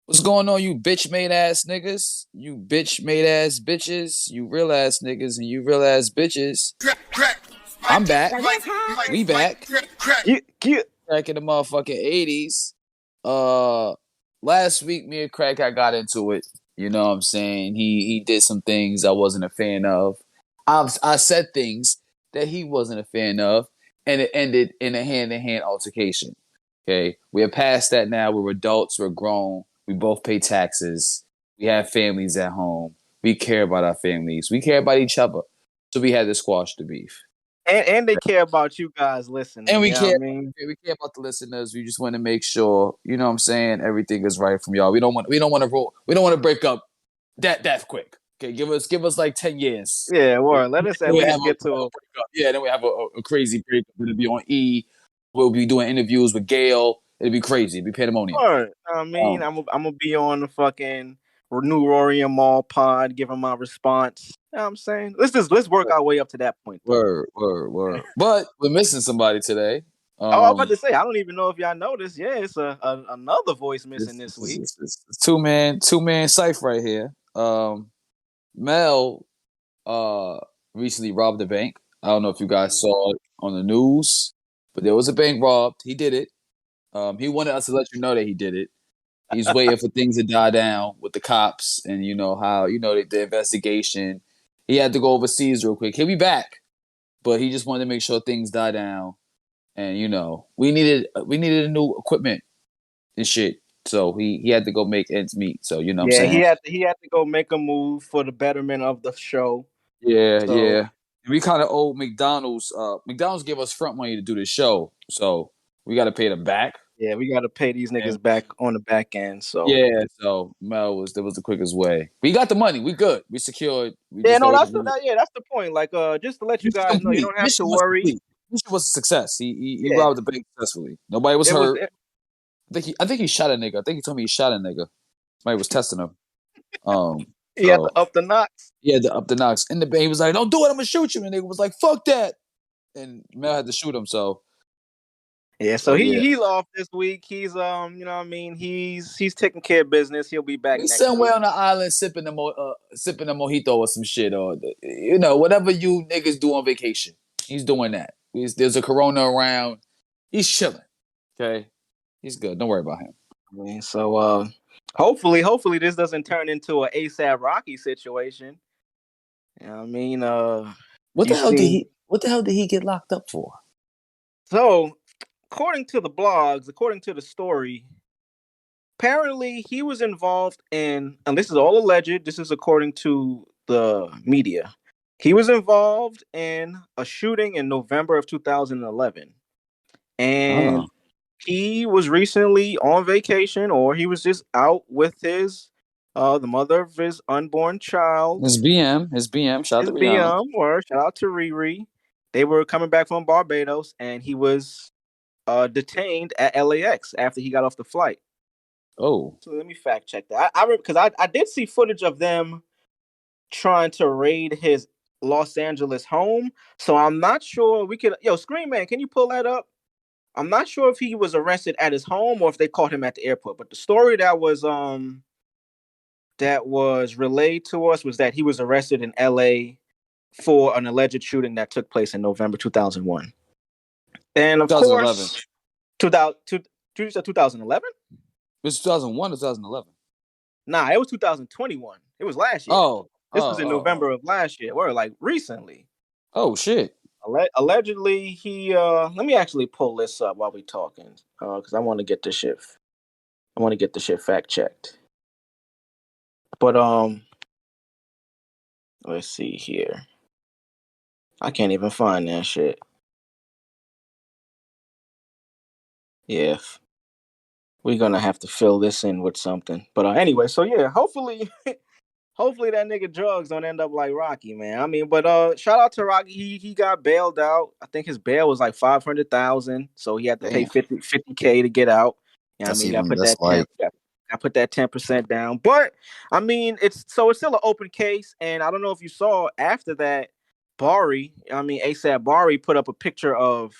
What's going on, you bitch made ass niggas? You bitch made ass bitches, you real ass niggas, and you real ass bitches. I'm back. We back. Back in the motherfucking 80's. Last week me and Craig I got into it. You know what I'm saying? He did some things I wasn't a fan of. I said things that he wasn't a fan of, and it ended in a hand-to-hand altercation. Okay, we are past that now. We're adults. We're grown. We both pay taxes. We have families at home. We care about our families. We care about each other. So we had to squash the beef. And they care about you guys listening. And we you know care. what I mean? We care about the listeners. We just want to make sure, you know what I'm saying, everything is right from y'all. We don't want to break up that quick. Okay, give us like 10 years. Yeah, well, let us at least get to a breakup. Yeah, then we have a crazy breakup. It'll be on E. We'll be doing interviews with Gail. It'll be crazy. It'll be pandemonium. word. I mean, I'm gonna be on the fucking New Rorian Mall pod, giving my response. You know what I'm saying? Let's work our way up to that point. Though. Word. But we're missing somebody today. I was about to say, I don't even know if y'all noticed. Yeah, it's another voice missing this week. It's two-man Cypher right here. Mel recently robbed a bank. I don't know if you guys saw it on the news, but there was a bank robbed. He did it. He wanted us to let you know that he did it. He's waiting for things to die down with the cops and you know how the investigation. He had to go overseas real quick. He'll be back, but he just wanted to make sure things die down. And we needed a new equipment and shit. So he had to go make ends meet. So what I'm saying? he had to go make a move for the betterment of the show. Yeah. And we kind of owe McDonald's. McDonald's gave us front money to do the show, so we got to pay them back. Yeah, we got to pay these niggas back on the back end. So so Mel was the quickest way. We got the money. We good. We secured. That's the point. Like, just to let you guys know, you don't have to worry. Mission was a success. He robbed the bank successfully. Nobody was hurt. I think he shot a nigga. I think he told me he shot a nigga. Somebody was testing him. He had to up the knocks. He had to up the knocks. And the bank he was like, "Don't do it. I'm gonna shoot you." And the nigga was like, "Fuck that." And Mel had to shoot him. So he's off this week. He's you know what I mean. He's taking care of business. He'll be back next somewhere week. on the island sipping a mojito or some shit or whatever you niggas do on vacation. He's doing that. There's a corona around. He's chilling. Okay, he's good. Don't worry about him. I mean, so hopefully this doesn't turn into an ASAP Rocky situation. You know what I mean? What the hell did he get locked up for? So, according to the blogs, according to the story, apparently he was involved in, and this is all alleged, this is according to the media, he was involved in a shooting in November of 2011. And he was recently on vacation, or he was just out with his the mother of his unborn child. His BM. Shout out to BM. Or shout out to Riri. They were coming back from Barbados, and he was detained at LAX after he got off the flight. Oh. So let me fact check that. Because I did see footage of them trying to raid his Los Angeles home. So I'm not sure we could. Yo, Scream Man, can you pull that up? I'm not sure if he was arrested at his home or if they caught him at the airport. But the story that was relayed to us was that he was arrested in LA for an alleged shooting that took place in November 2001. And of 2011. Course, 2011? It was 2001 or 2011? Nah, it was 2021. It was last year. This was in November of last year. Or like recently. Oh, shit. Allegedly, he let me actually pull this up while we're talking, because I want to get this shit fact checked. But let's see here. I can't even find that shit. Yeah, we're gonna have to fill this in with something. But anyway, so yeah, hopefully that nigga drugs don't end up like Rocky, man. I mean, but shout out to Rocky. He got bailed out. I think his bail was like $500,000, so he had to pay $50K to get out. You know what I mean? I put that 10% down. But I mean, it's still an open case, and I don't know if you saw after that, ASAP Bari put up a picture of,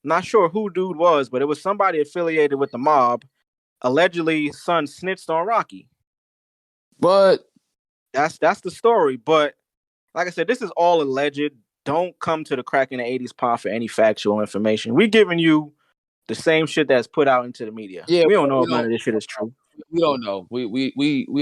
not sure who dude was, but it was somebody affiliated with the mob, allegedly his son snitched on Rocky. But That's the story. But like I said, this is all alleged. Don't come to the Crack in the 80s pod for any factual information. We giving you the same shit that's put out into the media. yeah, We don't but know if none of this shit is true. we don't know. We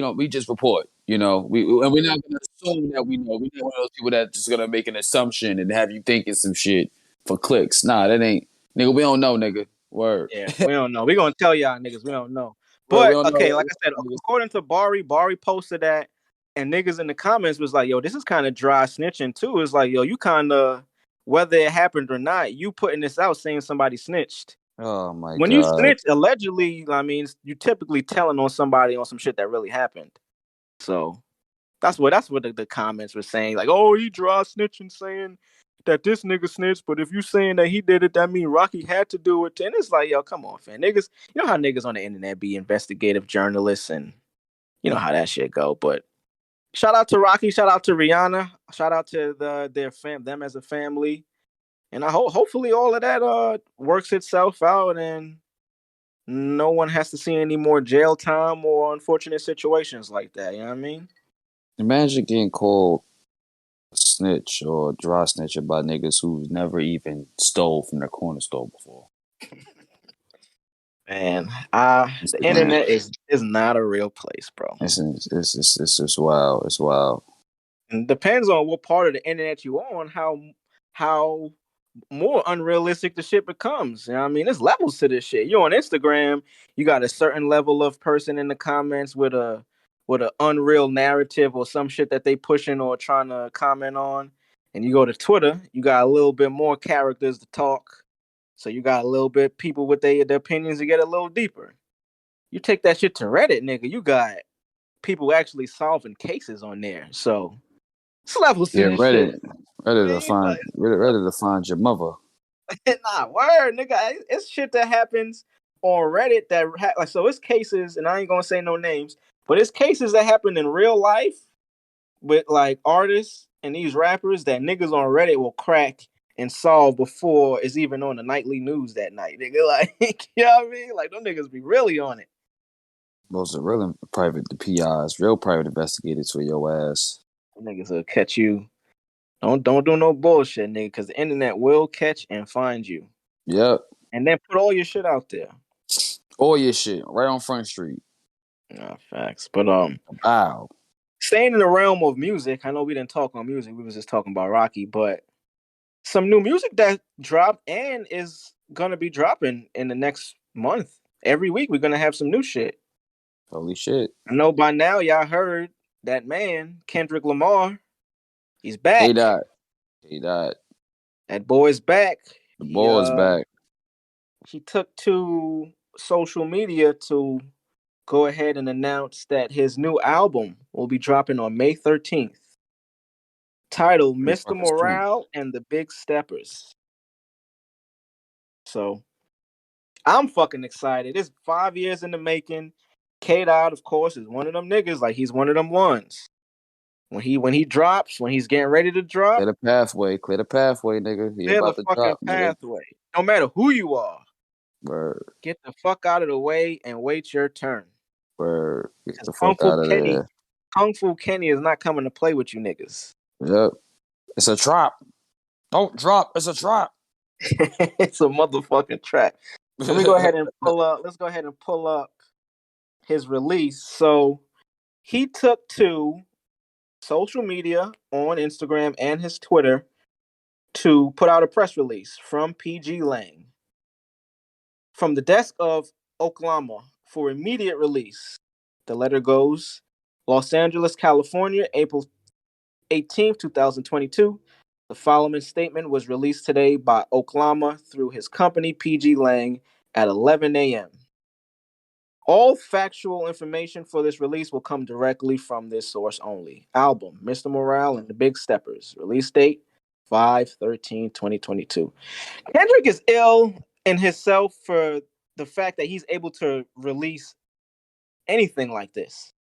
don't. We just report. And we're not gonna assume that we know. We're not one of those people that's just gonna make an assumption and have you thinking some shit for clicks. Nah, that ain't nigga. We don't know, nigga. Word. Yeah, we don't know. We're gonna tell y'all niggas we don't know. Word. We But don't okay, know. like I said, according to Bari posted that, and niggas in the comments was like, yo, this is kind of dry snitching too. It's like, yo, you kind of, whether it happened or not, you putting this out saying somebody snitched. Oh my When you god. snitch, allegedly, I mean, you typically telling on somebody on some shit that really happened. So that's what the comments were saying. Like, oh, he dry snitching, saying that this nigga snitched, but if you saying that he did it, that mean Rocky had to do it. And it's like, yo, come on, fam. Niggas, you know how niggas on the internet be investigative journalists, and you know how that shit go. But shout out to Rocky, shout out to Rihanna, shout out to them as a family. And I hopefully all of that works itself out and no one has to see any more jail time or unfortunate situations like that. You know what I mean? Imagine getting called a snitch or dry snitcher by niggas who never even stole from their corner store before. Man, the Instagram. internet is not a real place, bro. It's just wild. It's wild. And depends on what part of the internet you on, how more unrealistic the shit becomes. You know what I mean? There's levels to this shit. You on Instagram, you got a certain level of person in the comments with a unreal narrative or some shit that they pushing or trying to comment on. And you go to Twitter, you got a little bit more characters to talk. So you got a little bit people with their opinions to get a little deeper. You take that shit to Reddit, nigga, you got people actually solving cases on there. So it's levels to Yeah, this shit. Reddit to find your mother. Nah, word, nigga. It's shit that happens on Reddit that like so. It's cases, and I ain't gonna say no names, but it's cases that happen in real life with like artists and these rappers that niggas on Reddit will crack and solve before it's even on the nightly news that night. Nigga, like you know what I mean? Like them niggas be really on it. Those are real private the PIs, real private investigators for your ass. Them niggas will catch you. Don't do no bullshit, nigga, because the internet will catch and find you. Yep. And then put all your shit out there. All your shit right on Front Street. Nah, facts. But Wow. staying in the realm of music, I know we didn't talk on music. We was just talking about Rocky, but some new music that dropped and is gonna be dropping in the next month. Every week we're gonna have some new shit. Holy shit. I know by now y'all heard that man, Kendrick Lamar, he's He back. died. He died. That boy's back. The He ball is back. he took to social media to go ahead and announce that his new album will be dropping on May 13th, titled Pretty Mr. fucking soon. Morale and the Big Steppers. So I'm fucking excited. It's 5 years in the making. K-Dot, of course, is one of them niggas. Like he's one of them ones. When he drops, when he's getting ready to drop, Clear the pathway, nigga. He clear the about to fucking drop, nigga. pathway. No matter who you are, Word. get the fuck out of the way and wait your turn. Word. Get Because the fuck out of there. Kung Fu Kenny is not coming to play with you niggas. Yep. It's a trap. Don't drop. It's a trap. It's a motherfucking trap. Let me go ahead and pull up. Let's go ahead and pull up his release. So he took to social media on Instagram and his Twitter to put out a press release from PG Lang from the desk of Oklahoma for immediate release. The letter goes Los Angeles, California, April 18th, 2022. The following statement was released today by Oklahoma through his company PG Lang at 11 a.m. All factual information for this release will come directly from this source only. Album, Mr. Morale and the Big Steppers. Release date, 5/13/2022. Kendrick is ill in himself for the fact that he's able to release anything like this.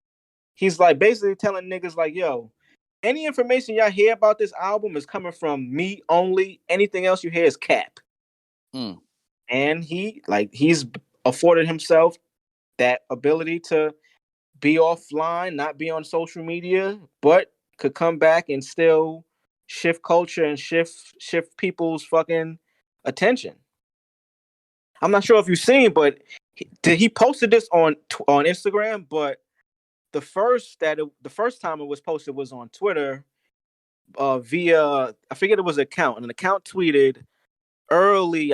He's like basically telling niggas like, yo, any information y'all hear about this album is coming from me only. Anything else you hear is cap. Mm. And he's afforded himself that ability to be offline, not be on social media, but could come back and still shift culture and shift people's fucking attention. I'm not sure if you've seen, but he posted this on Instagram, but the first time it was posted was on Twitter, via, I forget, it was an account. An account tweeted early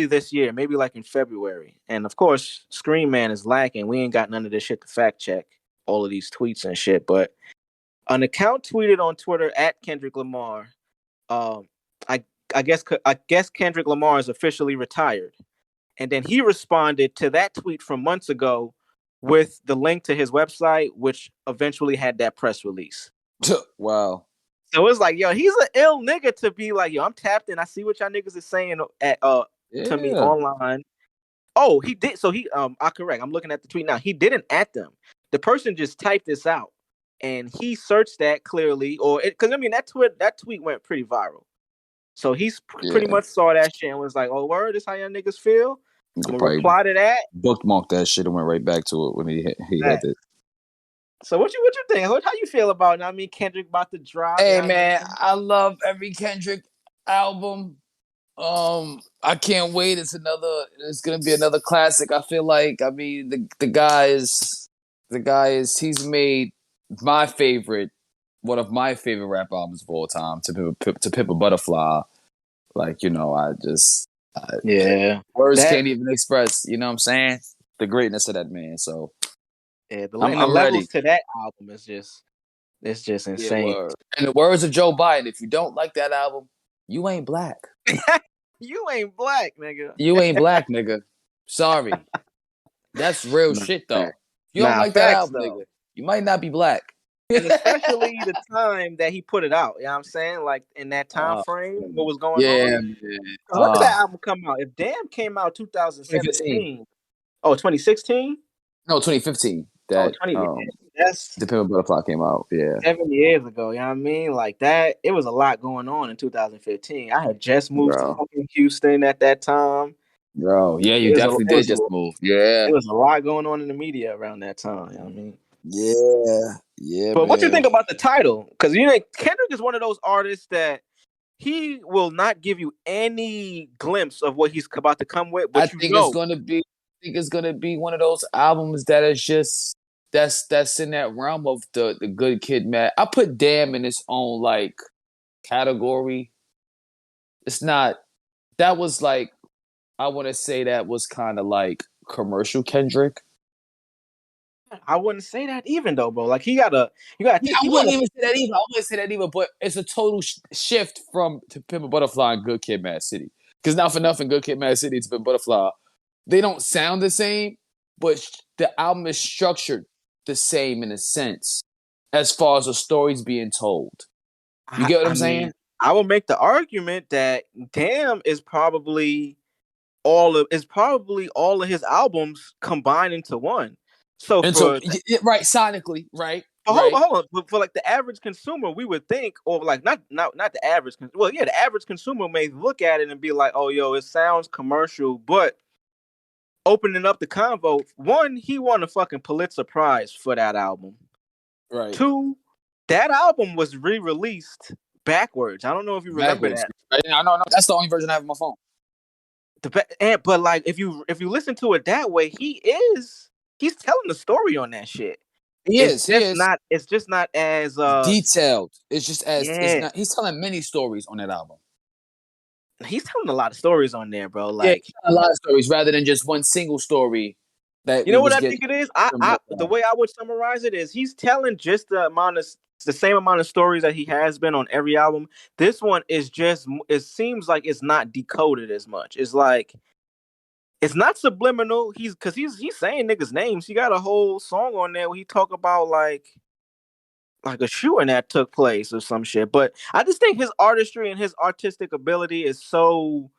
this year, maybe like in February. And of course, Screen Man is lacking. We ain't got none of this shit to fact check all of these tweets and shit. But an account tweeted on Twitter at Kendrick Lamar. Um, I I guess Kendrick Lamar is officially retired. And then he responded to that tweet from months ago with the link to his website, which eventually had that press release. Wow. So it's like, yo, he's an ill nigga to be like, yo, I'm tapped in. I see what y'all niggas is saying to me Yeah. online. Oh, he did. So I correct. I'm looking at the tweet now. He didn't at them. The person just typed this out, and he searched that clearly, because I mean that tweet went pretty viral. So he's pretty Yeah. much saw that shit and was like, "Oh, word, this how y'all niggas feel." You I'm could gonna probably reply to that. bookmark that shit and went right back to it when he had it. So what you think? How you feel about it? I mean, Kendrick about to drop. Hey You know what I man, mean? I love every Kendrick album. I can't wait. It's gonna be another classic. I feel like, I mean, the guy is he's made my favorite, one of my favorite rap albums of all time, to Pimp a Butterfly. Like, Yeah, words that can't even express, you know what I'm saying? The greatness of that man. So the I'm levels ready. to that album is just it's just Yeah, insane. word. In the words of Joe Biden, if you don't like that album, you ain't black. You ain't black, nigga. You ain't black, nigga. Sorry. That's real Nah, shit, though. fact. If you don't Nah, like that facts album, though. nigga, you might not be black. And especially the time that he put it out. You know what I'm saying? Like in that time Oh, frame, what man. was going on. Yeah, man. 'Cause when did that album come out? If Damn came out 2015. 2017. Oh, 2016? No, 2015. Oh, That 20. That's The Pimp a Butterfly came out. Yeah, 7 years ago. You know what I mean? Like that, it was a lot going on in 2015. I had just moved to bro. fucking Houston at that time. Bro. Yeah, you It was a, definitely it did was a, just move. Yeah. it was a lot going on in the media around that time. You know what I mean? Yeah. Yeah, But what you man. think about the title? Because you know, Kendrick is one of those artists that he will not give you any glimpse of what he's about to come with, I but you think it's know. gonna be I think it's gonna be one of those albums that is just that's in that realm of the good kid, man. I put Damn in its own like category. It's not that was like, I want to say that was kind of like commercial Kendrick. I wouldn't say that even though, bro. Like you got Yeah, I he went wouldn't even say that either. I wouldn't say that either, but it's a total shift from To Pimp a Butterfly and Good Kid, Mad City. Because not for nothing, Good Kid, Mad City, To Pimp a Butterfly, they don't sound the same, but the album is structured the same in a sense, as far as the stories being told. You get what I I'm saying? mean, I will make the argument that Damn is probably all of his albums combined into one. So And so, right, sonically, right, but right, hold on. But for like the average consumer, we would think, or like not the average. Well, yeah, the average consumer may look at it and be like, "Oh, yo, it sounds commercial." But opening up the convo, one, he won a fucking Pulitzer Prize for that album. right. Two, that album was re-released backwards. I don't know if you remember Backwards. that. Right? I know. That's the only version I have on my phone. But like if you listen to it that way, he's telling the story on that shit. He It's is. He just is. not it's just not as Detailed. It's just as it's yeah. not. He's telling many stories on that album. He's telling a lot of stories on there, bro. Yeah, Like, he's telling a lot of stories rather than just one single story that you we know what was I getting think it is? I from. the way I would summarize it is he's telling just the same amount of stories that he has been on every album. This one is just it seems like it's not decoded as much. It's like it's not subliminal. He's saying niggas names. He got a whole song on there where he talk about like a shooting that took place or some shit. But I just think his artistry and his artistic ability is so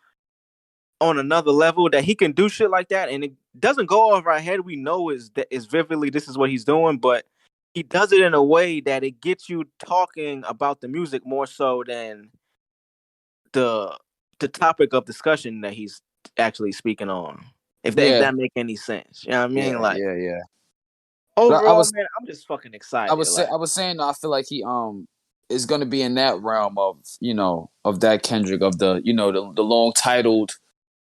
on another level that he can do shit like that, and it doesn't go over our head. We know is vividly this is what he's doing, but he does it in a way that it gets you talking about the music more so than the the topic of discussion that he's actually speaking on. if Yeah, that make any sense. You know what I mean? yeah, Like yeah, yeah. But I overall, was man, I'm just fucking excited. Like, I was saying I feel like he is gonna be in that realm of of that Kendrick of the the long titled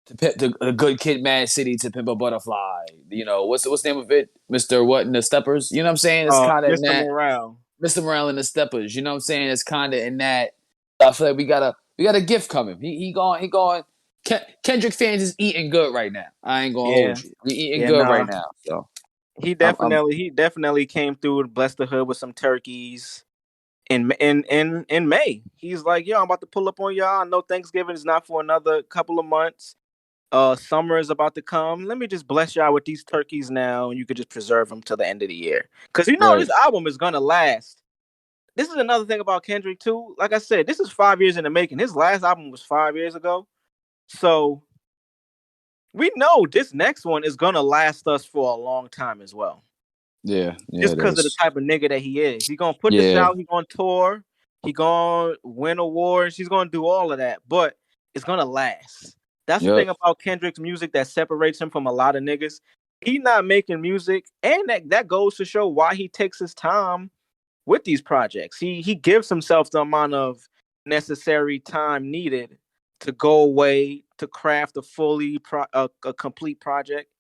the good kid, Mad City to Pimp a Butterfly. What's the name of it, Mister What in the Steppers? You know what I'm saying? It's kind of in Mr. that Morale. Mr. Morale and the Steppers. You know what I'm saying? It's kind of in that. I feel like we got a gift coming. He going. Kendrick fans is eating good right now. I ain't gonna Yeah, hold you. We eating yeah, good right nah. now. So I'm He definitely came through and blessed the hood with some turkeys in May. He's like, yo, I'm about to pull up on y'all. I know Thanksgiving is not for another couple of months. Summer is about to come. Let me just bless y'all with these turkeys now, and you could just preserve them till the end of the year. Because right. this album is gonna last. This is another thing about Kendrick too. Like I said, this is 5 years in the making. His last album was 5 years ago, so we know this next one is gonna last us for a long time as well. Yeah, yeah, Just it because of the is. type of nigga that he is. He gonna put this Yeah, out. He gonna tour. He gonna win awards. He's gonna do all of that, but it's gonna last. That's the yep, thing about Kendrick's music that separates him from a lot of niggas. He not making music, and that goes to show why he takes his time with these projects. He gives himself the amount of necessary time needed to go away to craft a complete project.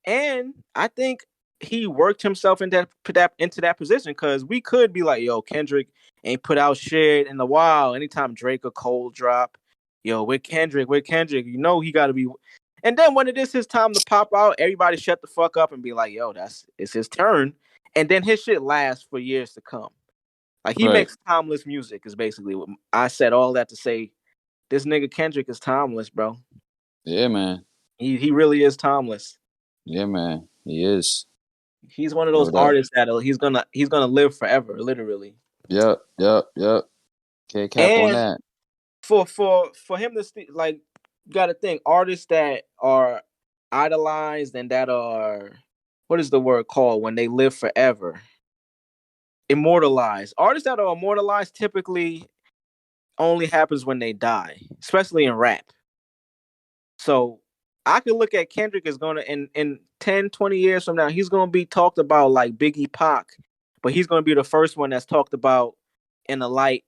And I think he worked himself into that position because we could be like, yo, Kendrick ain't put out shit in a while. Anytime Drake or Cole drop, yo, with Kendrick, he got to be. And then when it is his time to pop out, everybody shut the fuck up and be like, yo, it's his turn. And then his shit lasts for years to come. Like he right. makes timeless music is basically what I said. All that to say, this nigga Kendrick is timeless, bro. Yeah, man. He really is timeless. Yeah, man. He is. He's one of those Word up. artists that he's gonna live forever, literally. Yep, yep, yep. Can't cap on And that. for him to like, you got to think artists that are idolized and that are, what is the word called when they live forever? Immortalized. Artists that are immortalized typically only happens when they die, especially in rap. So I could look at Kendrick as gonna in 10, 20 years from now, he's gonna be talked about like Biggie Pac, but he's gonna be the first one that's talked about in the light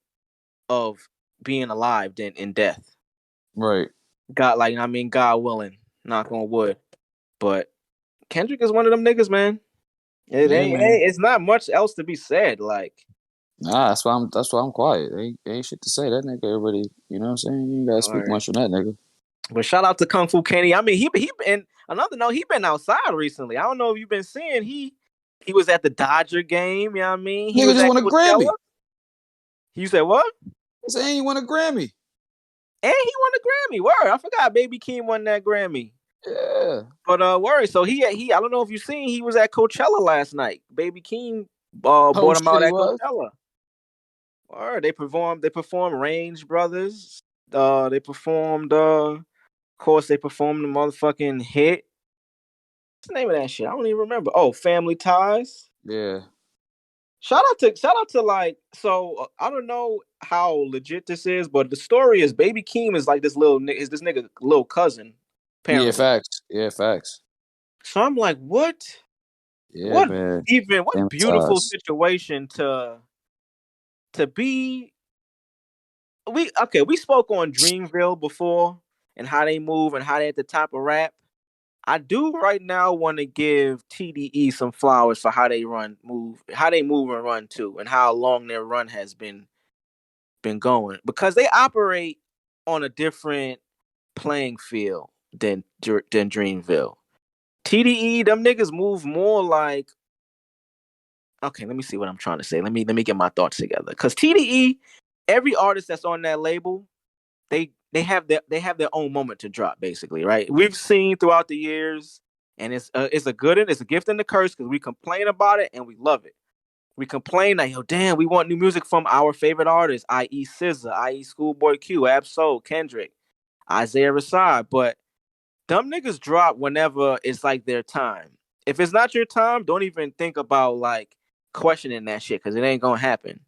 of being alive than in death. Right. God, like, I mean, God willing, knock on wood. But Kendrick is one of them niggas, man. Yeah, man. It's not much else to be said. Like, Nah, that's why I'm quiet. Ain't shit to say. That nigga already, you know what I'm saying? You ain't gotta all speak right. much on that nigga. But shout out to Kung Fu Kenny. I mean, he been another note. He been outside recently. I don't know if you've been seeing. He was at the Dodger game. You know what I mean? He Nigga was just at won a Coachella. Grammy. You said what? I said, ain't he won a Grammy? And he won a Grammy. Word, I forgot. Baby Keem won that Grammy. Yeah. But word. So he. I don't know if you seen. He was at Coachella last night. Baby Keem Oh bought him shit, out he at was? Coachella. Word. They performed Range Brothers. They performed. Of course, they performed the motherfucking hit. What's the name of that shit? I don't even remember. Oh, Family Ties. Yeah. Shout out to like, so I don't know how legit this is, but the story is Baby Keem is like this nigga little cousin, Yeah, apparently. facts. Yeah, facts. So I'm like, Yeah, man. what Family beautiful ties. situation to be. We spoke on Dreamville before and how they move and how they at the top of rap. I do right now want to give TDE some flowers for how they move and run too, and how long their run has been going because they operate on a different playing field than Dreamville. TDE, them niggas move more like, okay, let me see what I'm trying to say. Let me get my thoughts together. Cause TDE, every artist that's on that label, they have their own moment to drop, basically, right? We've seen throughout the years, and it's a good and it's a gift and a curse because we complain about it and we love it. We complain that, yo, damn, we want new music from our favorite artists, i.e. SZA, i.e. Schoolboy Q, Ab-Soul, Kendrick, Isaiah Rashad. But dumb niggas drop whenever it's like their time. If it's not your time, don't even think about like questioning that shit because it ain't gonna happen.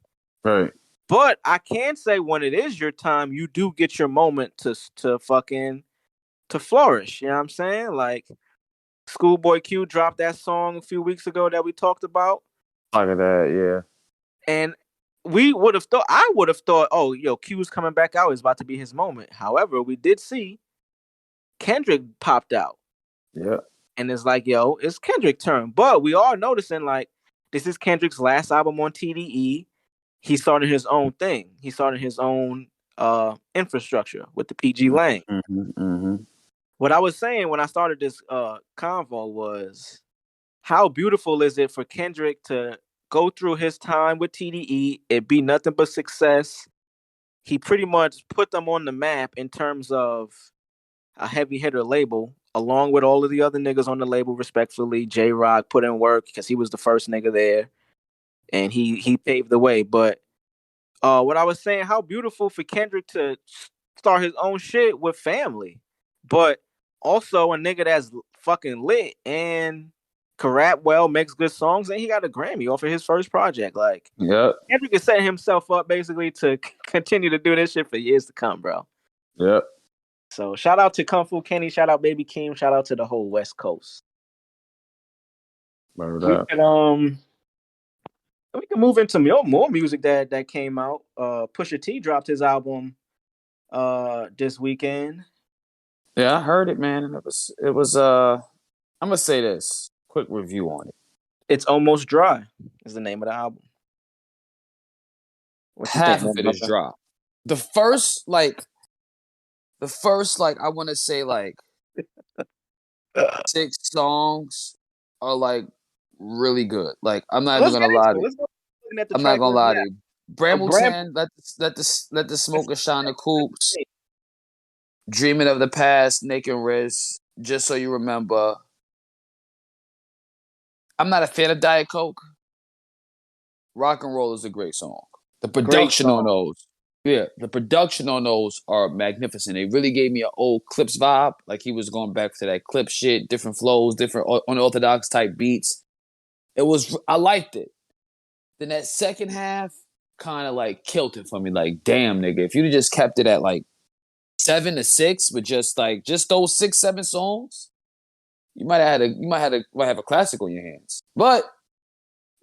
Right. But I can say when it is your time, you do get your moment to fucking to flourish. You know what I'm saying? Like Schoolboy Q dropped that song a few weeks ago that we talked about. Look at that, yeah. And I would have thought, oh, yo, Q's coming back out. It's about to be his moment. However, we did see Kendrick popped out. Yeah. And it's like, yo, it's Kendrick's turn. But we are noticing, like, this is Kendrick's last album on TDE. He started his own thing. He started his own infrastructure with the PG Lang. What I was saying when I started this convo was, how beautiful is it for Kendrick to go through his time with TDE? It be nothing but success. He pretty much put them on the map in terms of a heavy hitter label, along with all of the other niggas on the label. Respectfully, J-Rock put in work because he was the first nigga there, and he paved the way. But what I was saying, how beautiful for Kendrick to start his own shit with family, but also a nigga that's fucking lit and can rap well, makes good songs, and he got a Grammy off of his first project. Like, Yep. Kendrick is setting himself up basically to continue to do this shit for years to come, bro. Yep. So shout out to Kung Fu Kenny, shout out Baby Keem, shout out to the whole West Coast. We can move into more music that came out. Pusha T dropped his album this weekend. Yeah, I heard it, man. And it was I'm gonna say this. Quick review on it. It's Almost Dry is the name of the album. What you Half think, of it man? is drop. The first I wanna say like 6 songs are like really good. Like I'm not even gonna lie to you. I'm not gonna lie to you. Brambleton, let the smoker shine the coops. Dreaming of the past, Naked Wrist, Just So You Remember. I'm not a fan of Diet Coke. Rock and Roll is a great song. The production on those. Yeah, the production on those are magnificent. They really gave me an old Clips vibe. Like he was going back to that Clip shit, different flows, different unorthodox type beats. I liked it. Then that second half kind of like killed it for me. Like, damn, nigga, if you'd just kept it at like 7 to 6 with just those 6, 7 songs, you might have a classic on your hands. But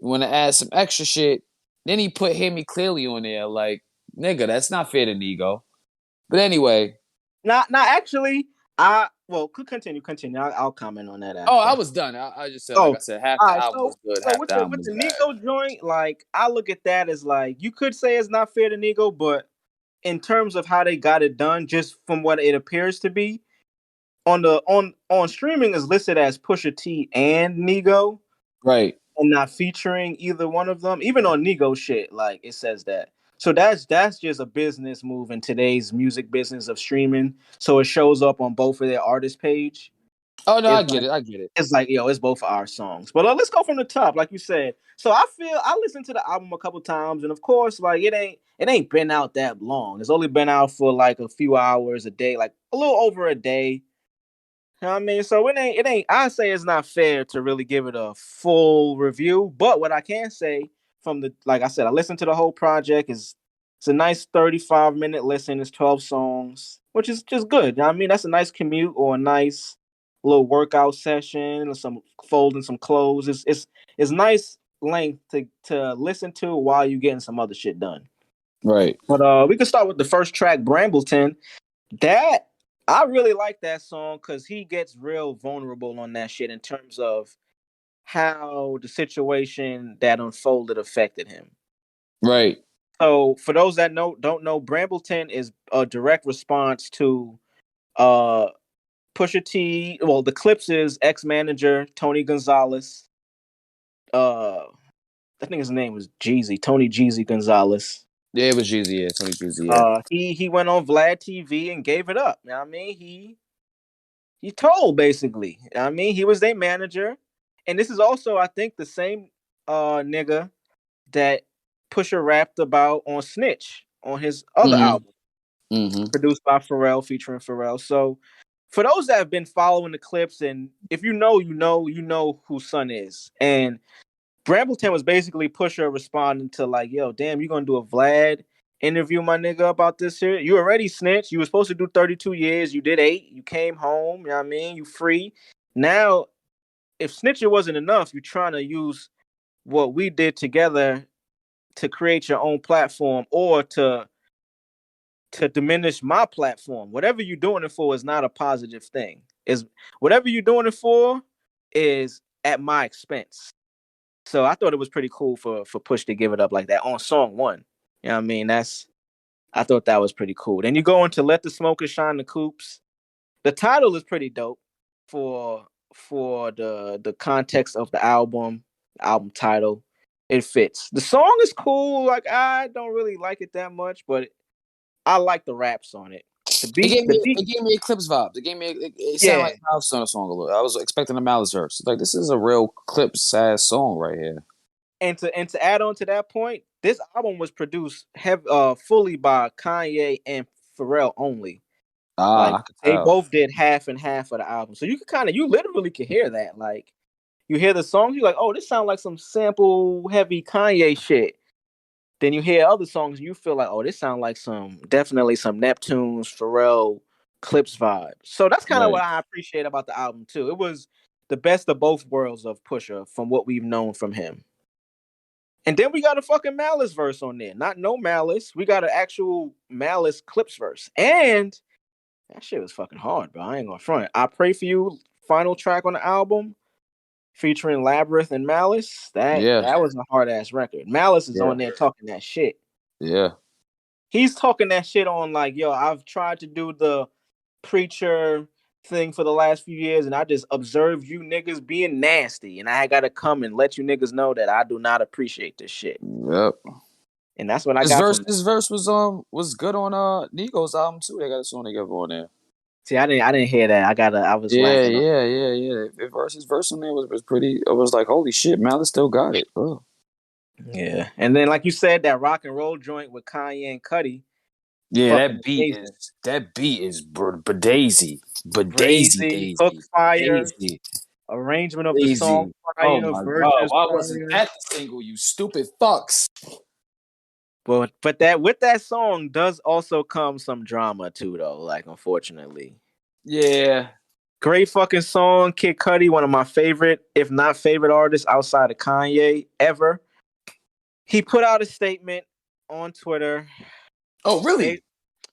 you want to add some extra shit. Then he put Hear Me Clearly on there. Like, nigga, that's not fair to Nigo. But anyway. Not actually. Could continue. I'll comment on that after. Oh, I was done. I just said, like I said, half the album was good, half the album was bad. With the Nigo joint, like, I look at that as like, you could say it's not fair to Nigo, but in terms of how they got it done, just from what it appears to be, on streaming is listed as Pusha T and Nigo. Right. And not featuring either one of them. Even on Nigo shit, like, it says that. So that's just a business move in today's music business of streaming. So it shows up on both of their artist page. Oh no, I get it. It's like, yo, it's both our songs. But let's go from the top, like you said. So I listened to the album a couple times, and of course, like, it ain't been out that long. It's only been out for like a few hours a day, like a little over a day. You know what I mean? So it ain't, I say it's not fair to really give it a full review. But what I can say like I said, I listened to the whole project. It's a nice 35-minute listen. It's 12 songs, which is just good. You know what I mean? That's a nice commute or a nice little workout session or some folding some clothes. It's nice length to listen to while you're getting some other shit done. Right. But we can start with the first track, Brambleton. That I really like that song because he gets real vulnerable on that shit in terms of how the situation that unfolded affected him. Right. So for those that don't know, Brambleton is a direct response to Pusha T. Well, the Clips' ex-manager, Tony Gonzalez. I think his name was Jeezy, Tony Jeezy Gonzalez. Yeah, it was Jeezy, Tony Jeezy, yeah. He went on Vlad TV and gave it up. You know what I mean? He told, basically. You know what I mean? He was their manager. And this is also, I think, the same nigga that Pusha rapped about on Snitch, on his other album. Produced by Pharrell, featuring Pharrell. So for those that have been following the Clips, and if you know who Son is. And Brambleton was basically Pusha responding to like, yo, damn, you gonna do a Vlad interview, my nigga, about this shit? You already snitched. You were supposed to do 32 years. You did 8. You came home. You know what I mean? You free. Now if snitching wasn't enough, you're trying to use what we did together to create your own platform or to diminish my platform. Whatever you're doing it for is not a positive thing. Is whatever you're doing it for is at my expense. So I thought it was pretty cool for Push to give it up like that on song one. You know what I mean? I thought that was pretty cool. Then you go into Let the Smokers Shine the Coops. The title is pretty dope for the context of the album title. It fits. The song is cool. Like I don't really like it that much, but I like the raps on it. The beat, it gave me Eclipse vibes. It sounded yeah. like a Milestone song a little. I was expecting a Malice verse. Like this is a real Clips ass song right here. And to add on to that point, this album was produced fully by Kanye and Pharrell only. Ah, Like I could they tell. both did half and half of the album, so you literally could hear that. Like you hear the songs, you're like, oh, this sounds like some sample heavy Kanye shit. Then you hear other songs, and you feel like, oh, this sounds like definitely some Neptune's, Pharrell, Clips vibe. So that's kind of Right. what I appreciate about the album too. It was the best of both worlds of Pusha from what we've known from him. And then we got a fucking Malice verse on there. Not no Malice. We got an actual Malice Clips verse. And that shit was fucking hard, bro. I ain't gonna front. I Pray For You, final track on the album, featuring Labyrinth and Malice. Yeah. That was a hard ass record. Malice is Yeah. on there talking that shit. Yeah. He's talking that shit on like, yo, I've tried to do the preacher thing for the last few years, and I just observed you niggas being nasty, and I gotta come and let you niggas know that I do not appreciate this shit. Yep. And that's what I got from This verse was good on Nigo's album too. They got a song together on there. See, I didn't hear that. I was Yeah, lacking on. yeah, yeah, yeah. His verse on there was pretty. I was like, holy shit, Malice still got it. Oh. Yeah. And then like you said, that rock and roll joint with Kanye and Cudi, Yeah, fucking amazing. that beat is Badazy, Badazy, Brazy, Hook Daisy, Fire, Daisy, arrangement of the song Daisy. Oh Fire, my god, verses why wasn't Fire. that the single? You stupid fucks. But that with that song does also come some drama too, though. Like unfortunately, Yeah. great fucking song. Kid Cudi, one of my favorite, if not favorite artists outside of Kanye ever. He put out a statement on Twitter, Oh ba- really?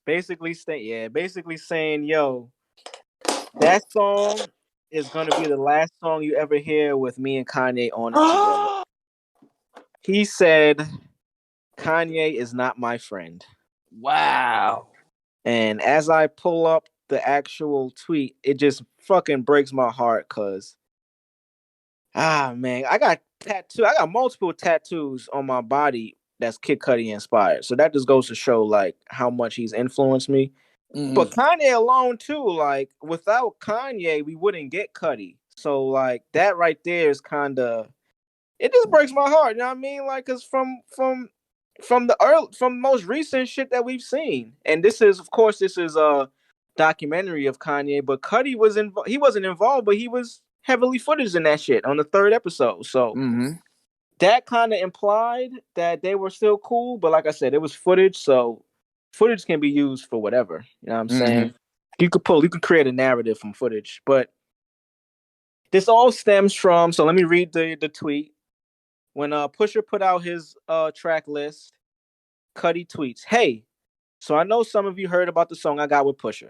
basically saying, yo, that song is gonna be the last song you ever hear with me and Kanye on it together. He said, Kanye is not my friend. Wow. And as I pull up the actual tweet, it just fucking breaks my heart because man, I got multiple tattoos on my body that's Kid Cudi inspired. So that just goes to show like how much he's influenced me. But Mm-hmm. Kanye alone too, like without Kanye, we wouldn't get Cudi. So like that right there is kind of it just breaks my heart. You know what I mean? Like, cause from most recent shit that we've seen, and this is a documentary of Kanye, but Cudi he wasn't involved, but he was heavily footage in that shit on the third episode. So Mm-hmm. that kind of implied that they were still cool, but like I said, it was footage, so footage can be used for whatever. You know what I'm Mm-hmm. saying? You could create a narrative from footage, but this all stems from. So let me read the tweet. When Pusha put out his track list, Cudi tweets, "Hey, so I know some of you heard about the song I got with Pusha.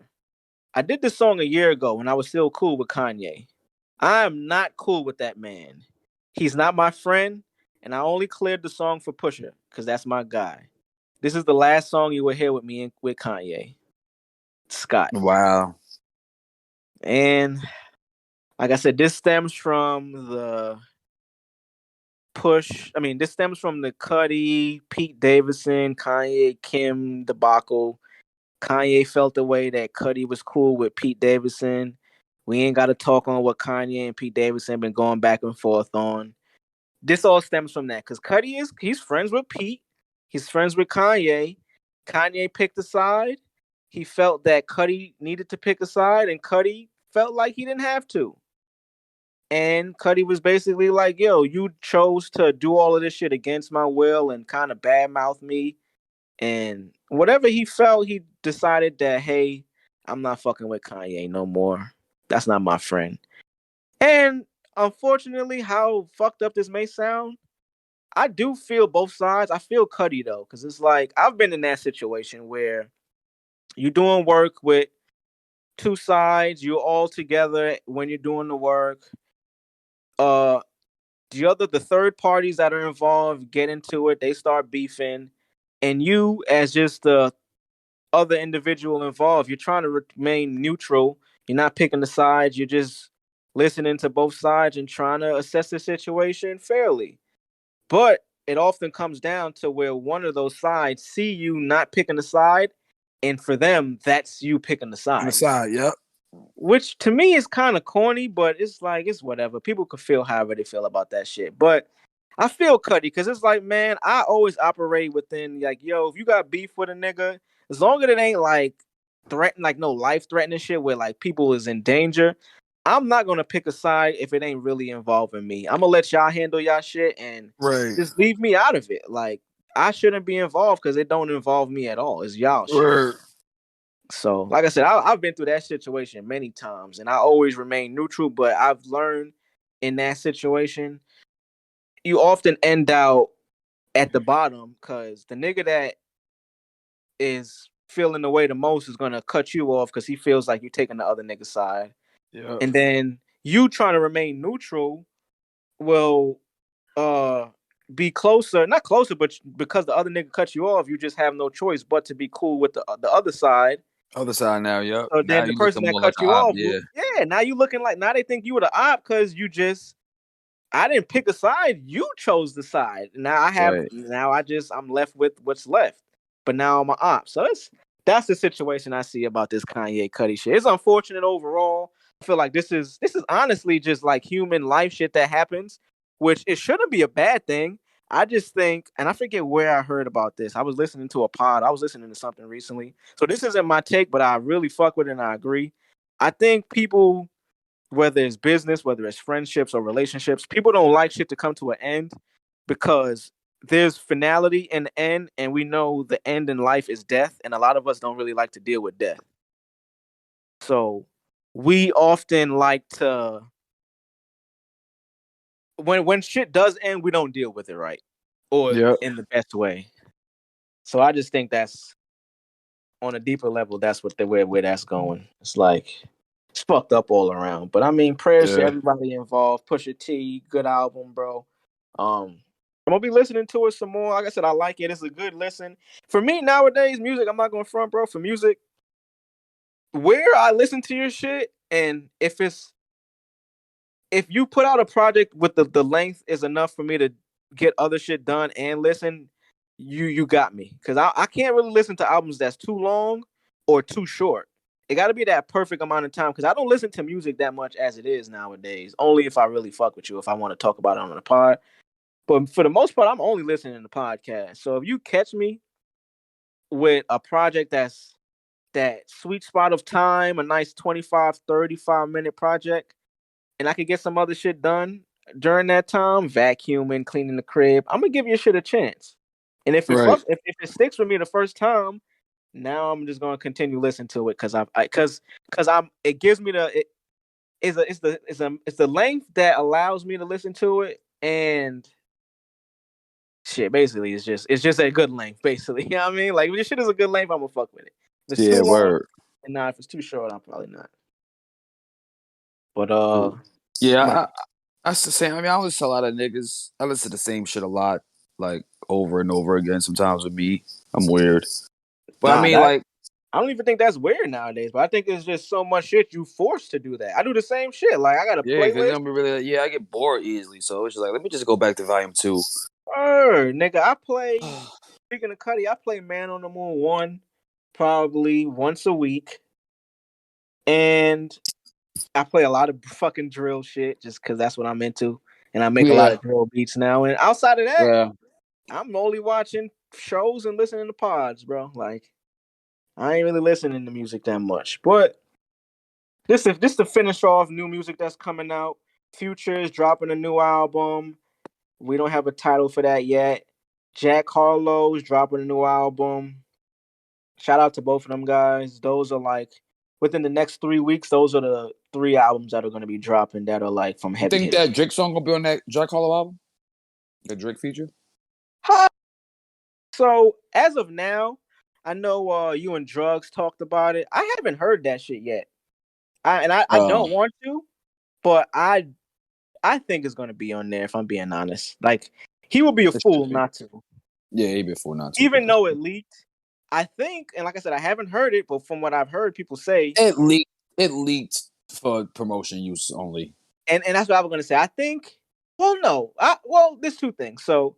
I did this song a year ago when I was still cool with Kanye. I am not cool with that man. He's not my friend, and I only cleared the song for Pusha because that's my guy. This is the last song you will hear with me and with Kanye. Scott." Wow. And like I said, this stems from this stems from the Cudi, Pete Davidson, Kanye, Kim debacle. Kanye felt the way that Cudi was cool with Pete Davidson. We ain't got to talk on what Kanye and Pete Davidson been going back and forth on. This all stems from that because he's friends with Pete. He's friends with Kanye. Kanye picked a side. He felt that Cudi needed to pick a side, and Cudi felt like he didn't have to. And Cudi was basically like, yo, you chose to do all of this shit against my will and kind of badmouth me. And whatever he felt, he decided that, hey, I'm not fucking with Kanye no more. That's not my friend. And unfortunately, how fucked up this may sound, I do feel both sides. I feel Cuddy though, because it's like I've been in that situation where you're doing work with two sides, you're all together when you're doing the work. Uh, the third parties that are involved get into it, they start beefing, and you as just the other individual involved, you're trying to remain neutral. You're not picking the sides. You're just listening to both sides and trying to assess the situation fairly. But it often comes down to where one of those sides see you not picking the side, and for them, that's you picking the On the side. side, yep. Which to me is kind of corny, but it's like it's whatever. People can feel however they feel about that shit. But I feel Cuddy because it's like, man, I always operate within like, yo, if you got beef with a nigga, as long as it ain't like threaten, like no life threatening shit where like people is in danger, I'm not gonna pick a side if it ain't really involving me. I'm gonna let y'all handle y'all shit and Right. just leave me out of it. Like I shouldn't be involved because it don't involve me at all. It's y'all shit. Word. So, like I said, I've been through that situation many times, and I always remain neutral. But I've learned in that situation, you often end out at the bottom because the nigga that is feeling the way the most is gonna cut you off because he feels like you're taking the other nigga's side, Yep. and then you trying to remain neutral will uh be closer, not closer, but because the other nigga cut you off, you just have no choice but to be cool with the other side. Other side now, yep. So Now then the you person looking that more like cut an you op, off, yeah. yeah, now you looking like now they think you were the op because you just I didn't pick a side. You chose the side. Right. I'm left with what's left. But now I'm an op. So that's the situation I see about this Kanye Cudi shit. It's unfortunate overall. I feel like this is honestly just like human life shit that happens, which it shouldn't be a bad thing. I just think, and I forget where I heard about this. I was listening to a pod. I was listening to something recently. So this isn't my take, but I really fuck with it and I agree. I think people, whether it's business, whether it's friendships or relationships, people don't like shit to come to an end because there's finality in the end, and we know the end in life is death, and a lot of us don't really like to deal with death. So we often like to when shit does end, we don't deal with it right or Yep. in the best way. So I just think that's on a deeper level, that's what the where that's going. It's like it's fucked up all around. But I mean, prayers to Yeah. everybody involved. Pusha T, good album, bro. I'm gonna be listening to it some more. Like I said, I like it. It's a good listen. For me nowadays, music, I'm not going front, bro. For music, where I listen to your shit, and if you put out a project with the length is enough for me to get other shit done and listen, you got me. Cause I can't really listen to albums that's too long or too short. It got to be that perfect amount of time because I don't listen to music that much as it is nowadays. Only if I really fuck with you, if I want to talk about it on the pod. But for the most part, I'm only listening to podcasts. So if you catch me with a project that's that sweet spot of time, a nice 25, 35 minute project, and I could get some other shit done during that time, vacuuming, cleaning the crib, I'm gonna give your shit a chance. And if it Right. fuck, if it sticks with me the first time, now I'm just gonna continue listening to it because because I'm it gives me it's the length that allows me to listen to it and shit. Basically, it's just a good length. Basically, you know what I mean? Like if this shit is a good length, I'm gonna fuck with it. If it's too Yeah, long, word. and nah, if it's too short, I'm probably not. But Cool. Yeah, my that's the same. I mean, I listen to a lot of niggas. I listen to the same shit a lot, like over and over again. Sometimes with me, I'm weird. But I nah, mean, that like, I don't even think that's weird nowadays. But I think it's just so much shit you forced to do that. I do the same shit. Like I got a yeah, because you playlist. don't be really, yeah, I get bored easily. So it's just like, let me just go back to volume two. Nigga, I play. Speaking of Cuddy, I play Man on the Moon 1 probably once a week, and I play a lot of fucking drill shit just because that's what I'm into, and I make a lot Yeah, of drill beats now. And outside of that, yeah, I'm only watching shows and listening to pods, bro. Like I ain't really listening to music that much. But this to finish off new music that's coming out. Future is dropping a new album. We don't have a title for that yet. Jack Harlow's dropping a new album. Shout out to both of them guys. Those are like within the next 3 weeks, those are the 3 albums that are going to be dropping that are like from You heavy think hitters. that Drake song gonna be on that Jack Harlow album? The Drake feature? Huh. So as of now, I know you and Drugs talked about it. I haven't heard that shit yet. I don't want to, but I think it's going to be on there if I'm being honest. Like he would be a It should fool be. not to. Yeah, he before not to. Even though it leaked, I think, and like I said, I haven't heard it, but from what I've heard people say, It leaked. It leaked for promotion use only. and that's what I was gonna say. I think, well, no, there's two things. So,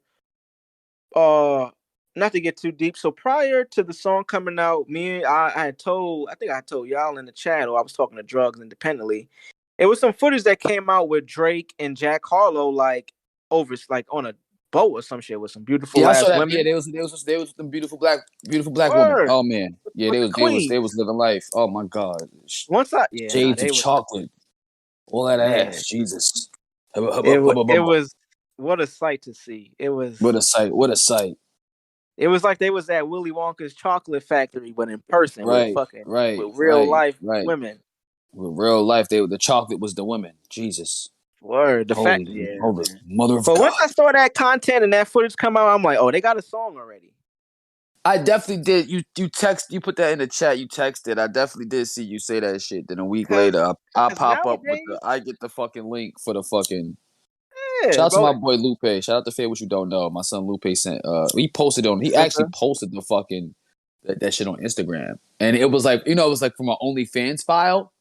not to get too deep. So prior to the song coming out, I think I told y'all in the chat, or I was talking to Drugs independently. It was some footage that came out with Drake and Jack Harlow, like over, like on a boat or some shit with some beautiful Yeah, I saw ass that. Yeah, women. they was the beautiful black woman. Word Oh man, yeah, with the they queen. was living life. Oh my god, Yeah, no, shades of they was chocolate, all that man. ass. Jesus, hubba, hubba, It was hubba, it hubba. was what a sight to see. It was What a sight! What a sight! like they was at Willy Wonka's chocolate factory, but in person with Right, fucking right, with real right, life right. women. With real life, the chocolate was the women. Jesus, Word, the fact, yeah, holy man. mother of But once God. I saw that content and that footage come out, I'm like, oh, they got a song already. I definitely did. You put that in the chat. You texted. I definitely did see you say that shit. Then a week Cause, later, I cause pop up with nowadays, I get the fucking link for the fucking. yeah, Shout out to bro. my boy Lupe. Shout out to Faye, what you don't know. My son Lupe sent. He posted on. He actually Ezra. posted the fucking that shit on Instagram, and it was like it was like from an OnlyFans file.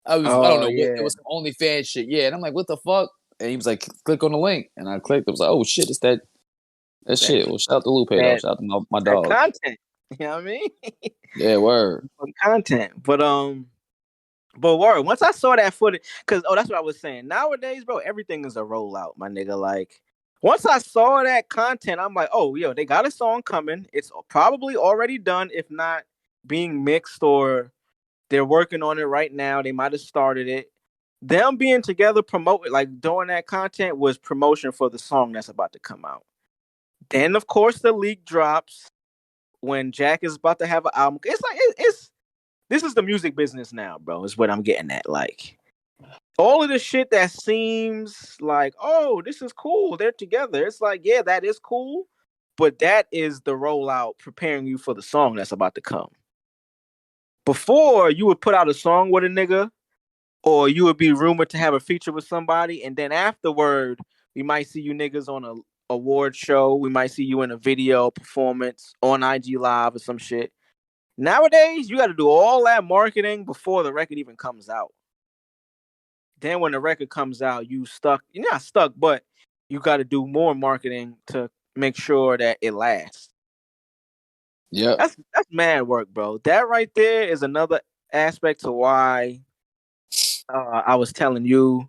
I don't Oh know what it yeah, was some OnlyFans shit. Yeah, and I'm like, what the fuck? And he was like, click on the link, and I clicked. It was like, oh shit, it's that that shit. Well, shout out to Lupe though. that Shout out to my that dog. content. You know what I mean? Yeah, word. Some content, but word, once I saw that footage, because that's what I was saying. Nowadays, bro, everything is a rollout, my nigga. Like, once I saw that content, I'm like, oh, yo, they got a song coming. It's probably already done, if not being mixed, or they're working on it right now. They might have started it. Them being together, promoting, like doing that content was promotion for the song that's about to come out. Then, of course, the leak drops when Jack is about to have an album. It's like it's this is the music business now, bro. Is what I'm getting at. Like all of the shit that seems like, oh, this is cool. They're together. It's like, yeah, that is cool, but that is the rollout preparing you for the song that's about to come. Before you would put out a song with a nigga, or you would be rumored to have a feature with somebody, and then afterward, we might see you niggas on a award show. We might see you in a video performance on IG Live or some shit. Nowadays, you got to do all that marketing before the record even comes out. Then when the record comes out, you're not stuck, but you got to do more marketing to make sure that it lasts. Yep. That's mad work, bro. That right there is another aspect to why I was telling you,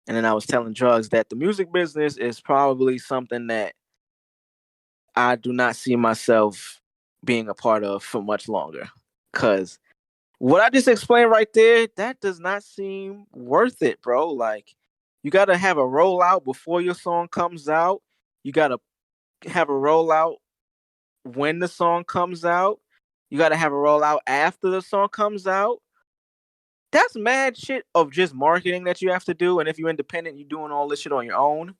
and then I was telling Drugs that the music business is probably something that I do not see myself being a part of for much longer. Cause what I just explained right there, that does not seem worth it, bro. Like, you got to have a rollout before your song comes out. You got to have a rollout when the song comes out. You got to have a rollout after the song comes out. That's mad shit of just marketing that you have to do. And if you're independent, you're doing all this shit on your own.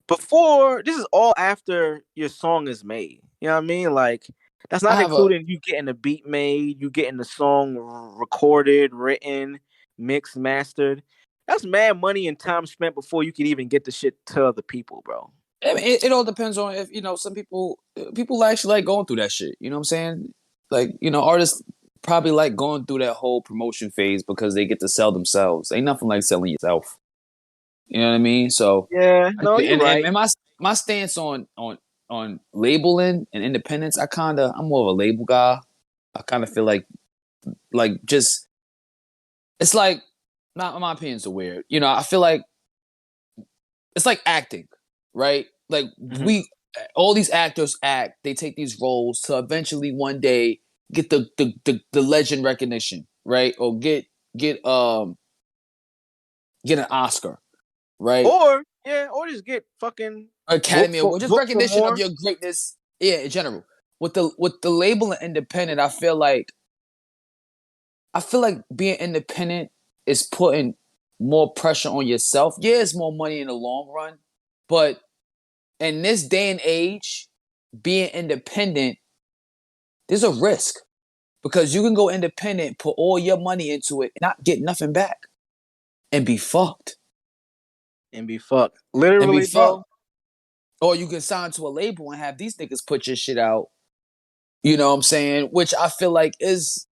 Before, this is all after your song is made. You know what I mean? Like, that's I not have a including you getting the beat made, you getting the song recorded, written, mixed, mastered. That's mad money and time spent before you can even get the shit to other people, bro. I mean, it all depends on if some people actually like going through that shit. You know what I'm saying? Like artists probably like going through that whole promotion phase because they get to sell themselves. Ain't nothing like selling yourself. You know what I mean? So, Yeah, no, you're right. and my stance on labeling and independence, I'm more of a label guy. I kind of feel like just it's like my opinion's are weird. I feel like it's like acting, right? Like Mm-hmm. all these actors act, they take these roles to eventually one day get the legend recognition, right? Or get an Oscar, right? Or just get fucking Academy Award, just booked for recognition of more. your greatness. Yeah, in general. With the label and independent, I feel like I feel like being independent is putting more pressure on yourself. Yeah, it's more money in the long run, but in this day and age, being independent, there's a risk because you can go independent, put all your money into it, and not get nothing back, and be fucked. And be fucked. And be Literally, fucked. bro. Or you can sign to a label and have these niggas put your shit out. You know what I'm saying? Which I feel like is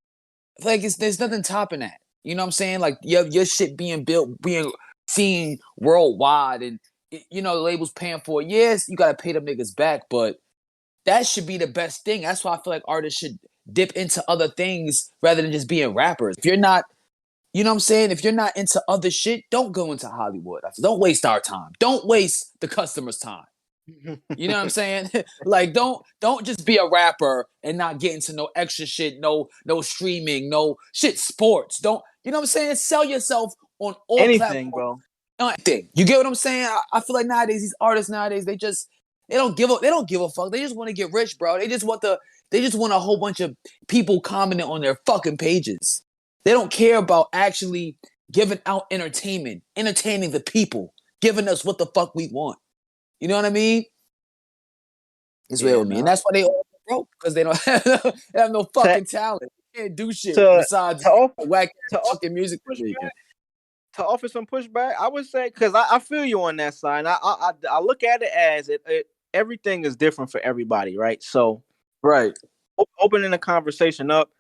like there's nothing topping that. You know what I'm saying? Like your shit being built, being seen worldwide, and you know the labels paying for it. Yes, you gotta pay them niggas back, but that should be the best thing. That's why I feel like artists should dip into other things rather than just being rappers. If you're not, you know what I'm saying? If you're not into other shit, don't go into Hollywood. Don't waste our time. Don't waste the customer's time. You know what I'm saying? Like don't just be a rapper and not get into no extra shit, no streaming, no shit sports. Don't you know what I'm saying? Sell yourself on all Anything, platforms. bro. Anything. You get what I'm saying? I feel like nowadays these artists nowadays they don't give a fuck. They just want to get rich, bro. They just want a whole bunch of people commenting on their fucking pages. They don't care about actually giving out entertainment, entertaining the people, giving us what the fuck we want. You know what I mean? It's real Yeah, with me. And no. that's why they all broke, because they don't they have no To fucking talent. They can't do shit to besides to offer whack to offer fucking music they're pushback, making. to offer some pushback, I would say because I feel you on that side. I look at it as everything is different for everybody, right? So Right. opening the conversation up,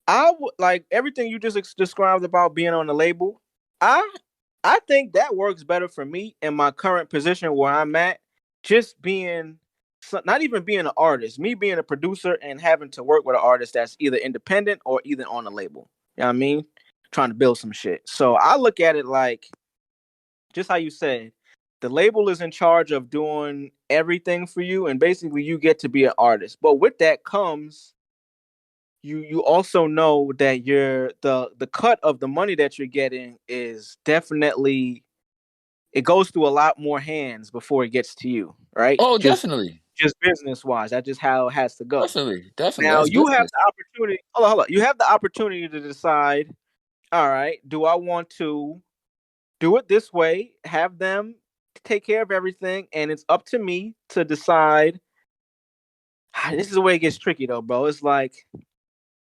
I would like everything you just described about being on the label. I I think that works better for me in my current position where I'm at. Just being not even being an artist, me being a producer and having to work with an artist that's either independent or either on a label. You know what I mean? Trying to build some shit. So I look at it like just how you said, the label is in charge of doing everything for you, and basically you get to be an artist. But with that comes you also know that the cut of the money that you're getting is definitely it goes through a lot more hands before it gets to you, right? Oh, Just definitely. business wise, that's just how it has to go. Definitely. Definitely. Now That's you have business. the opportunity. Hold on. You have the opportunity to decide. All right, do I want to do it this way? Have them take care of everything, and it's up to me to decide. This is the way it gets tricky, though, bro. It's like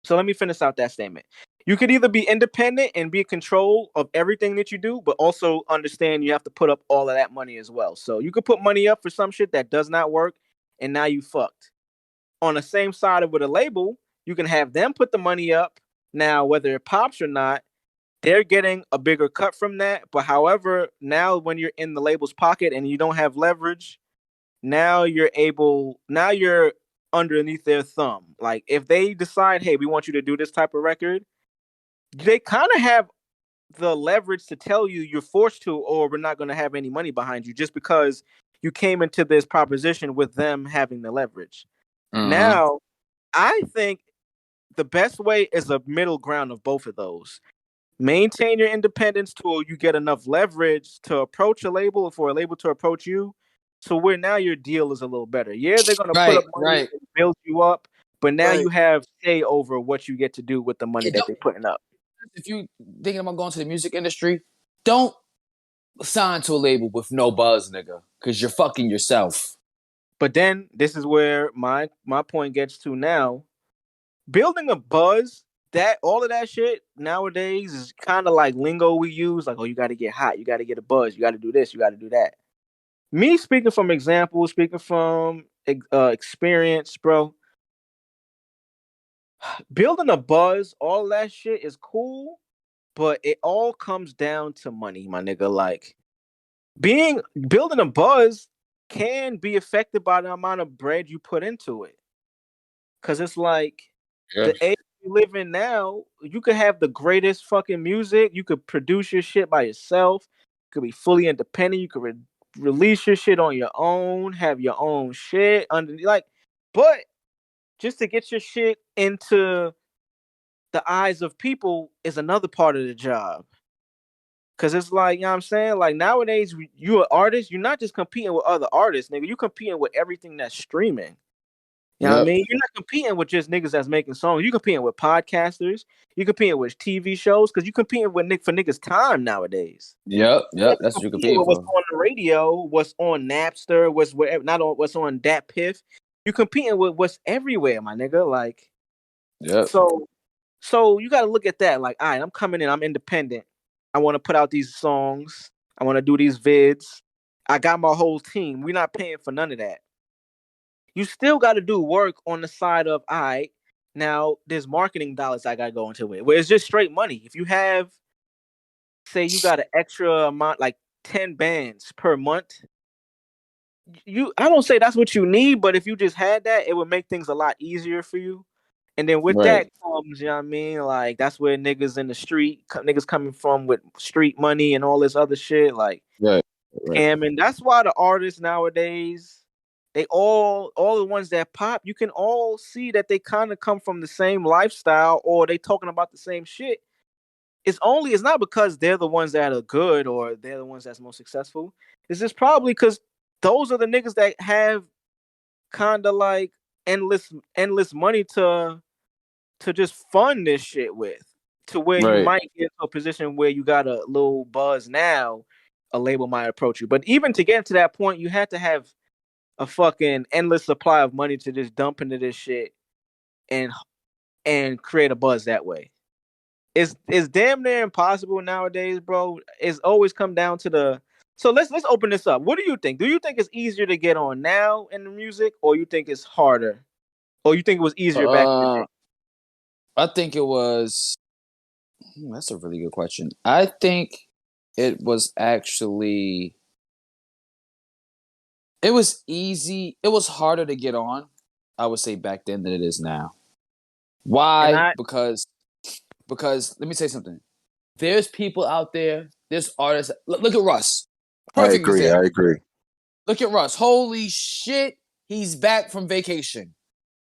so. Let me finish out that statement. You could either be independent and be in control of everything that you do, but also understand you have to put up all of that money as well. So you could put money up for some shit that does not work, and now you fucked. On the same side of with a label, you can have them put the money up. Now, whether it pops or not, they're getting a bigger cut from that. But however, now when you're in the label's pocket and you don't have leverage, now you're underneath their thumb. Like if they decide, hey, we want you to do this type of record, they kind of have the leverage to tell you you're forced to, or we're not going to have any money behind you just because you came into this proposition with them having the leverage. Uh-huh. Now, I think the best way is a middle ground of both of those. Maintain your independence till you get enough leverage to approach a label, for a label to approach you. So where now your deal is a little better. Yeah, they're gonna put up Right, money right, and build you up, but now right. you have say over what you get to do with the money Yeah, that they're putting up. if you thinking about going to the music industry, don't sign to a label with no buzz, nigga. Cause you're fucking yourself. But then this is where my point gets to now. Building a buzz, that all of that shit nowadays is kind of like lingo we use, like, oh, you gotta get hot, you gotta get a buzz, you gotta do this, you gotta do that. Me speaking from example, speaking from experience, bro. Building a buzz, all that shit is cool, but it all comes down to money, my nigga. Like being building a buzz can be affected by the amount of bread you put into it. Cause it's like Yeah. the age we live in now, you could have the greatest fucking music, you could produce your shit by yourself, you could be fully independent, you could release your shit on your own, have your own shit under like, but just to get your shit into the eyes of people is another part of the job. Cause it's like, you know what I'm saying? Like nowadays, you an artist, you're not just competing with other artists, nigga. You competing with everything that's streaming. You know what I Yep. mean? You're not competing with just niggas that's making songs. You're competing with podcasters. You're competing with TV shows because you're competing with for niggas' time nowadays. Yep. You Yep. ain't That's what you're competing competing with what's for. on the radio, what's on Napster, what's wherever, not on what's on Dat Piff. You're competing with what's everywhere, my nigga. Like, Yep. so you got to look at that. Like, all right, I'm coming in. I'm independent. I want to put out these songs. I want to do these vids. I got my whole team. We're not paying for none of that. You still got to do work on the side of, all right, now there's marketing dollars I got to go into it, where it's just straight money. If you have, say, you got an extra amount, like 10 bands per month, I don't say that's what you need, but if you just had that, it would make things a lot easier for you. And then with Right. that comes, you know what I mean? Like, that's where niggas in the street, niggas coming from with street money and all this other shit. Like, Right. Right. and that's why the artists nowadays, they all the ones that pop, you can all see that they kind of come from the same lifestyle or they talking about the same shit. It's not because they're the ones that are good or they're the ones that's most successful. It's just probably because those are the niggas that have kind of like endless money to just fund this shit with, to where you Right. might get to a position where you got a little buzz now, a label might approach you. But even to get to that point, you had to have a fucking endless supply of money to just dump into this shit and create a buzz that way. It's damn near impossible nowadays, bro. It's always come down to the. So let's open this up. What do you think? Do you think it's easier to get on now in the music, or you think it's harder, or you think it was easier back in the day? I think it was. That's a really good question. I think it was actually. It was easy. It was harder to get on, I would say, back then than it is now. And Why? I Because let me say something. There's people out there. There's artists. Look at Russ. I Perfect agree. I example. agree. Look at Russ. Holy shit, he's back from vacation.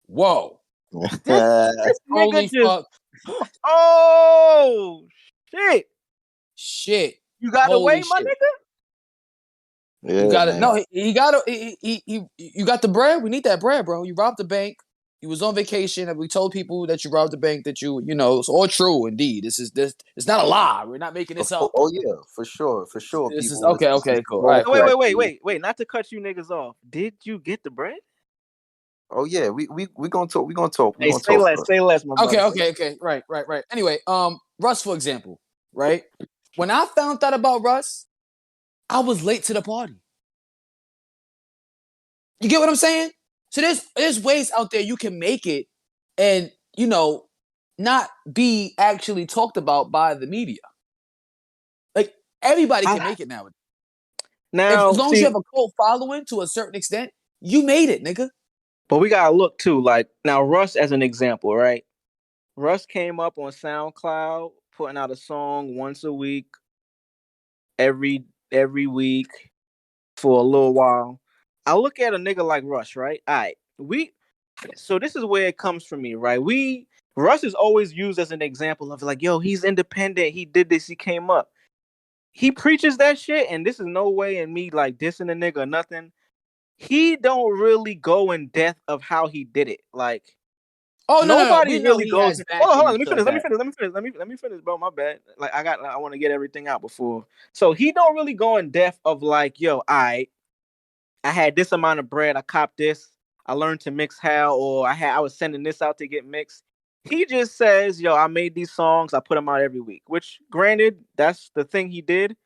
Whoa. this nigga Holy just fuck. oh shit. Shit. You got away, Holy my shit. nigga? You Yeah, got it. man. No, he got it. You got the bread. We need that bread, bro. You robbed the bank. You was on vacation, and we told people that you robbed the bank. That you know, it's all true. Indeed, this. It's not a lie. We're not making this up. Oh yeah, for sure, for sure. This is People, okay. this Okay, is cool. All all right, cool. Wait. Not to cut you niggas off. Did you get the bread? Oh yeah, we gonna talk. We gonna talk. We Hey, gonna talk. say less, my brother. Okay. Right. Anyway, Russ, for example, right? When I found out about Russ, I was late to the party. You get what I'm saying? So there's ways out there you can make it, and not be actually talked about by the media. Like everybody can make it now. As Now, long as you see, have a cult following to a certain extent, you made it, nigga. but we gotta look too. Like now, Russ as an example, right? Russ came up on SoundCloud, putting out a song once a week, every week for a little while. I look at a nigga like Russ, right? All right, so this is where it comes from me, right? Russ is always used as an example of like, yo, he's independent. He did this. He came up. He preaches that shit, and this is no way in me like dissing the nigga or nothing. He don't really go in depth of how he did it. Like Oh no. nobody We know really he goes. has Hold on. backing Let me to finish. Let me that. finish. Let me finish. Let me finish, bro. My bad. Like I want to get everything out before. So he don't really go in depth of like, yo, I had this amount of bread. I copped this. I learned to mix how, or I was sending this out to get mixed. He just says, yo, I made these songs. I put them out every week. Which, granted, that's the thing he did.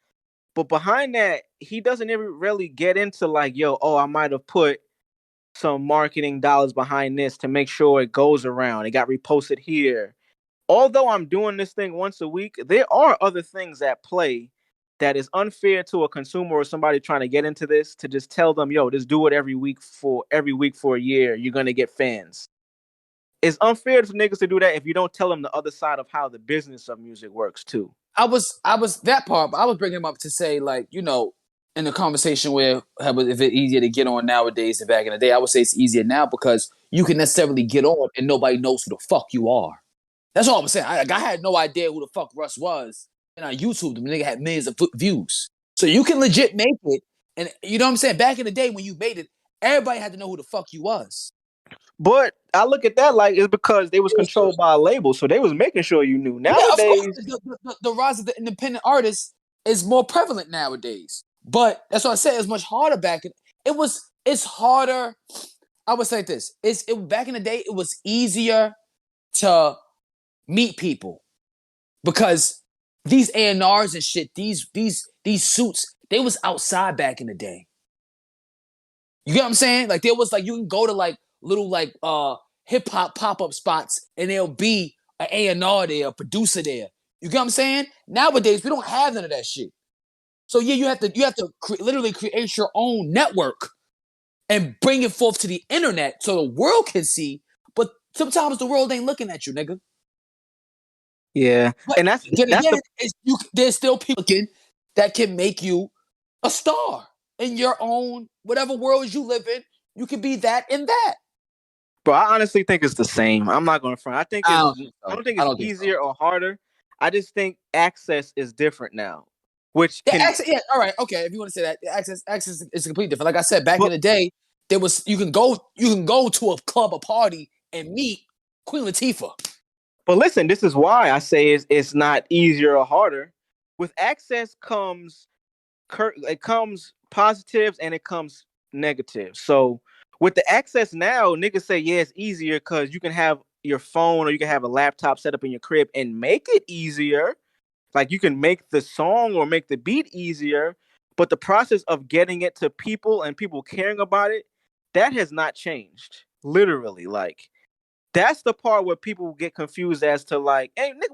But behind that, he doesn't ever really get into like, yo, oh, I might have put some marketing dollars behind this to make sure it goes around. It got reposted here. Although I'm doing this thing once a week, there are other things at play that is unfair to a consumer or somebody trying to get into this to just tell them, yo, just do it every week for a year. You're gonna get fans. It's unfair to niggas to do that if you don't tell them the other side of how the business of music works too. I was that part, but I was bringing him up to say, like, in the conversation where if it's easier to get on nowadays than back in the day, I would say it's easier now because you can necessarily get on and nobody knows who the fuck you are. That's all I'm saying. I had no idea who the fuck Russ was. And on YouTube, the nigga had millions of views. So you can legit make it. And you know what I'm saying? Back in the day when you made it, everybody had to know who the fuck you was. But I look at that like it's because they was controlled by a label, so they was making sure you knew. Yeah, of course, Nowadays, the rise of the independent artist is more prevalent nowadays. But that's why I said it's much harder back. It's harder. I would say this. Back in the day, it was easier to meet people because these A&Rs and shit, these suits, they was outside back in the day. You get what I'm saying? Like there was like you can go to like little like hip hop pop up spots and there'll be an A&R there, a producer there. You get what I'm saying? Nowadays we don't have none of that shit. So yeah, you have to literally create your own network and bring it forth to the internet so the world can see. But sometimes the world ain't looking at you, nigga. yeah, But and then that's again, the there's still people that can make you a star in your own whatever world you live in. You can be that and that. Bro, I honestly think it's the same. I'm not gonna front. I don't think I so. don't think I it's don't think so. easier or harder. I just think access is different now, which The can. access, yeah, all right, okay. If you want to say that, the access is completely different. Like I said, back in But the day, there was you can go to a club, a party, and meet Queen Latifah. but listen, this is why I say it's not easier or harder. With access comes it comes positives and it comes negatives. So with the access now, niggas say yeah, it's easier because you can have your phone or you can have a laptop set up in your crib and make it easier. Like you can make the song or make the beat easier, but the process of getting it to people and people caring about it, that has not changed. Literally, like that's the part where people get confused as to like, hey, Nick,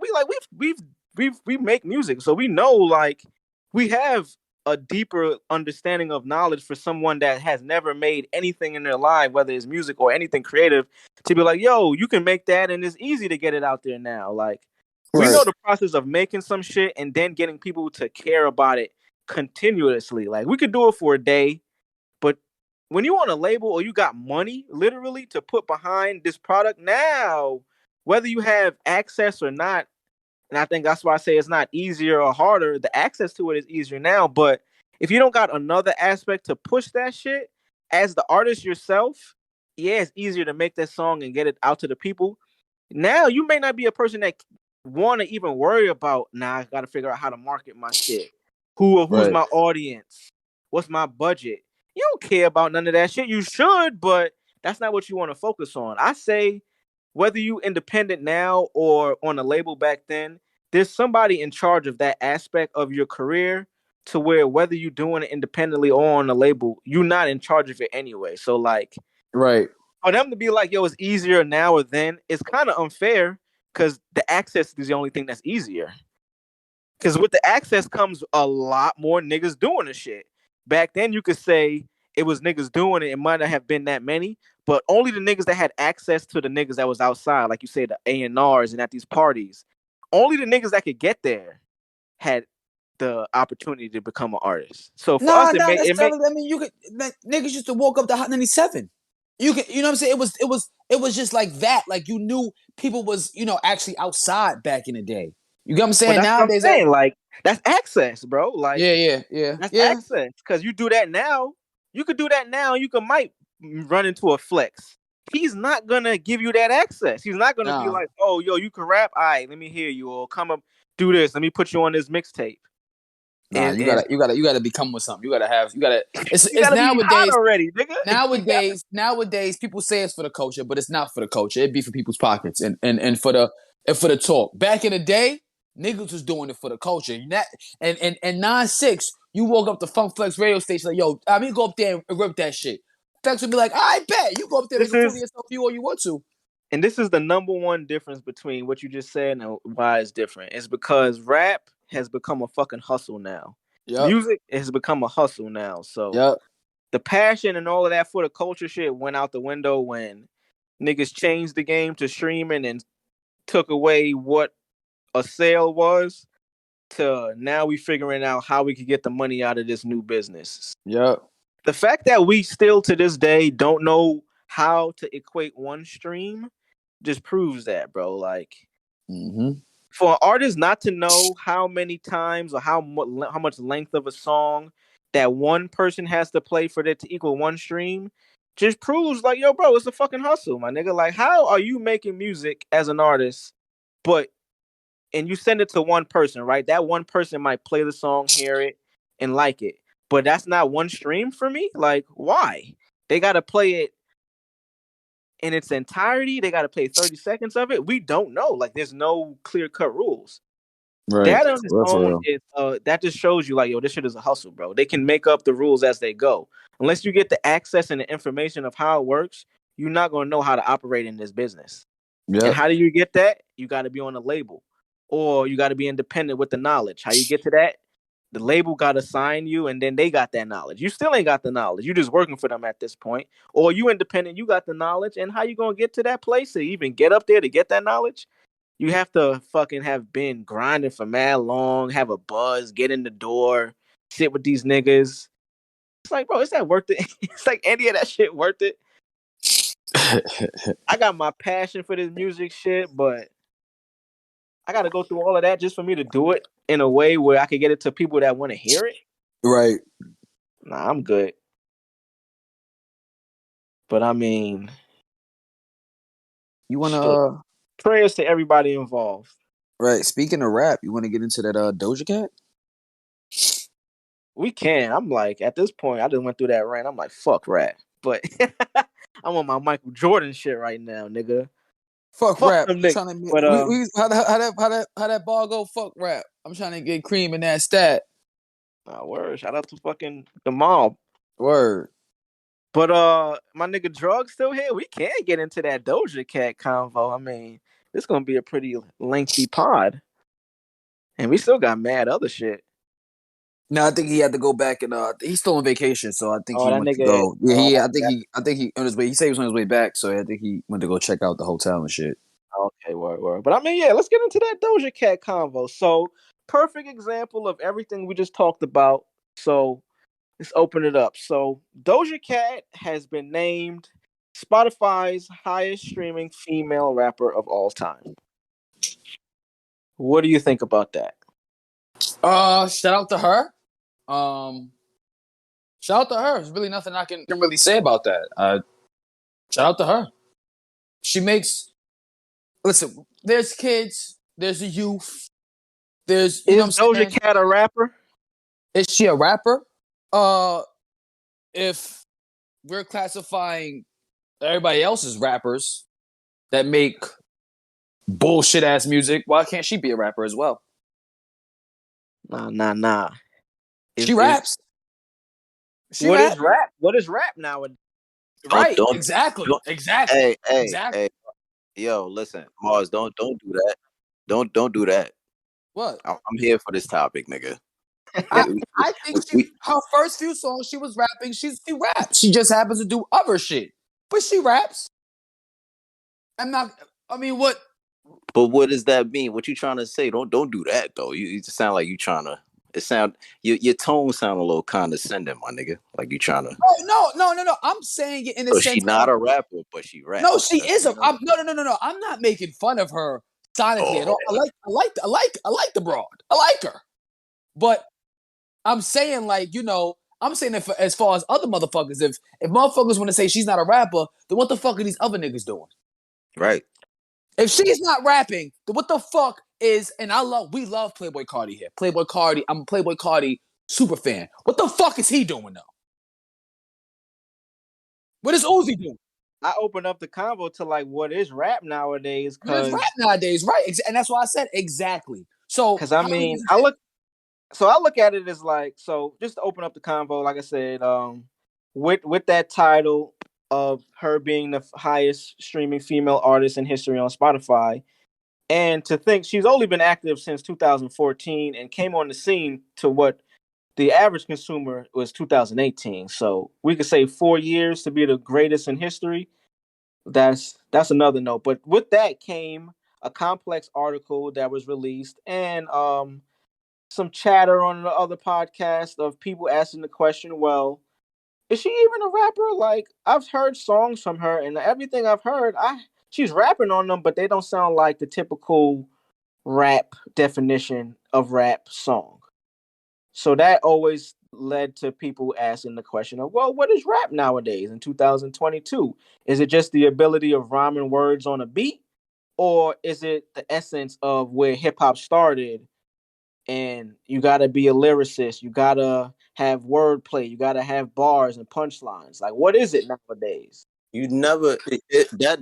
we make music, so we know like we have a deeper understanding of knowledge for someone that has never made anything in their life, whether it's music or anything creative, to be like, yo, you can make that, and it's easy to get it out there now. Like we Right. know the process of making some shit and then getting people to care about it continuously. Like we could do it for a day, but when you on a label or you got money literally to put behind this product now, whether you have access or not, and I think that's why I say it's not easier or harder, the access to it is easier now. But if you don't got another aspect to push that shit as the artist yourself, yeah, it's easier to make that song and get it out to the people. Now you may not be a person that want to even worry about, nah, I got to figure out how to market my shit. Who's Right. my audience? What's my budget? You don't care about none of that shit. You should, but that's not what you want to focus on. I say whether you independent now or on a label back then, there's somebody in charge of that aspect of your career to where whether you're doing it independently or on a label, you're not in charge of it anyway. So like Right. for them to be like, yo, it's easier now or then, it's kind of unfair because the access is the only thing that's easier. Because with the access comes a lot more niggas doing the shit. Back then, you could say it was niggas doing it. It might not have been that many, but only the niggas that had access to the niggas that was outside, like you say, the A&Rs and at these parties. Only the niggas that could get there had the opportunity to become an artist. So for Nah, us, not necessarily. I mean, you could like, niggas used to walk up to Hot 97. You know what I'm saying? It was just like that. Like you knew people was, actually outside back in the day. You get what I'm But saying? that's what I'm Nowadays, saying. Like that's access, bro. Like yeah, yeah, yeah, that's yeah. access. Because you do that now, you could do that now. You could might run into a flex. He's not gonna give you that access. He's not gonna be Nah, like, "Oh, yo, you can rap. All right, let me hear you. Or come up, do this. Let me put you on this mixtape." nah. You And gotta become with something. you It's gotta be hot nowadays. already, nigga. Nowadays, people say it's for the culture, but it's not for the culture. It'd be for people's pockets and for the talk. Back in the day, niggas was doing it for the culture. And 9-6, you woke up the Funk Flex radio station like, yo, I mean, go up there and rip that shit. Flex would be like, I bet you go up there, make This a fool of is yourself, you all you want to. and this is the number one difference between what you just said and why it's different. It's because rap has become a fucking hustle now. Yep, Music has become a hustle now. So yep, the passion and all of that for the culture shit went out the window when niggas changed the game to streaming and took away what a sale was to now we figuring out how we could get the money out of this new business. yep. The fact that we still to this day don't know how to equate one stream just proves that, bro. Like Mm-hmm. for an artist not to know how many times or how much length of a song that one person has to play for that to equal one stream, just proves like, yo, bro, it's a fucking hustle, my nigga. Like, how are you making music as an artist, and you send it to one person, right? That one person might play the song, hear it, and like it. But that's not one stream for me. Like, why? They gotta play it in its entirety. They gotta play 30 seconds of it. We don't know. Like, there's no clear-cut rules. Right. That on its That's own real. is that just shows you like, yo, this shit is a hustle, bro. They can make up the rules as they go. Unless you get the access and the information of how it works, you're not gonna know how to operate in this business. And Yep. how do you get that? You got to be on a label, or you got to be independent with the knowledge. How you get to that? The label got to sign you, and then they got that knowledge. You still ain't got the knowledge. You're just working for them at this point. Or you independent, you got the knowledge. And how you gonna get to that place to even get up there to get that knowledge? You have to fucking have been grinding for mad long, have a buzz, get in the door, sit with these niggas. It's like, bro, is that worth it? It's like any of that shit worth it. I got my passion for this music shit, but I got to go through all of that just for me to do it in a way where I can get it to people that want to hear it. Right. Nah, I'm good. But I mean, You shit. wanna Prayers to everybody involved. right? Speaking of rap, you wanna get into that Doja Cat? We can. I'm like, at this point, I just went through that rant. I'm like, fuck rap. But I'm on my Michael Jordan shit right now, nigga. Fuck Fuck rap. them I'm niggas. trying to But we how that ball go? Fuck rap. I'm trying to get cream in that stat. word. Shout out to fucking the mob. Word. But my nigga Drug still here. We can get into that Doja Cat convo. I mean, this gonna be a pretty lengthy pod. And we still got mad other shit. No, I think he had to go back and he's still on vacation, so I think Oh, he that went to nigga. go. Yeah, Oh, I think he on his way. He said he was on his way back, so I think he went to go check out the hotel and shit. okay, word. But I mean, yeah, let's get into that Doja Cat convo. So, perfect example of everything we just talked about. So, let's open it up. So, Doja Cat has been named Spotify's highest streaming female rapper of all time. What do you think about that? Shout out to her. Shout out to her. There's really nothing I can really say about that. Shout out to her. She makes. Listen, there's kids. There's a youth. There's you know Is what I'm Doja saying. Cat a rapper? Is she a rapper? If we're classifying everybody else as rappers that make bullshit ass music, why can't she be a rapper as well? Nah. She raps. She What is rap. rap? What is rap nowadays? Right. Don't Exactly. don't Exactly. Exactly. hey, yo, listen, Mars, don't do that. Don't do that. What? I'm here for this topic, nigga. I, We, I think we, her first few songs she was rapping, she raps. She just happens to do other shit. But she raps. I mean what but what does that mean? What you trying to say? Don't do that though. You just sound like you trying to. It sound your tone sound a little condescending, my nigga. Like you trying to. Oh no. I'm saying it in the So she sense not of a rapper, but she raps. no, she That's is what a you're saying. no. I'm not making fun of her sonically at Oh, all. I like the broad. I like her. But I'm saying like, I'm saying that as far as other motherfuckers, if motherfuckers want to say she's not a rapper, then what the fuck are these other niggas doing? right. If she's not rapping, then what the fuck is, and we love Playboy Cardi here. Playboy Cardi, I'm a Playboy Cardi super fan. What the fuck is he doing though? What is Uzi doing? I open up the convo to like what is rap nowadays, What is because rap nowadays, right? And that's why I said exactly. So I mean I look at it as like, so just to open up the convo, like I said, with that title of her being the highest streaming female artist in history on Spotify, and to think she's only been active since 2014 and came on the scene to what the average consumer was 2018. So we could say 4 years to be the greatest in history. That's another note. But with that came a complex article that was released, and some chatter on the other podcast of people asking the question, well, is she even a rapper? Like, I've heard songs from her, and everything I've heard, she's rapping on them, but they don't sound like the typical rap definition of rap song. So that always led to people asking the question of, well, what is rap nowadays in 2022? Is it just the ability of rhyming words on a beat, or is it the essence of where hip hop started? And you got to be a lyricist, you got to have wordplay, you got to have bars and punchlines. Like, what is it nowadays? You never that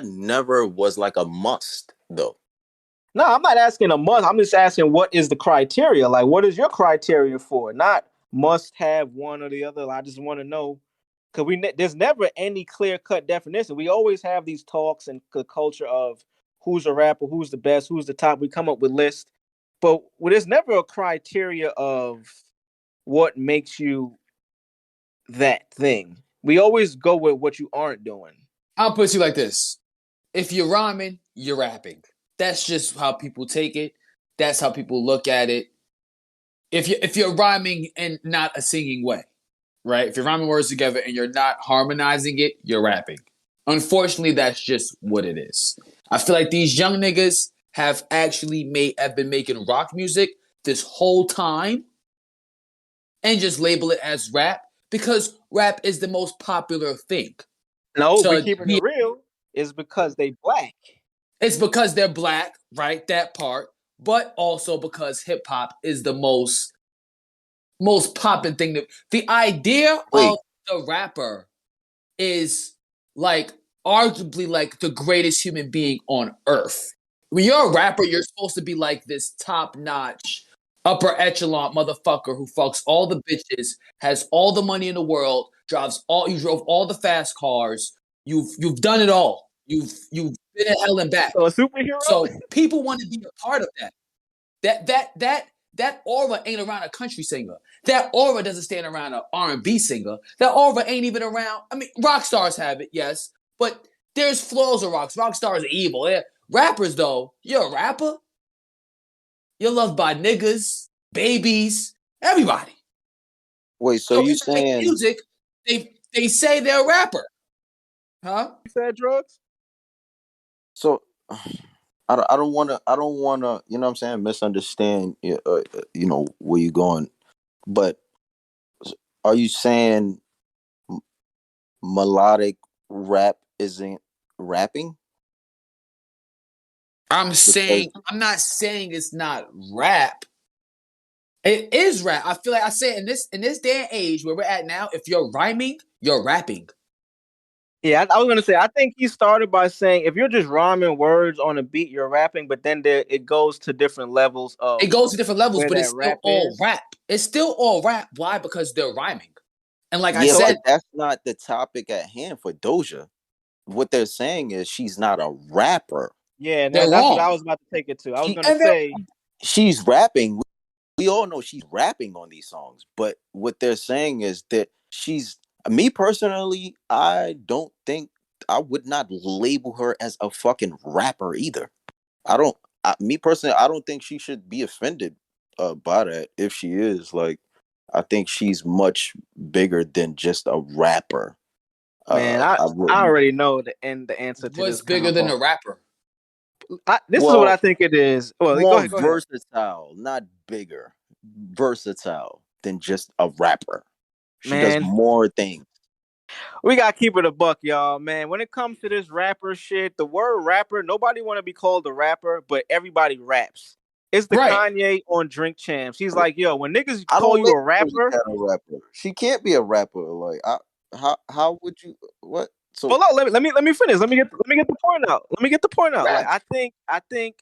never was like a must though. No, I'm not asking a must. I'm just asking what is the criteria? Like, what is your criteria for it? Not must have one or the other. I just want to know because there's never any clear cut definition. We always have these talks and the culture of who's a rapper, who's the best, who's the top. We come up with lists, but there's never a criteria of what makes you that thing. We always go with what you aren't doing. I'll put you like this: if you're rhyming, you're rapping. That's just how people take it. That's how people look at it. If you're rhyming in not a singing way, right? If you're rhyming words together and you're not harmonizing it, you're rapping. Unfortunately, that's just what it is. I feel like these young niggas have been making rock music this whole time and just label it as rap because rap is the most popular thing. No, but keeping it real is because they black. It's because they're black, right? That part, but also because hip hop is the most popping thing. The idea of the rapper is like arguably like the greatest human being on earth. When you're a rapper, you're supposed to be like this top notch, upper echelon motherfucker who fucks all the bitches, has all the money in the world, you drove all the fast cars, you've done it all. You've been in hell and back. So a superhero. So people want to be a part of that. That aura ain't around a country singer. That aura doesn't stand around an R&B singer. That aura ain't even around. I mean, rock stars have it, yes, but there's flaws of rocks. Rock stars are evil. Rappers, though, you're a rapper. You're loved by niggas, babies, everybody. Wait, so you saying music? They say they're a rapper, huh? You said drugs. So I don't want to you know what I'm saying, misunderstand where you're going, but are you saying melodic rap isn't rapping? I'm not saying it's not rap. It is rap. I feel like I say in this day and age where we're at now, if you're rhyming, you're rapping. Yeah, I was gonna say. I think he started by saying if you're just rhyming words on a beat, you're rapping. But then it goes to different levels of. It goes to different levels, but it's still all is. rap. It's still all rap. Why? Because they're rhyming. And like I Yeah, said, but that's not the topic at hand for Doja. What they're saying is she's not a rapper. Yeah, that's what I was about to take it to. I was gonna say she's rapping. We all know she's rapping on these songs, but what they're saying is that she's. Me personally, I don't think I would not label her as a fucking rapper either. Me personally, I don't think she should be offended by that. If she is, like, I think she's much bigger than just a rapper. Man, I already know the answer to what's this. Bigger than a rapper? This is what I think it is. Well, more go ahead. Versatile, not bigger. Versatile than just a rapper. She does more things. We gotta keep it a buck, y'all. Man, when it comes to this rapper shit, the word rapper, nobody want to be called a rapper, but everybody raps. It's the Kanye on Drink Champs. He's like, yo, when niggas call you a rapper, she can't be a rapper. Like, how would you? What? So hold on, let me finish. Let me get the point out. Like, I think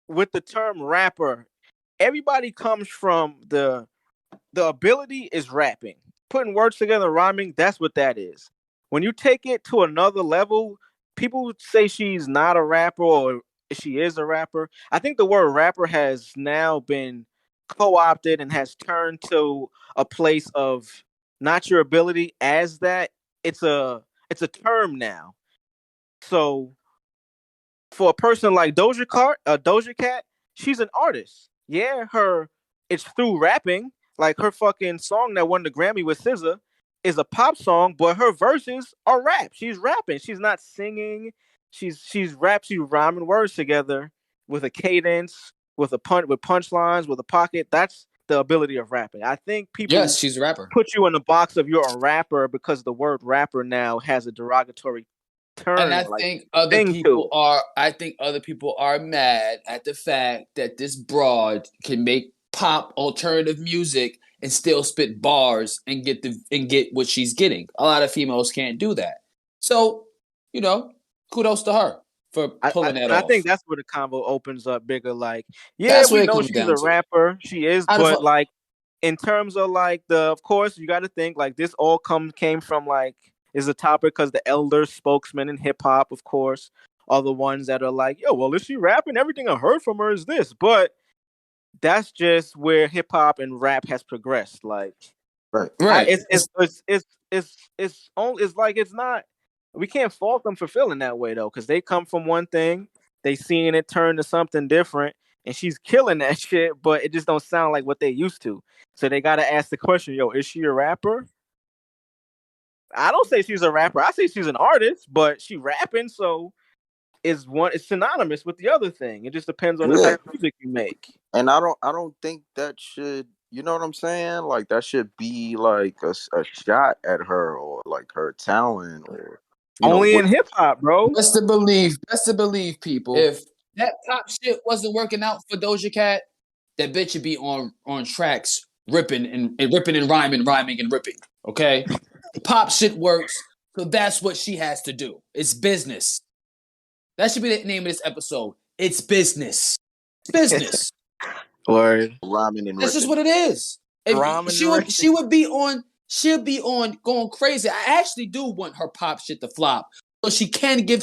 with the term rapper, everybody comes from the ability is rapping, putting words together, rhyming. That's what that is. When you take it to another level, people say she's not a rapper or she is a rapper. I think the word rapper has now been co-opted and has turned to a place of not your ability as that. It's a term now. So for a person like Doja Cat, she's an artist. Yeah, it's through rapping. Like her fucking song that won the Grammy with SZA is a pop song, but her verses are rap. She's rapping. She's not singing. She's rap. She's rhyming words together with a cadence, with punchlines, with a pocket. That's the ability of rapping. I think people Yes, she's a rapper. put you in the box of you're a rapper because the word rapper now has a derogatory And turn, I like think other thing to people it. are. I think other people are mad at the fact that this broad can make pop alternative music and still spit bars and get what she's getting. A lot of females can't do that. So, kudos to her for pulling that I think off. that's where the convo opens up bigger. Like, yeah, That's we what it know comes she's down a to. rapper, she is, Out of but like in terms of like of course, you got to think like this all came from like is a topic because the elder spokesmen in hip hop, of course, are the ones that are like, yo, well, is she rapping? Everything I heard from her is this, but that's just where hip hop and rap has progressed. Like, Right. right. it's like it's not. We can't fault them for feeling that way though, because they come from one thing, they seeing it turn to something different, and she's killing that shit, but it just don't sound like what they used to. So they gotta ask the question, yo, is she a rapper? I don't say she's a rapper. I say she's an artist, but she rapping, so it's synonymous with the other thing. It just depends on the Yeah. type of music you make. And I don't think that should, you know what I'm saying? Like that should be like a shot at her or like her talent or Only what. in hip hop, bro. Best to believe, people. If that pop shit wasn't working out for Doja Cat, that bitch should be on tracks ripping and ripping and rhyming and ripping. Okay, pop shit works, so that's what she has to do. It's business. That should be the name of this episode. It's business. It's business. Word. Rhyming and That's just ripping. what it is. If Rhyming she and would she would be on she'll be on going crazy. I actually do want her pop shit to flop, so she can give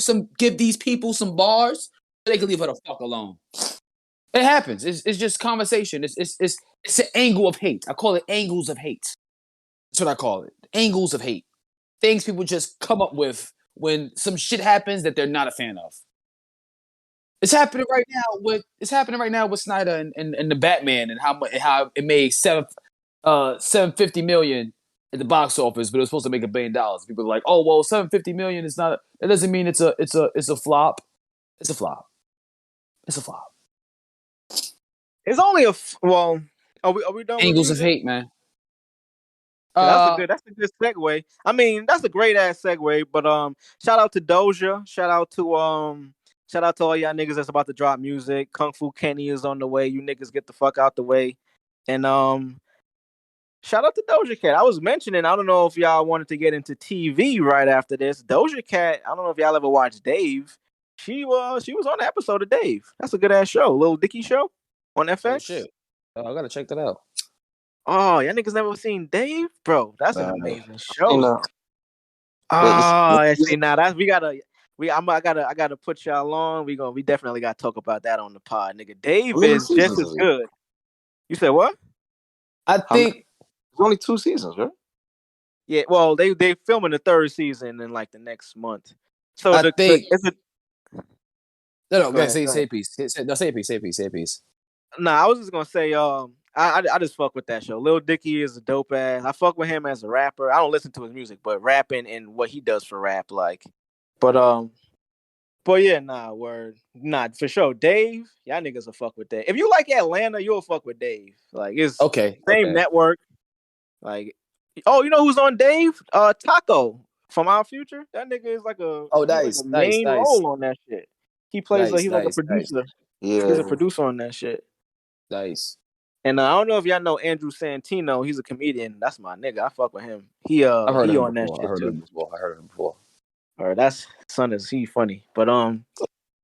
these people some bars, so they can leave her the fuck alone. It happens. It's just conversation. It's an angle of hate. I call it angles of hate. That's what I call it. Angles of hate. Things people just come up with when some shit happens that they're not a fan of. It's happening right now with Snyder and the Batman and how it made 750 million at the box office, but it was supposed to make $1 billion. People are like, oh well, 750 million is not. That doesn't mean it's a flop. It's a flop. It's a flop. It's only well. Are we done with Angles of music? hate, man. That's a good segue. I mean, that's a great ass segue. But shout out to Doja. Shout out to all y'all niggas that's about to drop music. Kung Fu Kenny is on the way. You niggas get the fuck out the way. And shout out to Doja Cat. I was mentioning, I don't know if y'all wanted to get into TV right after this. Doja Cat, I don't know if y'all ever watched Dave. She was on the episode of Dave. That's a good ass show. Little Dicky show on FX. Oh shit! I gotta check that out. Oh, y'all niggas never seen Dave? Bro, that's an amazing show. know. Oh, actually, now that's I gotta put y'all on. We definitely gotta talk about that on the pod, nigga. Dave is just as good. You said what? I think It's only 2 seasons, right? Yeah, well, they filming the 3rd season in like the next month. So I think it's a no. go ahead, Say go ahead. a piece. Say a piece. Nah, I was just gonna say, I just fuck with that show. Lil Dicky is a dope ass. I fuck with him as a rapper. I don't listen to his music, but rapping and what he does for rap, like. But yeah, nah, for sure. Dave, y'all niggas will fuck with that. If you like Atlanta, you'll fuck with Dave. Like it's Okay. same network. Like, oh, you know who's on Dave? Taco from Our Future. That nigga is like a main role on that shit. He's like a producer. Yeah. He's a producer on that shit. Nice. And I don't know if y'all know Andrew Santino. He's a comedian. That's my nigga. I fuck with him. He I've heard he of him on that before. shit too. I heard of him before. Or that's he funny. But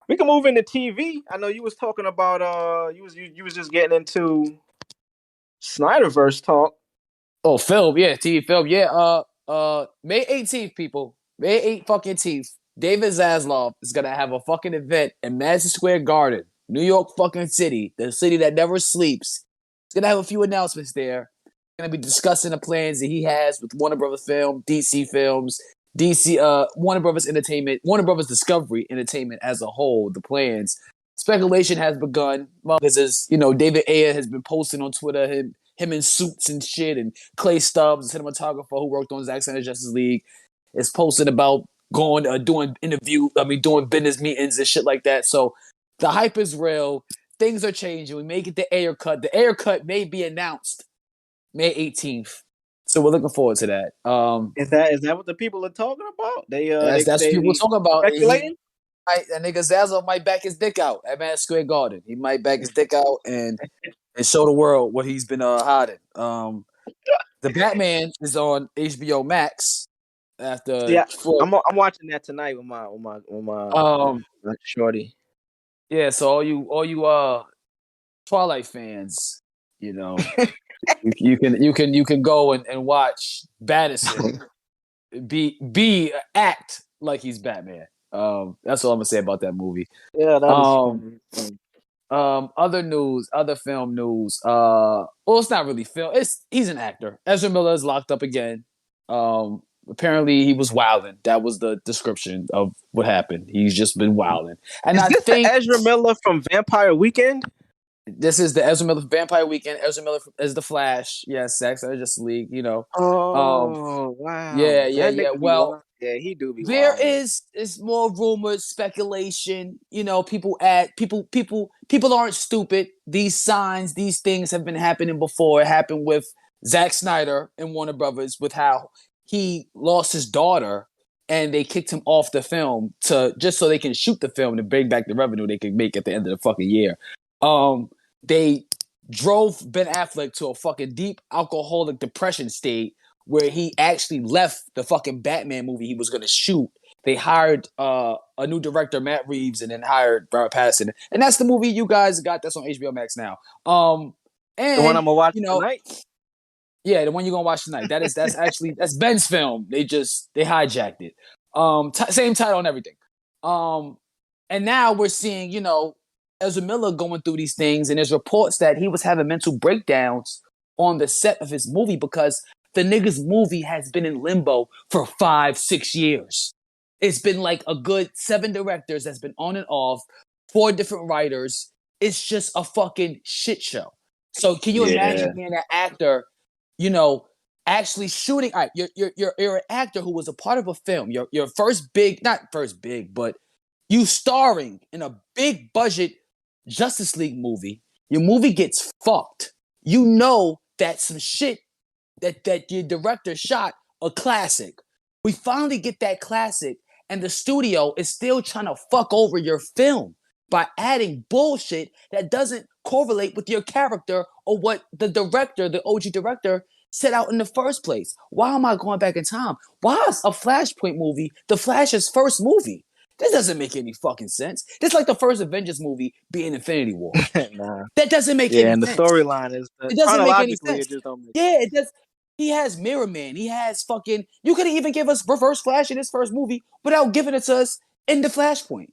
we can move into TV. I know you was talking about you was just getting into Snyderverse talk. Oh, film, yeah, TV film, yeah. May 18th, people, May 18th. David Zaslav is gonna have a fucking event in Madison Square Garden, New York fucking city, the city that never sleeps. He's gonna have a few announcements there. Gonna be discussing the plans that he has with Warner Brothers Film, DC Films, Warner Brothers Entertainment, Warner Brothers Discovery Entertainment as a whole. The plans. Speculation has begun because David Ayer has been posting on Twitter him in suits and shit, and Clay Stubbs, a cinematographer who worked on Zack Snyder's Justice League, is posting about doing business meetings and shit like that. So the hype is real. things are changing. We may get the air cut. The air cut may be announced May 18th. So we're looking forward to that. Is that what the people are talking about? That's what people talking about. Speculating. That nigga Zazzle might back his dick out at Madison Square Garden. He might back his dick out and show the world what he's been hiding. The Batman is on HBO Max after Yeah, I'm watching that tonight with my shorty. Yeah, so all you Twilight fans, you know, you can go and watch Battison act like he's Batman. That's all I'm gonna say about that movie. Yeah, that is funny. Other news, other film news. Well, it's not really film. He's an actor. Ezra Miller is locked up again. Apparently he was wilding. That was the description of what happened. He's just been wilding. And is I this think the Ezra Miller from Vampire Weekend? this is the Ezra Miller Vampire Weekend. Ezra Miller is the Flash. Yes, Sex Justice League. You know. Oh wow! Yeah. Well, yeah, he do be there wild. is more rumors, speculation. You know, people aren't stupid. These signs, these things have been happening before. It happened with Zack Snyder and Warner Brothers with how he lost his daughter and they kicked him off the film just so they can shoot the film to bring back the revenue they could make at the end of the fucking year. They drove Ben Affleck to a fucking deep alcoholic depression state where he actually left the fucking Batman movie he was going to shoot. They hired a new director, Matt Reeves, and then hired Robert Pattinson. And that's the movie you guys got that's on HBO Max now. And the one I'm going to watch tonight? Yeah, the one you're going to watch tonight. That's Ben's film. They hijacked it. Same title and everything. And now we're seeing, Ezra Miller going through these things, and there's reports that he was having mental breakdowns on the set of his movie because the nigga's movie has been in limbo for 5-6 years. It's been like a good 7 directors that's been on and off, 4 different writers. It's just a fucking shit show. So can you imagine being an actor, actually shooting? All right, you're an actor who was a part of a film. Your first big, not first big, but you starring in a big budget Justice League movie. Your movie gets fucked. You know that some shit that your director shot a classic. We finally get that classic, and the studio is still trying to fuck over your film by adding bullshit that doesn't correlate with your character or what the director, the OG director, set out in the first place. Why am I going back in time? Why is a Flashpoint movie the Flash's first movie? This doesn't make any fucking sense. This is like the first Avengers movie being Infinity War. Nah. That doesn't make any sense. Yeah, and the storyline is it doesn't make any sense. It just don't make it does. He has Mirror Man. He has fucking. You could even give us Reverse Flash in his first movie without giving it to us in the Flashpoint.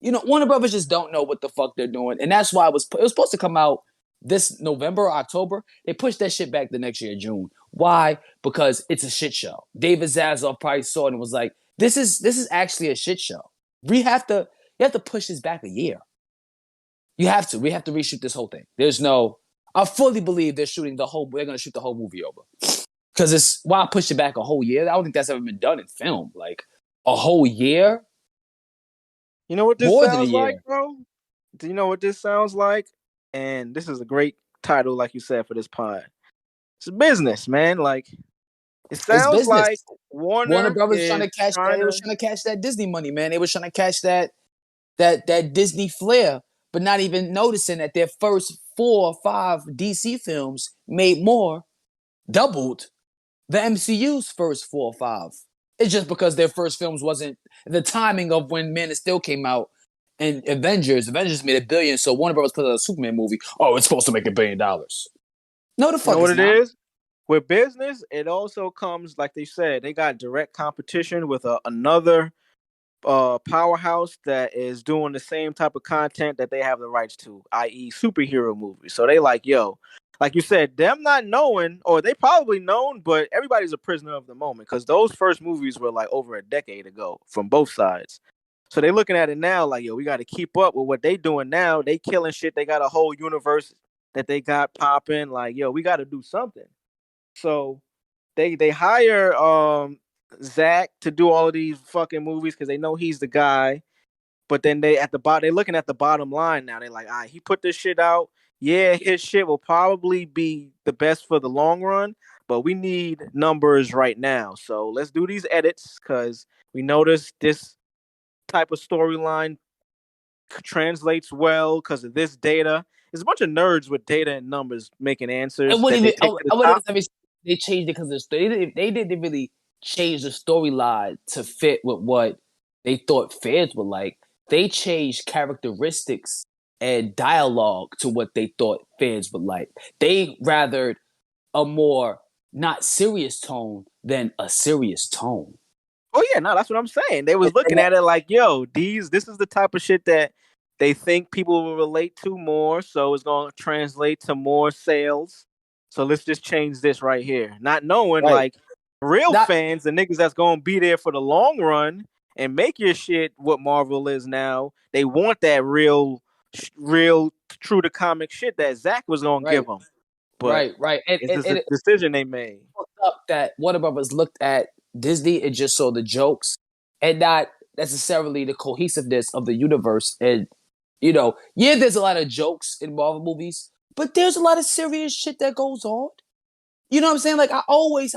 Warner Brothers just don't know what the fuck they're doing, and that's why it was supposed to come out this November or October. They pushed that shit back the next year, June. Why? Because it's a shit show. David Zaslav probably saw it and was like, "This is actually a shit show. You have to push this back a year. You have to. We have to reshoot this whole thing. I fully believe they're going to shoot the whole movie over. Because why push it back a whole year? I don't think that's ever been done in film. Like, a whole year? You know what this sounds like, bro? Do you know what this sounds like? And this is a great title, like you said, for this pod. It's business, man. Like, it sounds like Warner Brothers trying to catch that. They was trying to catch that Disney money, man. They was trying to catch that Disney flair, but not even noticing that their first 4 or 5 DC films made doubled the MCU's first 4 or 5. It's just because their first films wasn't the timing of when Man of Steel came out and Avengers made $1 billion, so Warner Brothers put out a Superman movie. Oh, it's supposed to make $1 billion. No, the fuck, you know what it is? With business, it also comes, like they said, they got direct competition with another powerhouse that is doing the same type of content that they have the rights to, i.e. superhero movies. So they like, yo, like you said, them not knowing, or they probably known, but everybody's a prisoner of the moment because those first movies were like over a decade ago from both sides. So they looking at it now like, yo, we got to keep up with what they doing now. They killing shit. They got a whole universe that they got popping. Like, yo, we got to do something. So they hire Zach to do all of these fucking movies because they know he's the guy. but then they at the bottom, they're looking at the bottom line now. They're like, all right, he put this shit out. Yeah, his shit will probably be the best for the long run, but we need numbers right now. So let's do these edits because we noticed this type of storyline translates well because of this data. There's a bunch of nerds with data and numbers making I answers that wouldn't they even. take to the I wouldn't top. even say they changed it because they didn't really change the storyline to fit with what they thought fans would like. They changed characteristics and dialogue to what they thought fans would like. They rathered a more not serious tone than a serious tone. Oh yeah, no, that's what I'm saying. They was looking at it like, yo, this is the type of shit that they think people will relate to more, so it's gonna translate to more sales. So let's just change this right here. Not knowing Right. like real Not fans, the niggas that's gonna be there for the long run and make your shit what Marvel is now. They want that real true to comic shit that Zach was gonna right, give them. But right. it's just a decision they made. Up that Warner Brothers looked at Disney and just saw the jokes and not necessarily the cohesiveness of the universe. And yeah, there's a lot of jokes in Marvel movies, but there's a lot of serious shit that goes on. You know what I'm saying? Like I always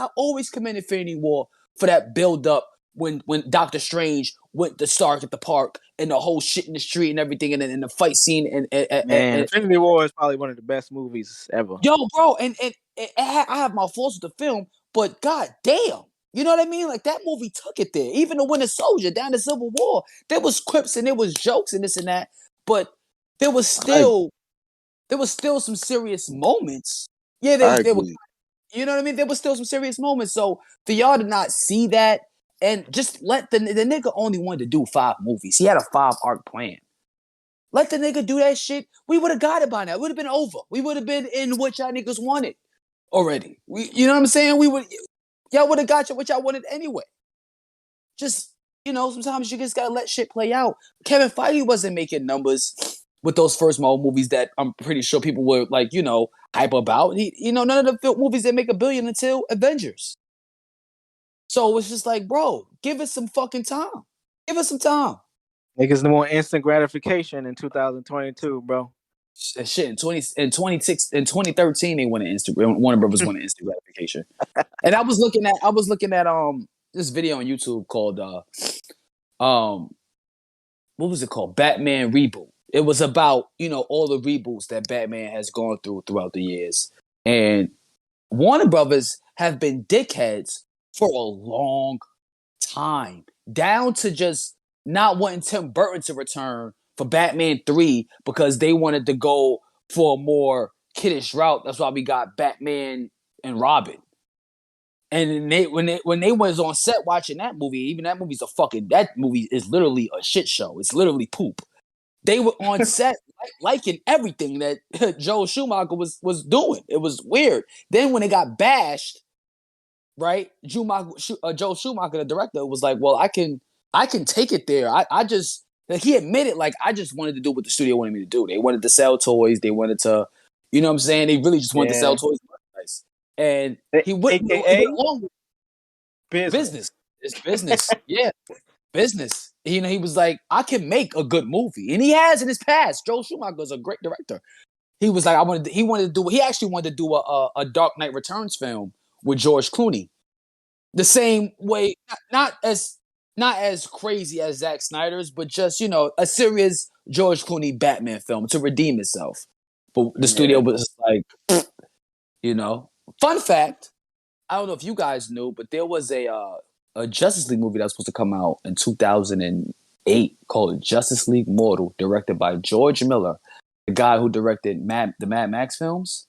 commend Infinity War for that build up when Doctor Strange went to Stark at the park and the whole shit in the street and everything and the fight scene Man, and Infinity War is probably one of the best movies ever. yo, bro, and I have my faults with the film, but god damn, you know what I mean? Like that movie took it there. Even the Winter Soldier, down the Civil War, there was quips and there was jokes and this and that, but there was I still some serious moments. Yeah, I there were. agree. You know what I mean? There was still some serious moments. So for y'all to not see that and just let the nigga only wanted to do 5 movies. He had a 5-arc plan. Let the nigga do that shit. We would have got it by now. It would have been over. We would have been in what y'all niggas wanted already. You know what I'm saying? Y'all would have got what y'all wanted anyway. Just, sometimes you just gotta let shit play out. Kevin Feige wasn't making numbers with those first Marvel movies that I'm pretty sure people were like, hype about. None of the movies that make $1 billion until Avengers. So it's just like, bro, give us some fucking time. Give us some time. Niggas want instant gratification in 2022, bro. Shit, in 2013, they wanted Warner Brothers wanted instant gratification. And I was looking at this video on YouTube called what was it called? Batman Reboot. It was about, all the reboots that Batman has gone throughout the years. And Warner Brothers have been dickheads for a long time, down to just not wanting Tim Burton to return for Batman 3 because they wanted to go for a more kiddish route. That's why we got Batman and Robin. And when they was on set watching that movie, even that movie is literally a shit show. It's literally poop. They were on set liking everything that Joel Schumacher was doing. It was weird. Then when it got bashed, right? Joel Schumacher, the director, was like, "Well, I can take it there. I just." Like he admitted, like, I just wanted to do what the studio wanted me to do. They wanted to sell toys. They wanted to, you know what I'm saying? They really just wanted to sell toys and merchandise. And he went AKA along with business. It's business. Yeah, business. He was like, I can make a good movie. And he has in his past. Joel Schumacher is a great director. He was like, he actually wanted to do a Dark Knight Returns film with George Clooney. The same way, not as crazy as Zack Snyder's, but just, a serious George Clooney Batman film to redeem itself. But the studio was like, Fun fact, I don't know if you guys knew, but there was a Justice League movie that was supposed to come out in 2008 called Justice League Mortal, directed by George Miller, the guy who directed the Mad Max films.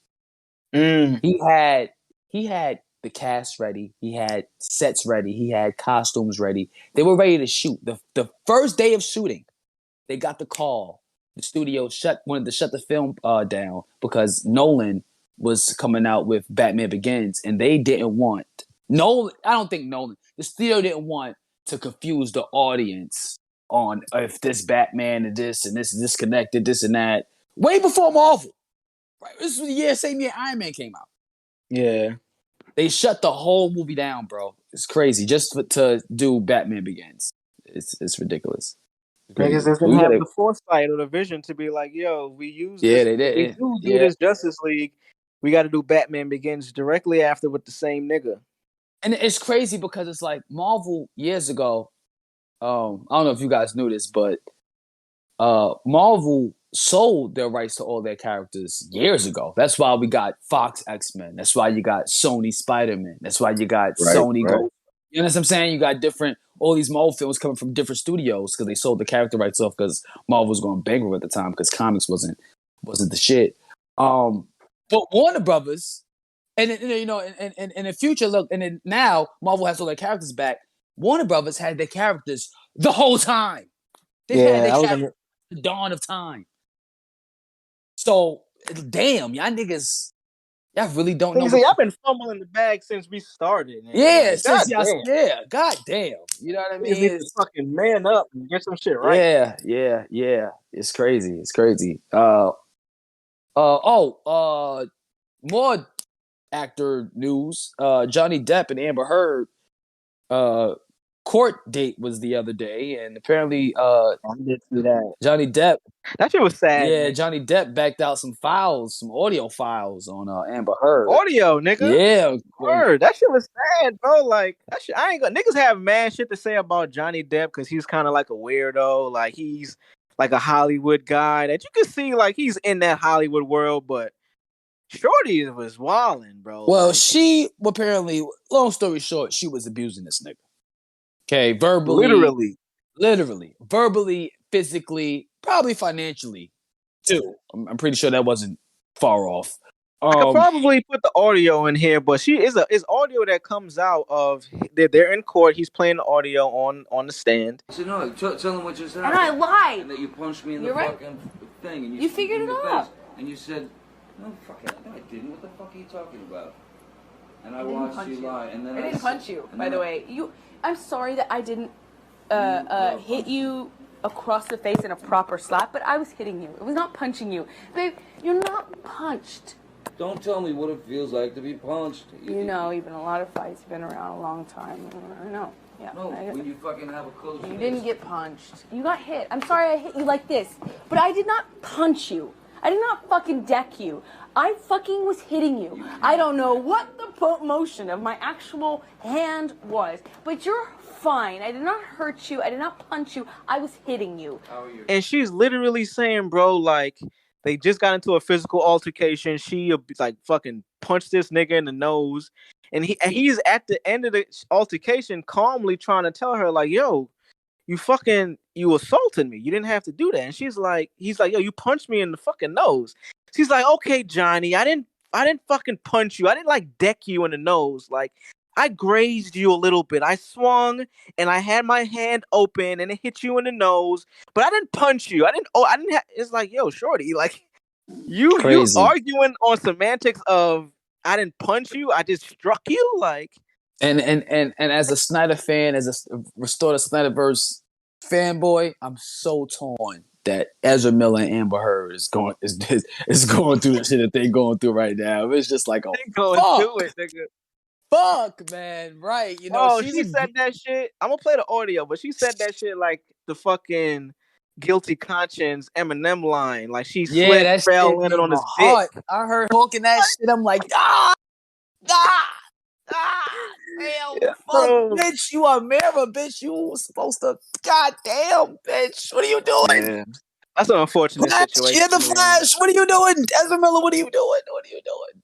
He had the cast ready. He had sets ready. He had costumes ready. They were ready to shoot. The first day of shooting, they got the call. The studio wanted to shut the film down because Nolan was coming out with Batman Begins, and they didn't want Nolan. I don't think Nolan. The studio didn't want to confuse the audience on if this Batman and this is disconnected, this and that. Way before Marvel, right? This was the same year Iron Man came out. Yeah. They shut the whole movie down, bro. It's crazy just to do Batman Begins. It's ridiculous. Niggas Crazy. doesn't have the foresight or the vision to be like, yo, we use Yeah, this. they If we did. do Yeah, this Justice League, we got to do Batman Begins directly after with the same nigga. and it's crazy because it's like Marvel years ago. I don't know if you guys knew this, but Marvel sold their rights to all their characters years ago. That's why we got Fox X-Men. That's why you got Sony Spider-Man. That's why you got Right, Sony right. Ghost. You know what I'm saying? You got all these Marvel films coming from different studios because they sold the character rights off because Marvel was going bankrupt at the time because comics wasn't the shit. But Warner Brothers, and you know, in the future, look, and then now Marvel has all their characters back. Warner Brothers had their characters the whole time. They had their Yeah, I was characters gonna. the dawn of time. So, damn, y'all really don't know Niggas say, what. I've been fumbling the bag since we started, nigga. Yeah, Like, since y'all, goddamn. yeah, goddamn. You know what I Niggas mean? need to fucking man up and get some shit right. Yeah. It's crazy. It's crazy. More actor news. Johnny Depp and Amber Heard court date was the other day, and apparently I did see that. Johnny Depp. That shit was sad, Yeah, nigga. Johnny Depp backed out some audio files on Amber Heard. Audio, nigga. Yeah, Word. That shit was sad, bro. Like, that shit, I ain't gonna. Niggas have mad shit to say about Johnny Depp because he's kind of like a weirdo. Like, he's like a Hollywood guy that you can see, like, he's in that Hollywood world, but Shorty was wilding, bro. well, like, she apparently, long story short, she was abusing this nigga. Okay, literally. verbally, physically, probably financially too. I'm pretty sure that wasn't far off. I could probably put the audio in here, but she is audio that comes out of they're in court. He's playing the audio on the stand. I said, no, tell him what just happened. And I lied. And that you punched me in the You're right. fucking thing. And You figured it out. And you said, no, fuck it. No, I didn't. What the fuck are you talking about? And I didn't watched punch you lie. And then I didn't punch you, by the way. I'm sorry that I didn't hit you across the face in a proper slap, but I was hitting you. It was not punching you. Babe, you're not punched. Don't tell me what it feels like to be punched. You know, you've been in a lot of fights. You've been around a long time. I know. Yeah. No, when you fucking have a close You didn't get punched. You got hit. I'm sorry I hit you like this, but I did not punch you. I did not fucking deck you. I fucking was hitting you. I don't know what the motion of my actual hand was, but you're fine. I did not hurt you. I did not punch you. I was hitting you. And she's literally saying, bro, like, they just got into a physical altercation. She like fucking punched this nigga in the nose, and he's at the end of the altercation, calmly trying to tell her, like, yo, you assaulted me. You didn't have to do that. And he's like, yo, you punched me in the fucking nose. She's like, okay, Johnny, I didn't fucking punch you. I didn't like deck you in the nose. Like, I grazed you a little bit. I swung and I had my hand open and it hit you in the nose, but I didn't punch you. It's like, yo, shorty, like you arguing on semantics of I didn't punch you. I just struck you. Like, and as a Snyder fan, as a Restore the Snyderverse fanboy, I'm so torn that Ezra Miller and Amber Heard is going through the shit that they're going through right now. It's just like, they going through it, nigga. Fuck, man, right? You know, she said that shit. I'm gonna play the audio, but she said that shit like the fucking guilty conscience Eminem line. Like she slipped, fell, landed on his heart. dick. I heard talking that shit. I'm like, damn, Yeah, fuck, bitch, you a mirror, bitch. You was supposed to, goddamn, bitch. What are you doing? Yeah. That's an unfortunate situation. Yeah, the Flash. What are you doing, Ezra Miller? What are you doing?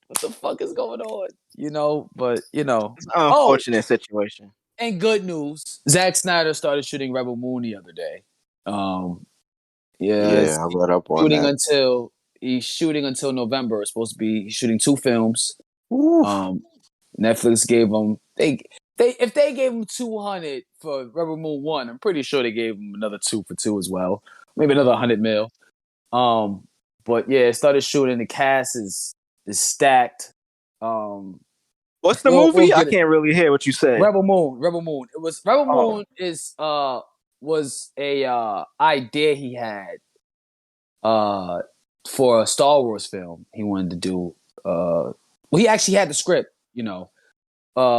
What the fuck is going on? You know, but you know, it's an unfortunate situation. And good news, Zack Snyder started shooting Rebel Moon the other day. Yeah, I read up on that. He's shooting until November. It's supposed to be he's shooting 2 films. Oof. Netflix gave him if they gave him 200 for Rebel Moon 1, I'm pretty sure they gave him another 2 for 2 as well. Maybe another 100 mil. But yeah, it started shooting. The cast is stacked. What's the movie? I can't really hear what you said. Rebel Moon. It was Moon was a idea he had for a Star Wars film he wanted to do. Well, he actually had the script, you know.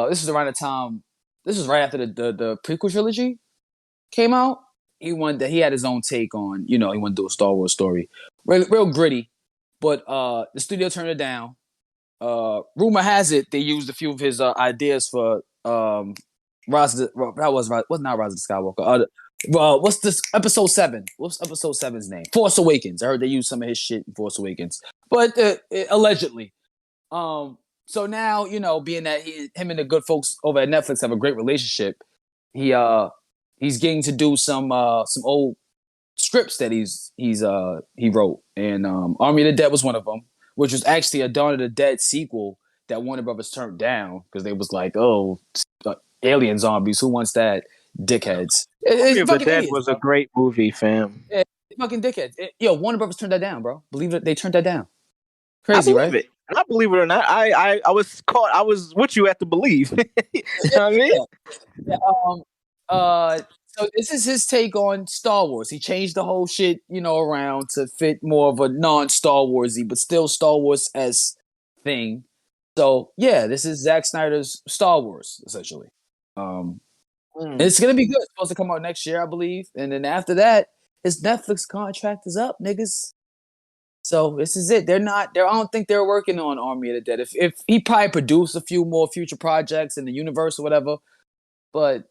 This is around the time. This is right after the prequel trilogy came out. he had his own take on, he wanted to do a Star Wars story. Real gritty. But the studio turned it down. Rumor has it they used a few of his ideas for Rise of the, that was not Rise of the Skywalker. What's this episode 7? What's episode 7's name? Force Awakens. I heard they used some of his shit in Force Awakens, but allegedly. So now, being that him and the good folks over at Netflix have a great relationship, he's getting to do some old scripts that he wrote, and Army of the Dead was one of them, which was actually a Dawn of the Dead sequel that Warner Brothers turned down because they was like, oh, alien zombies, who wants that? Dickheads. Army of the Dead idiots, was bro. a great movie, fam. Yeah, fucking dickheads. Warner Brothers turned that down, bro. Believe it, they turned that down. Crazy, I believe right? it. And I believe it or not, I was caught. I was what you have to believe. You know what I mean? Yeah. So this is his take on Star Wars. He changed the whole shit, around to fit more of a non-Star Warsy, but still Star Wars-esque thing. So yeah, this is Zack Snyder's Star Wars, essentially. And it's gonna be good. It's supposed to come out next year, I believe. And then after that, his Netflix contract is up, niggas. So this is it. I don't think they're working on Army of the Dead. If he probably produced a few more future projects in the universe or whatever, but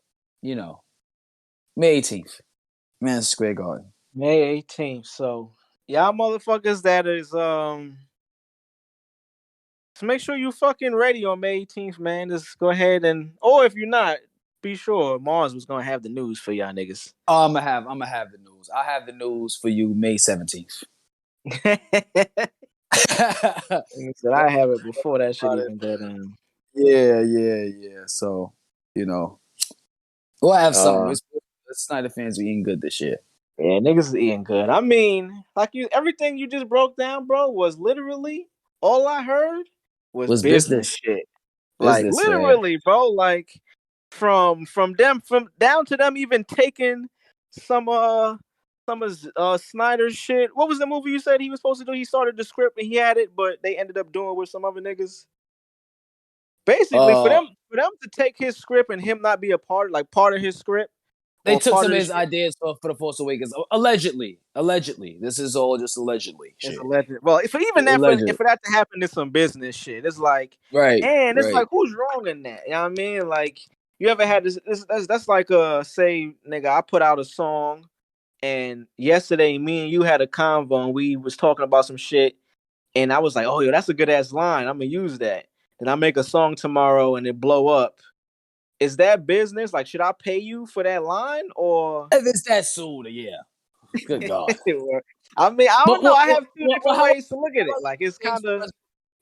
May 18th, Madison Square Garden. May 18th. So y'all motherfuckers that is so make sure you fucking ready on May 18th, man. Just go ahead or if you're not, be sure Marz was gonna have the news for y'all niggas. Oh, I'm gonna have the news. I'll have the news for you May 17th. I have it before that shit even go down. Yeah. So, we'll have something. Snyder fans be eating good this year. Yeah, niggas is eating good. I mean, everything you just broke down, bro, was literally all I heard was business shit. Like literally, bro. Like from down to them even taking some of Snyder's shit. What was the movie you said he was supposed to do? He started the script and he had it, but they ended up doing it with some other niggas. Basically, for them to take his script and him not be a part of his script. They took some of his ideas for the Force Awakens. Allegedly. This is all just allegedly. It's alleged. Well, for that to happen, it's some business shit. It's like, right. And it's like, who's wrong in that? You know what I mean? Like, you ever had this? That's like say, nigga, I put out a song, and yesterday me and you had a convo, and we was talking about some shit, and I was like, oh, yo, that's a good ass line. I'm gonna use that. Then I make a song tomorrow, and it blow up. Is that business? Like, should I pay you for that line, or if it's that soon? Yeah. Good God. I mean, I don't know. I have two different ways to look at it. Like, it's kind of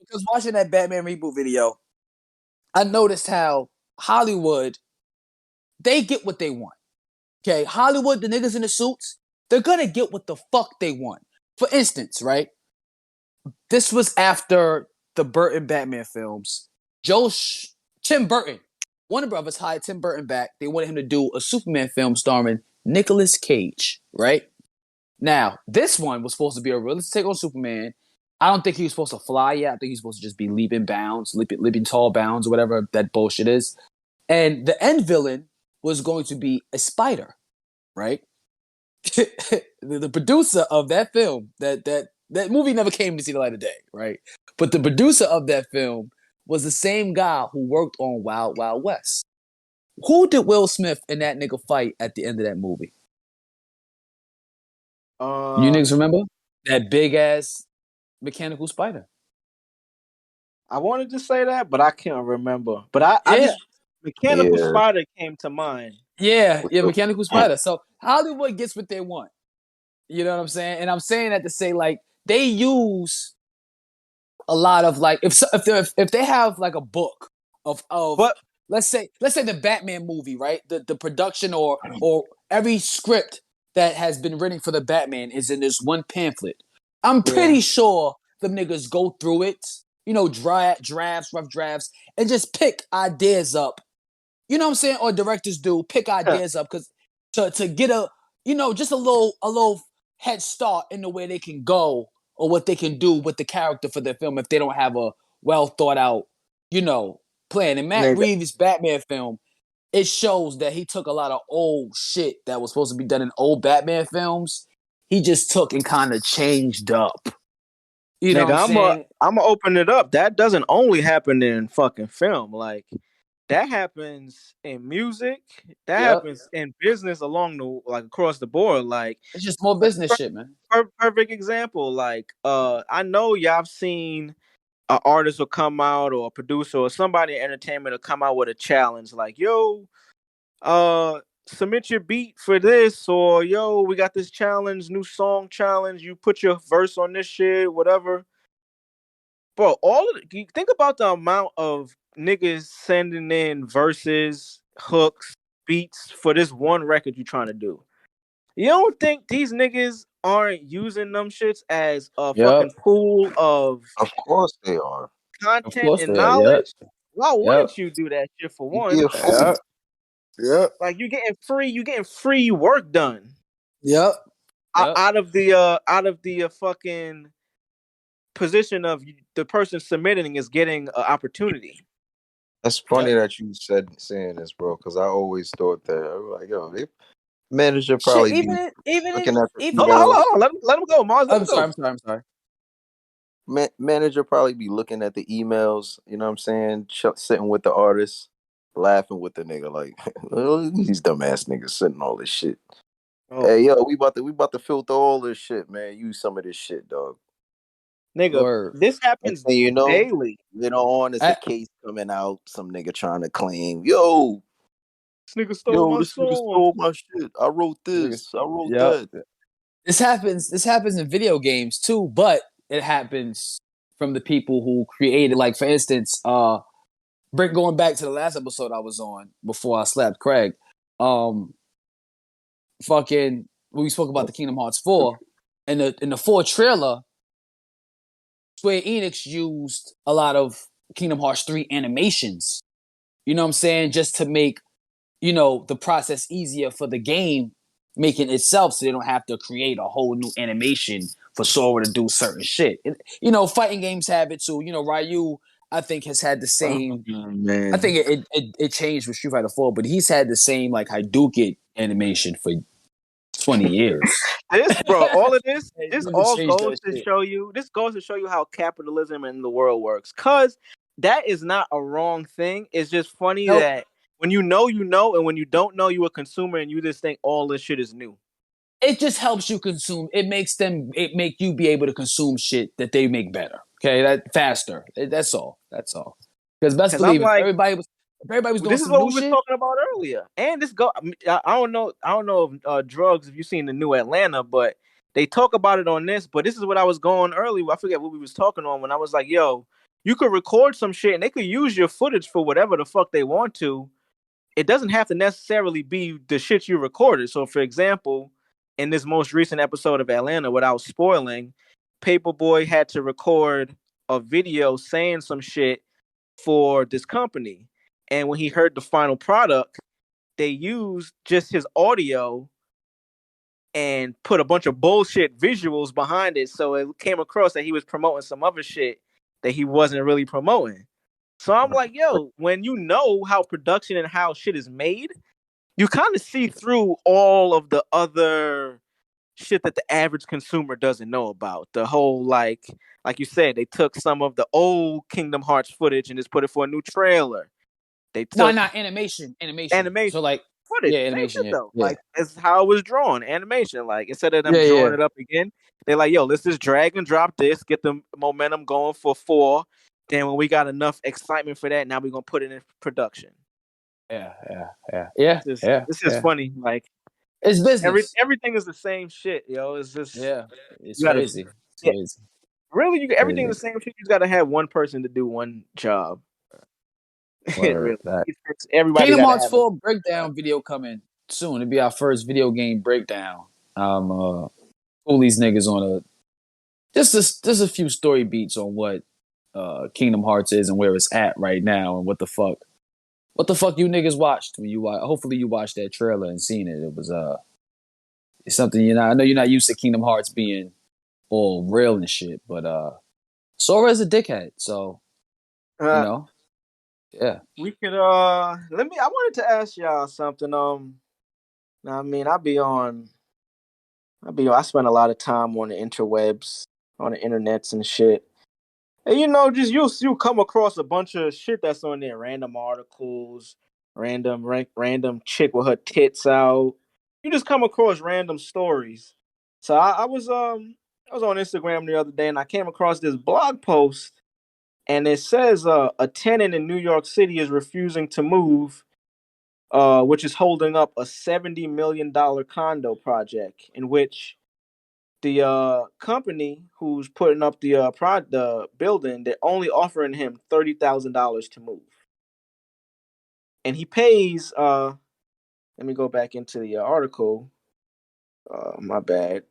because watching that Batman reboot video, I noticed how Hollywood, they get what they want. Okay, Hollywood, the niggas in the suits, they're gonna get what the fuck they want. For instance, right? This was after the Burton Batman films. Tim Burton. Warner Brothers hired Tim Burton back. They wanted him to do a Superman film starring Nicolas Cage, right? Now, this one was supposed to be a realistic take on Superman. I don't think he was supposed to fly yet. I think he's supposed to just be leaping tall bounds, or whatever that bullshit is. And the end villain was going to be a spider, right? the producer of that film, that movie never came to see the light of day, right? But the producer of that film was the same guy who worked on Wild Wild West. Who did Will Smith and that nigga fight at the end of that movie? You niggas remember? That big ass mechanical spider. I wanted to say that, but I can't remember. But mechanical spider came to mind. Yeah, mechanical spider. So Hollywood gets what they want. You know what I'm saying? And I'm saying that to say, like, they use a lot of, like, if they have like a book of let's say the Batman movie, right? The production or every script that has been written for the Batman is in this one pamphlet. I'm pretty sure the niggas go through it, drafts, rough drafts, and just pick ideas up. You know what I'm saying? Or directors do pick ideas up because to get just a little head start in the way they can go or what they can do with the character for their film if they don't have a well thought out, plan. And Matt Reeves' Batman film, it shows that he took a lot of old shit that was supposed to be done in old Batman films. He just took and kind of changed up. You know what I'm Nigga, saying? I'm gonna open it up. That doesn't only happen in fucking film. Like that happens in music. That Yep. happens in business along the like across the board. Like It's just more business shit, man. perfect example. Like I know y'all have seen an artist will come out or a producer or somebody in entertainment will come out with a challenge like, yo, submit your beat for this, or yo, we got this challenge, new song challenge, you put your verse on this shit, whatever. Bro, you think about the amount of niggas sending in verses, hooks, beats for this one record you're trying to do. You don't think these niggas aren't using them shits as a Yep. fucking pool of Of course they are. Of content course and they are. Yep. knowledge? Why Yep. wouldn't you do that shit for You be one? a fool. Yep. Yep. Like you getting free work done Yep. Yep. out of the fucking position of the person submitting is getting an opportunity. That's funny that you saying this, bro, because I always thought that. I was like, yo, they manager Shit, probably be looking at the Hold emails. on. Let him go, Marz. Let him go. I'm sorry. Manager probably be looking at the emails, you know what I'm saying? Sitting with the artist, laughing with the nigga, like, these dumbass niggas sitting all this shit. Oh. Hey, yo, we about to filter all this shit, man. Use some of this shit, dog. Nigga, Word. this happens Next thing you know, daily. later on, it's a case coming out. Some nigga trying to claim, yo, This nigga stole my this nigga song. stole my shit. I wrote this. I wrote Yep. that. This happens in video games too, but it happens from the people who created, like, for instance, going back to the last episode I was on before I slapped Craig, fucking when we spoke about the Kingdom Hearts 4, in the 4 trailer, Square Enix used a lot of Kingdom Hearts 3 animations. You know what I'm saying? Just to make, the process easier for the game making itself, so they don't have to create a whole new animation for Sora to do certain shit. Fighting games have it too. Ryu, I think, has had the same. Man. I think it changed with Street Fighter 4, but he's had the same, like, Hadouken animation for 20 years. All of this, They this never all changed goes that to shit. show you. This goes to show you how capitalism in the world works. Cause that is not a wrong thing. It's just funny Nope. that when you know, and when you don't know, you're a consumer and you just think all this shit is new. It just helps you consume. It make you be able to consume shit that they make better. Okay, that faster. That's all. Because best Cause I'm believe, if like, everybody was doing this is some what new we were shit. talking about earlier. And this I don't know if drugs, if you've seen the new Atlanta, but they talk about it on this. But this is what I was going earlier. I forget what we was talking on when I was like, yo, you could record some shit and they could use your footage for whatever the fuck they want to. It doesn't have to necessarily be the shit you recorded. So for example, in this most recent episode of Atlanta, without spoiling, Paperboy had to record a video saying some shit for this company. And when he heard the final product, they used just his audio and put a bunch of bullshit visuals behind it. So it came across that he was promoting some other shit that he wasn't really promoting. So I'm like, yo, when you know how production and how shit is made, you kind of see through all of the other shit that the average consumer doesn't know about. The whole, like you said, they took some of the old Kingdom Hearts footage and just put it for a new trailer. They took Animation. animation So, like, footage, yeah, same animation. shit Yeah, though. yeah, Like it's how it was drawn, animation. Like instead of them yeah. drawing it up again, they're like, "Yo, let's just drag and drop this, get the momentum going for 4. Then when we got enough excitement for that, now we're gonna put it in production." Yeah. This is funny. Like It's business. everything is the same shit, yo. It's just Yeah, it's you gotta, crazy. It's yeah, crazy. really, everything Crazy. the same shit. You just gotta have one person to do one job. Word. Really, everybody Kingdom gotta Hearts have it. 4 breakdown video coming soon. It'll be our first video game breakdown. Pull these niggas on just a few story beats on what Kingdom Hearts is and where it's at right now, and what the fuck you niggas watched when you watch. Hopefully you watched that trailer and seen it. It was it's something I know you're not used to Kingdom Hearts being all real and shit, but Sora's a dickhead, so you know Yeah. We could I wanted to ask y'all something. I mean, I spend a lot of time on the interwebs, on the internets and shit. And just you come across a bunch of shit that's on there, random articles, random chick with her tits out. You just come across random stories. So I was on Instagram the other day and I came across this blog post and it says a tenant in New York City is refusing to move, which is holding up a $70 million condo project in which the company who's putting up the building, they're only offering him $30,000 to move, and he pays. Let me go back into the article. My bad.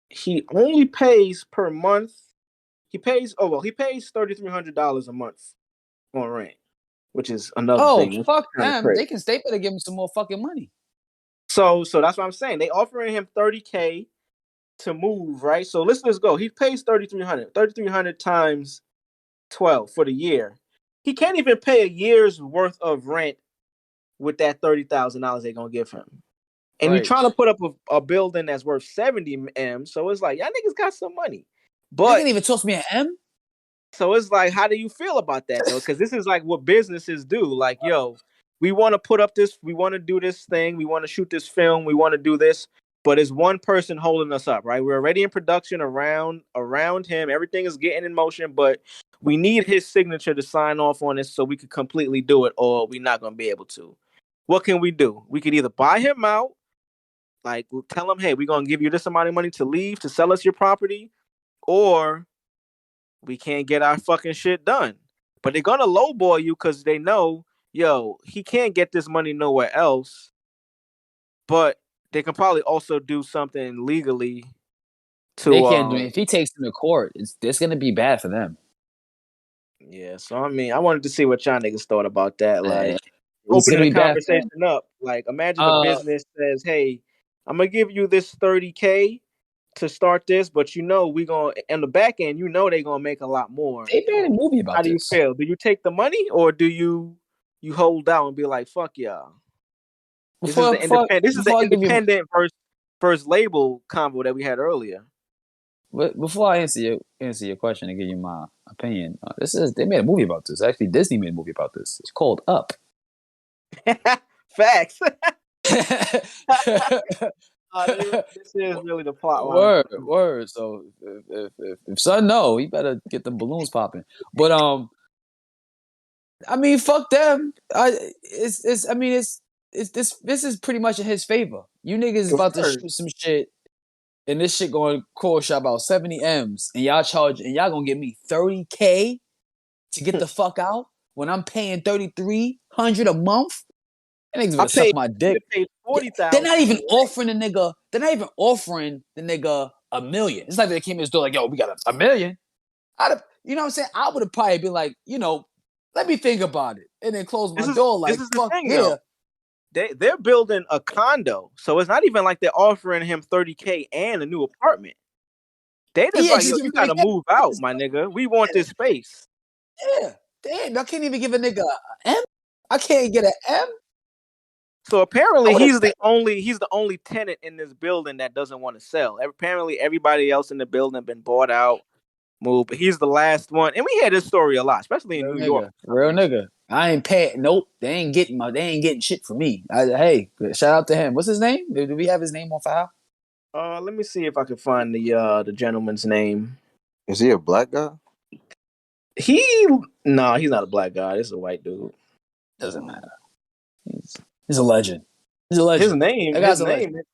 He only pays per month. He pays $3,300 a month on rent, which is another Oh, thing. That's fuck kind of them. crazy. They better give him some more fucking money. So that's what I'm saying. They offering him $30K to move, right? So let's go. He pays 3,300. 3,300 times 12 for the year. He can't even pay a year's worth of rent with that $30,000 they're gonna give him. And you're Right. trying to put up a building that's worth 70 M. So it's like, y'all niggas got some money. They But can even toss me an M. so it's like, how do you feel about that though? Because this is like what businesses do. Like, yo, we want to put up this, we want to do this thing, we want to shoot this film, we want to do this, but it's one person holding us up, right? We're already in production around him. Everything is getting in motion, but we need his signature to sign off on this so we could completely do it, or we're not gonna be able to. What can we do? We could either buy him out, like tell him, hey, we're gonna give you this amount of money to leave to sell us your property, or we can't get our fucking shit done. But they're gonna lowball you because they know, yo, he can't get this money nowhere else. But they can probably also do something legally They to can't do it. If he takes him to court, it's gonna be bad for them. yeah. So I mean, I wanted to see what y'all niggas thought about that. Like It's opening gonna the be bad for them. conversation up. Like imagine the Uh, business says, hey, I'm gonna give you this 30K to start this, but we gonna in the back end, they gonna make a lot more. they made a movie How about do you this. feel? Do you take the money or do you hold out and be like, fuck y'all? This is Before the before independent. This is the before I give you independent versus label combo that we had earlier. before I answer your question and give you my opinion, they made a movie about this. Actually, Disney made a movie about this. It's called Up. Facts. This is really the plot line. Word. So if son know, he better get the balloons popping. But I mean, fuck them. It's this is pretty much in his favor. You niggas about to Word. shoot some shit, and this shit going to cost y'all about 70 M's, and y'all gonna give me 30K to get the fuck out when I'm paying 3,300 a month. That niggas I better suck paid. my I dick. paid They're 40,000. not even offering the nigga. They're not even offering the nigga a million. It's like they came in the door like, yo, we got a million. You know what I'm saying? I would have probably been like, let me think about it, and then close my door This like, is the fuck thing yeah. though. They're building a condo, so it's not even like they're offering him 30K and a new apartment. They just Yeah, like, just yo, give you me gotta 30K. move out, my nigga. We want this space. Yeah. Damn, I can't even give a nigga a M. I can't get an M. So I apparently would have. he's the only tenant in this building that doesn't want to sell. Apparently everybody else in the building been bought out, moved, but he's the last one. And we hear this story a lot, especially in Real New York nigga. for some Real reason. nigga. I ain't paying. Nope. They ain't getting shit from me. Hey, shout out to him. What's his name? Do we have his name on file? Let me see if I can find the gentleman's name. Is he a black guy? No, he's not a black guy. This is a white dude. Doesn't matter. He's a legend. He's a His legend. name, That his guy's a name legend. is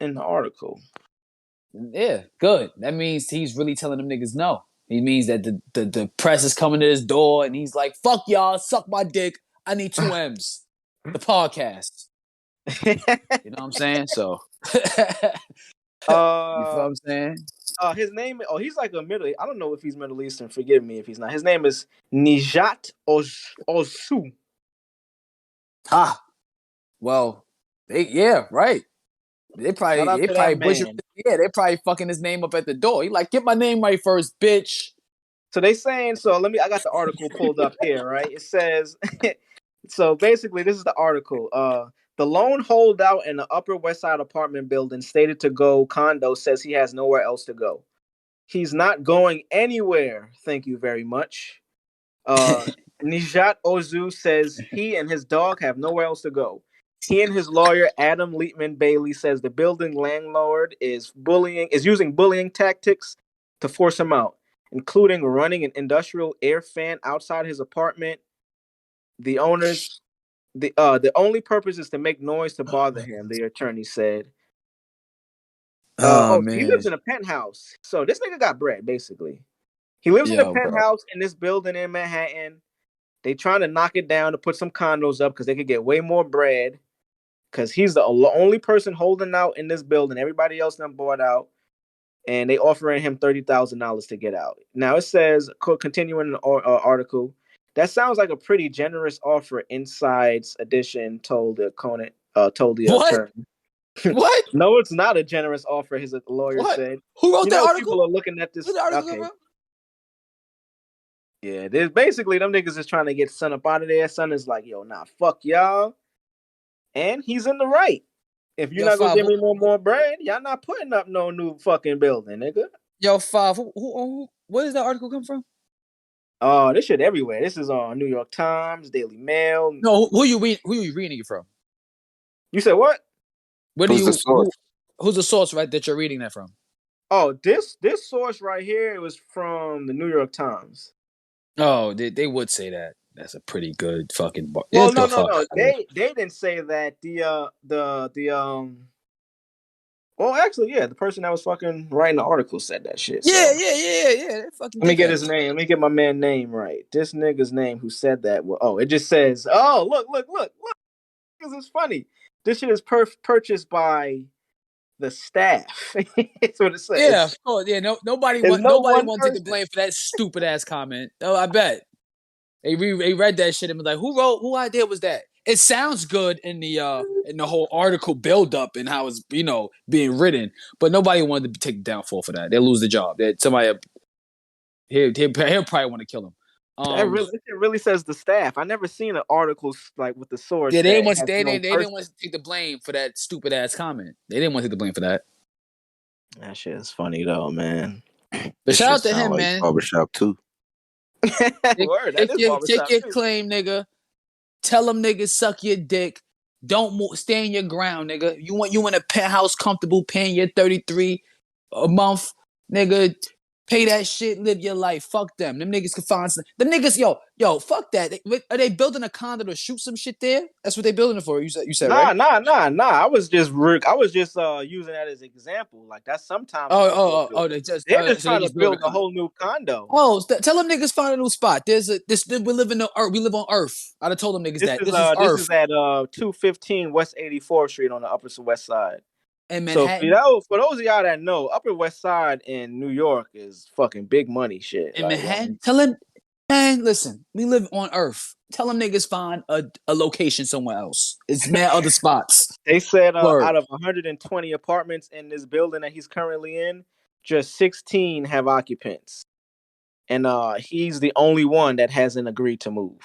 in the article. Yeah, good. That means he's really telling them niggas no. He means that the press is coming to his door and he's like, fuck y'all, suck my dick. I need 2 M's. The podcast. You know what I'm saying? So you feel what uh, I'm saying? his name. Oh, he's like a middle. I don't know if he's Middle Eastern. Forgive me if he's not. His name is Nijat Osu. Ah, well, right. Shout out They to that probably butchered. man. Yeah, they probably fucking his name up at the door. He like, get my name right first, bitch. So they saying so. I got the article pulled up here, right? It says so basically this is the article. The lone holdout in the Upper West Side apartment building stated to go condo says he has nowhere else to go. He's not going anywhere. Thank you very much. Nijat Ozu says he and his dog have nowhere else to go. He and his lawyer Adam Leitman Bailey says the building landlord is using bullying tactics to force him out, including running an industrial air fan outside his apartment. The only purpose is to make noise to bother him, the attorney said. Oh He man, lives in a penthouse. So this nigga got bread, basically. He lives in a yo, bro. penthouse in this building in Manhattan. They trying to knock it down to put some condos up because they could get way more bread. Because he's the only person holding out in this building. Everybody else done bought out. And they offering him $30,000 to get out. Now it says, continuing the article, that sounds like a pretty generous offer. Inside's edition told the What? attorney. What? No, it's not a generous offer. His lawyer What? said. Who wrote that article? People are looking at this. Where's the article Okay. from? Yeah, there's basically them niggas is trying to get Son up out of there. Son is like, yo, nah, fuck y'all. And he's in the right. If you're Yo, not gonna Five, give me no more bread, y'all not putting up no new fucking building, nigga. Yo, Five, where does that article come from? Oh, this shit everywhere. This is on New York Times, Daily Mail. No, who you reading it from? You said what? Where do Who's the source? who's the source, right, that you're reading that from? Oh, this source right here, it was from the New York Times. Oh, they would say that. That's a pretty good fucking bar. Well, Get the no. fuck out of They didn't say that. Well, actually, yeah, the person that was fucking writing the article said that shit. So. Yeah. They fucking Let me get dickheads. his name. Let me get my man's name right. This nigga's name who said that. Well, it just says, oh, look. Because it's funny. This shit is purchased by the staff. That's what it says. Yeah, of course. Yeah, nobody wants to take the blame for that stupid ass comment. Oh, I bet. They read that shit and was like, who idea was that? It sounds good in the whole article build up and how it's being written, but nobody wanted to take the downfall for that. They'll lose the job. That somebody he'll probably want to kill him. It really says the staff. I never seen an article like with the source. Yeah, they didn't want to take the blame for that stupid ass comment. They didn't want to take the blame for that. That shit is funny though, man. But shout out to him, man. Barbershop too. Take your claim, nigga. Tell them niggas suck your dick. Don't stay in your ground, nigga. You in a penthouse, comfortable, paying your $33 a month, nigga. Pay that shit, live your life. Fuck them. Them niggas can find some. Them niggas, yo, fuck that. Are they building a condo to shoot some shit there? That's what they building it for. You said right? Nah. I was just using that as an example. Like that's sometimes. They're just trying to build a whole new condo. Oh, tell them niggas find a new spot. We live on Earth. I'd have told them niggas this is Earth. This is at 215 West 84th Street on the Upper West Side. In Manhattan. So for those of y'all that know, Upper West Side in New York is fucking big money shit. In Manhattan, tell them, man, listen, we live on Earth. Tell them niggas find a location somewhere else. It's mad other spots. They said out of 120 apartments in this building that he's currently in, just 16 have occupants, and he's the only one that hasn't agreed to move.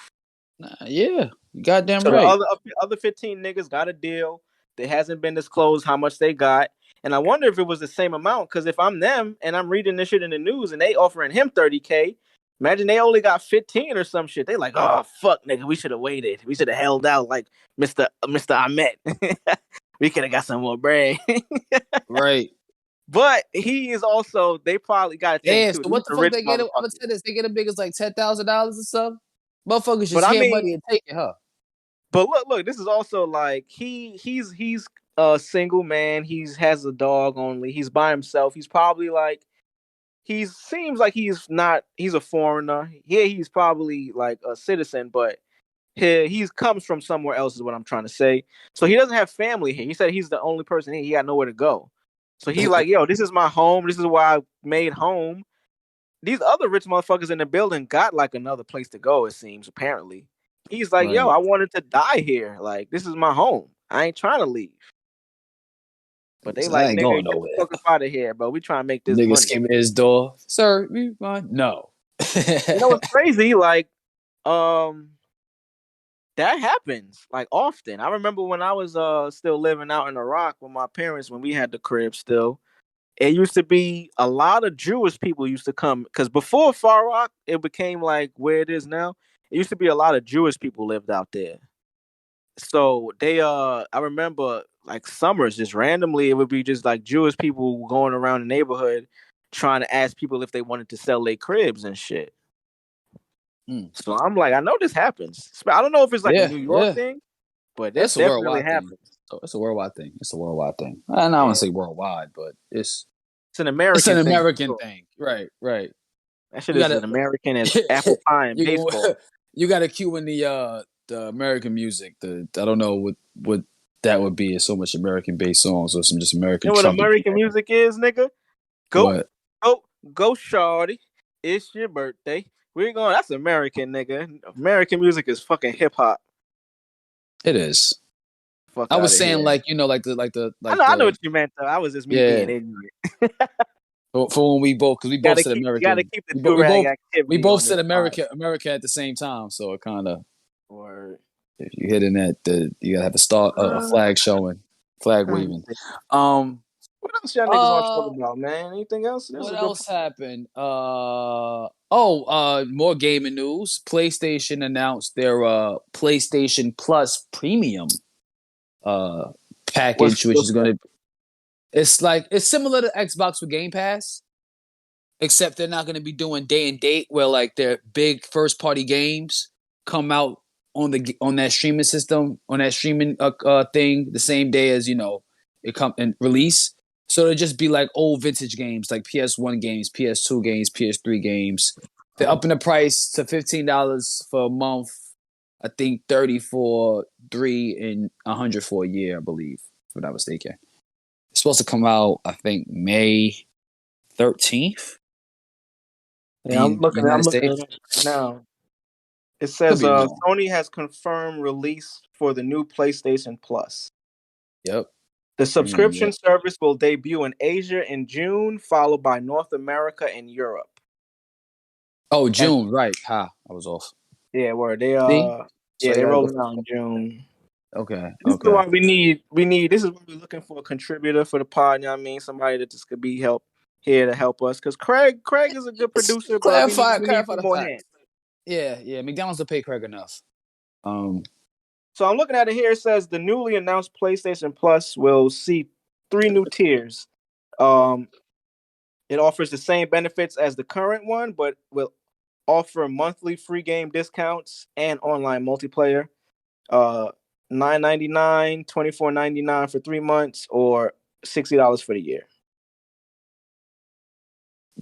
Yeah, you goddamn so right. The other 15 niggas got a deal. It hasn't been disclosed how much they got. And I wonder if it was the same amount. Because if I'm them and I'm reading this shit in the news and they offering him $30K, imagine they only got 15 or some shit. They like, oh, fuck, nigga, we should have waited. We should have held out like Mr. Ahmet. We could have got some more bread. Right. But he is also, they probably got to take so what the fuck they get him? I'm going to say this. They get him big as like $10,000 or something? Motherfuckers just money and take it, huh? But look, this is also like he's a single man. He has a dog only. He's by himself. He's probably like seems like he's a foreigner. Yeah, he's probably like a citizen, but he comes from somewhere else is what I'm trying to say. So he doesn't have family here. He said he's the only person here. He got nowhere to go. So he's like, yo, this is my home. This is where I made home. These other rich motherfuckers in the building got like another place to go, it seems, apparently. He's like, yo, I wanted to die here. Like, this is my home. I ain't trying to leave. But they like, nigga, get the fuck up out of here, bro. We trying to make this niggas money. came in his door. Sir, we fine. No. You know what's crazy? Like, that happens like often. I remember when I was still living out in Iraq with my parents when we had the crib still. It used to be a lot of Jewish people used to come because before Far Rock, it became like where it is now. It used to be a lot of Jewish people lived out there. So they I remember like summers just randomly it would be just like Jewish people going around the neighborhood trying to ask people if they wanted to sell their cribs and shit. So I'm like, I know this happens. I don't know if it's like a Yeah, New York yeah. thing, but this That's a definitely worldwide thing. happens. So it's a worldwide thing. It's a worldwide thing. And I don't want Yeah. to say worldwide, but it's It's an an American thing. American thing. Right, right. That shit You is gotta as American as apple pie and you baseball. you gotta cue in the American music. I don't know what that would be. It's so much American based songs or some just You American know what trumpy beat. American music is, nigga? Go, What? go, shawty. It's your birthday. We're going. That's American, nigga. American music is fucking hip hop. It is. Fuck I out was of saying here. like I know what you meant though. I was just me being yeah. ignorant. For when we both, because we both said You gotta American, keep the durag we activity both on said this pod. America at the same time. So it kind of, Or if you hitting that, you gotta have a flag showing, flag waving. what else y'all niggas want to talk about, man? Anything else? This is What a good else happened? More gaming news. PlayStation announced their PlayStation Plus Premium package, which is gonna. It's similar to Xbox with Game Pass, except they're not gonna be doing day and date where like their big first party games come out on that streaming system on that streaming thing the same day as it come and release. So it'll just be like old vintage games like PS1 games, PS2 games, PS3 games. They're upping the price to $15 for a month. I think 30 for 3 and 100 for a year, I believe, if I'm not mistaken. It's supposed to come out, I think, May 13th Yeah, I'm in the looking. I'm United looking at States. it right now. It Could says be wrong. Sony has confirmed release for the new PlayStation Plus. Yep. The subscription Yep. service will debut in Asia in June, followed by North America and Europe. Oh, And June, right. I was off. yeah, where they See? So you they're gotta go. rolling out in June. Okay. This is why we need this is what we're looking for a contributor for the pod, you know what I mean? Somebody that just could be here to help us. Because Craig is a good producer, but Clarify we need some the more fact. hands. Yeah. McDonald's will pay Craig enough. So I'm looking at it here. It says the newly announced PlayStation Plus will see 3 new tiers. It offers the same benefits as the current one, but will offer monthly free game discounts and online multiplayer. $9.99, $24.99 for 3 months, or $60 for the year.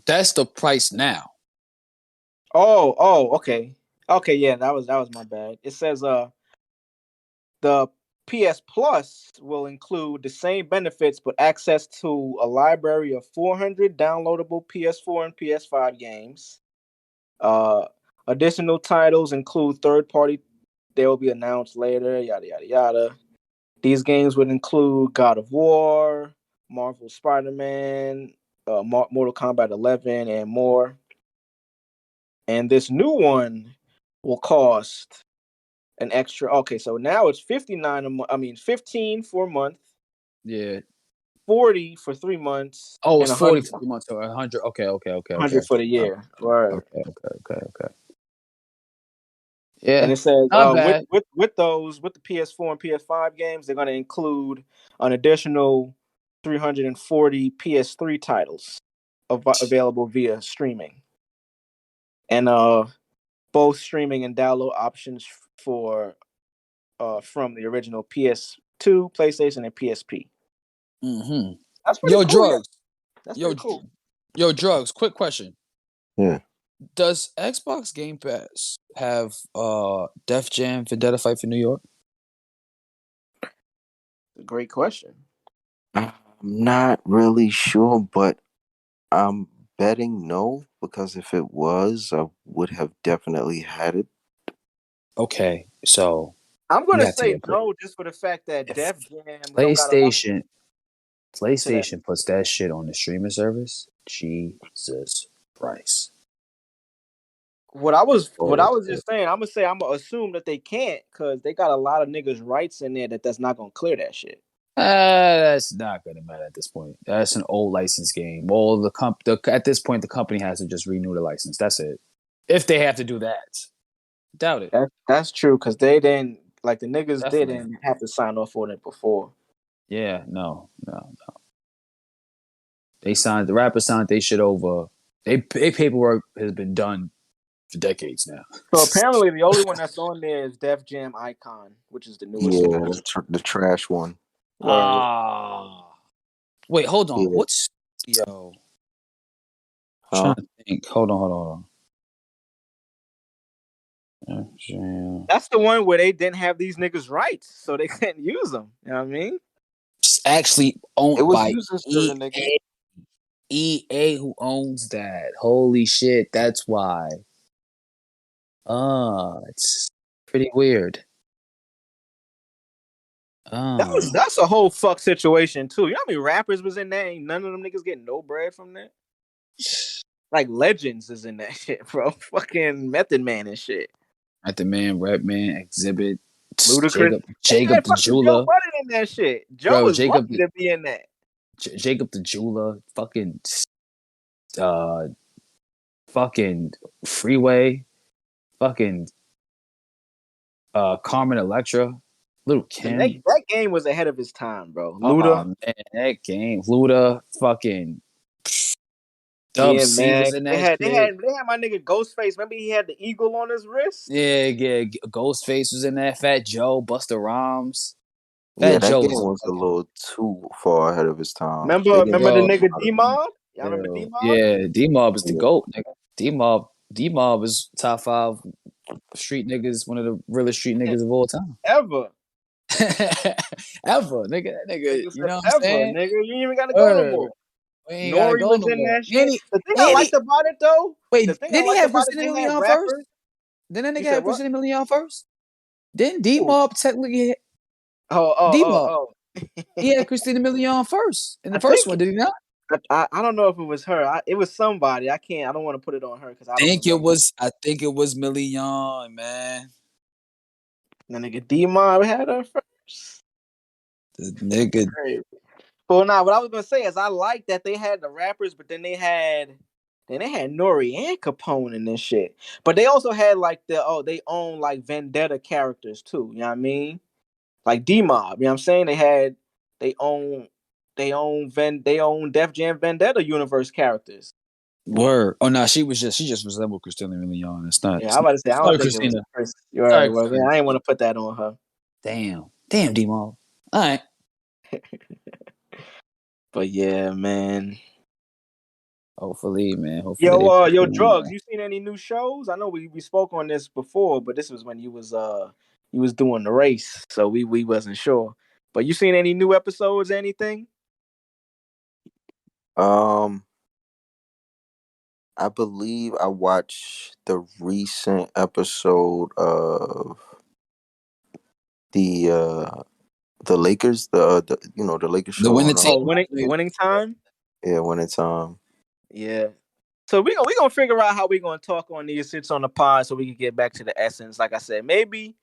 That's the price now. Okay. Okay, yeah, that was my bad. It says the PS Plus will include the same benefits but access to a library of 400 downloadable PS4 and PS5 games. Additional titles include third party. They will be announced later. Yada yada yada. These games would include God of War, Marvel Spider-Man, Mortal Kombat 11, and more. And this new one will cost an extra. Okay, so now it's 59 a month. I mean, 15 for a month. Yeah. 40 for 3 months. Oh, And it's 40 for 3 months or 100. Okay. 100 for the year. Right. Okay. And Yeah. it says Not bad. with the PS4 and PS5 games, they're going to include an additional 340 PS3 titles available via streaming, and both streaming and download options for from the original PS2, PlayStation, and PSP. Mm-hmm. That's pretty Yo, cool. Yeah. drugs. That's Yo, pretty cool. yo, drugs. Quick question. Yeah. Does Xbox Game Pass have Def Jam Vendetta Fight for New York? A great question. I'm not really sure, but I'm betting no, because if it was, I would have definitely had it. Okay, so I'm you gonna got to say get no, just for the fact that if Def Jam don't got a lot PlayStation to that. PlayStation puts that shit on the streaming service. Jesus Christ. What I was just saying, I'm gonna assume that they can't because they got a lot of niggas' rights in there that's not gonna clear that shit. That's not gonna matter at this point. That's an old license game. Well, at this point, the company has to just renew the license. That's it. If they have to do that, doubt it. That's true because they didn't like the niggas Definitely. didn't have to sign off on it before. Yeah, no. The rappers signed they shit over. They paperwork has been done for decades now. So apparently, the only one that's on there is Def Jam Icon, which is the newest Yeah, one. the trash one. Word. Wait, hold on. Yeah. What's yo? I'm Huh? trying to think. Hold on. Jam. That's the one where they didn't have these niggas' rights, so they couldn't use them. You know what I mean? It's actually It owned was by using certain niggas. EA, who owns that. Holy shit, that's why. It's pretty weird. That's a whole fuck situation too. You know how many rappers was in there? Ain't none of them niggas getting no bread from that. Like Legends is in that shit, bro. Fucking Method Man and shit. Method Man, Rap Man, Exhibit, Ludacris. Jacob the fucking Joe Jeweler. Budden in that shit. Joe Bro, was Jacob lucky to be in that. Jacob the Jeweler, fucking Freeway, fucking Carmen Electra, Little Kim. That game was ahead of his time, bro. Oh Luda. man, that game. Luda, fucking Dub C man. was in that shit. They had my nigga Ghostface. Remember he had the eagle on his wrist? Yeah. Ghostface was in that. Fat Joe, Busta Rhymes. Yeah, that game was a little too far ahead of his time. Remember the nigga D-Mob? Y'all remember D-Mob? Yeah, D-Mob is the GOAT, nigga. D-Mob is top 5 street niggas, one of the realest street niggas of all time. Ever. Ever, nigga. That nigga, you know what I'm saying? Nigga, you ain't even gotta go no more. Nori was in that shit. The thing I liked about it though. Wait, didn't he have Christina Milian first? Didn't that nigga have Christina Milian first? Didn't D-Mob technically D-Mob. He had Christina Milian first. In the first one, did he not? I don't know if it was her. It was somebody. I don't want to put it on her because I think it was Milian, man. The nigga D-Mob had her first. The nigga. Well, nah, what I was gonna say is I like that they had the rappers, but then they had Nori and Capone in this shit. But they also had like they own like vendetta characters too. You know what I mean? Like D-Mob. You know what I'm saying? They own Def Jam Vendetta universe characters. Word. Oh no, she just resembled Christina Milian. It's not. Yeah, I'm about to say I don't think Christina. It was You're right. Well, man, I didn't want to put that on her. Damn, D-Mob. All right. But yeah, man. Hopefully. Yo, Drugs. You seen any new shows? I know we spoke on this before, but this was when you was doing the race, so we wasn't sure. But you seen any new episodes? Anything? I believe I watched the recent episode of the Lakers, the Lakers show. The winning team. Winning time. Yeah, winning time. Yeah. So we gonna figure out how we gonna talk on these shits on the pod so we can get back to the essence. Like I said, maybe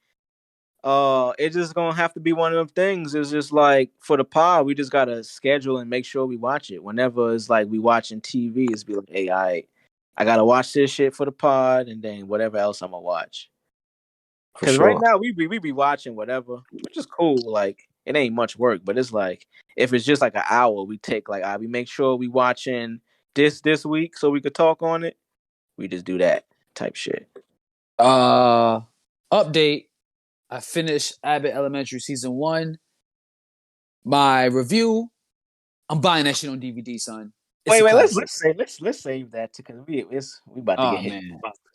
it's just gonna have to be one of them things. It's just like for the pod, we just gotta schedule and make sure we watch it. Whenever it's like we watching TV, it's be like, hey, I gotta watch this shit for the pod, and then whatever else I'm gonna watch. Because right now we be watching whatever, which is cool. Like it ain't much work, but it's like if it's just like an hour, we take like we make sure we watching this week so we could talk on it. We just do that type shit. Update. I finished Abbott Elementary season 1. My review. I'm buying that shit on DVD, son. Wait, let's save that because we about to get hit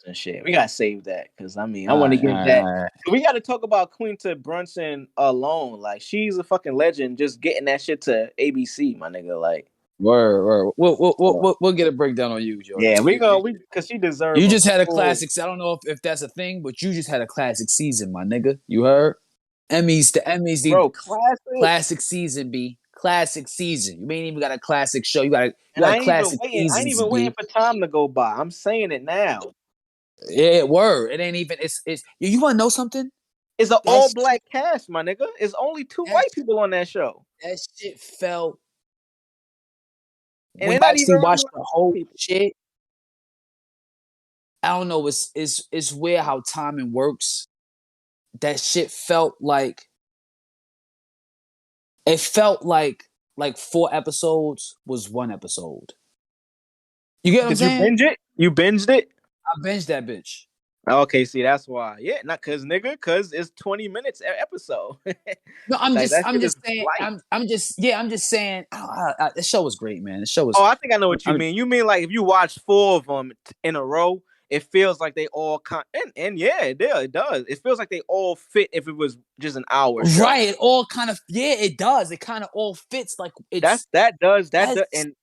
and shit. We gotta save that because I want to get that. We got to talk about Quinta Brunson alone. Like she's a fucking legend. Just getting that shit to ABC, my nigga. Like word. We'll get a breakdown on you, Joe. Yeah, because she deserves. You just had a classic. I don't know if that's a thing, but you just had a classic season, my nigga. You heard? Emmys, bro. Classic season, B. Classic season. You ain't even got a classic show. You got a classic season. I ain't even waiting for time to go by. I'm saying it now. Yeah, word. It ain't even. It's. You want to know something? It's an That all shit, black cast, my nigga. It's only 2 that, white people on that show, that shit felt and when they're you not even actually really watch one the of whole the people. shit. I don't know. It's weird how timing works. That shit felt like it felt like 4 episodes was 1 episode. You get what I'm Did you saying? binge it? You binged it? I binged that bitch. Okay, see, that's why. Yeah, not cause it's 20 minutes episode. No, I'm Like just that I'm shit is just saying light. I'm just saying the show was great, man. The show was Oh, I think I know what you I'm, mean. You mean like if you watch 4 of them in a row, it feels like they all and yeah, it does. It feels like they all fit if it was just an hour show. right. It all kind of it does. It kind of all fits like That's it's that does, that's and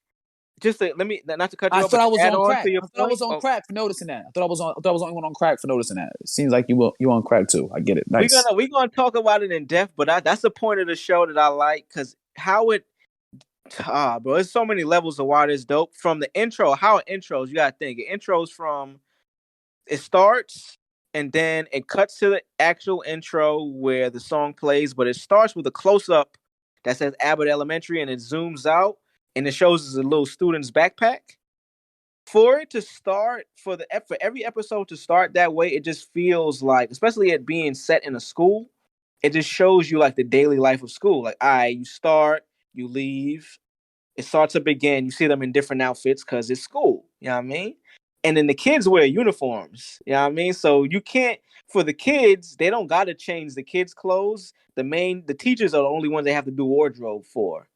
just to, let me not to cut I you off, thought but I to was add on on to crack. your I thought I point, was on crack for noticing that. I thought I was the only one on crack for noticing that. It seems like you on crack too. I get it. Nice. we're gonna talk about it in depth, but that's the point of the show that I like because how it bro, there's so many levels of why this dope. From the intro, how it intros, you gotta think. It intros from it starts and then it cuts to the actual intro where the song plays, but it starts with a close up that says Abbott Elementary and it zooms out and it shows us a little student's backpack. For it to start for every episode to start that way, it just feels like, especially it being set in a school, it just shows you like the daily life of school. Like, all right, you start, you leave, it starts up again. You see them in different outfits because it's school. You know what I mean? And then the kids wear uniforms. You know what I mean? So you can't, for the kids, they don't got to change the kids' clothes. The teachers are the only ones they have to do wardrobe for.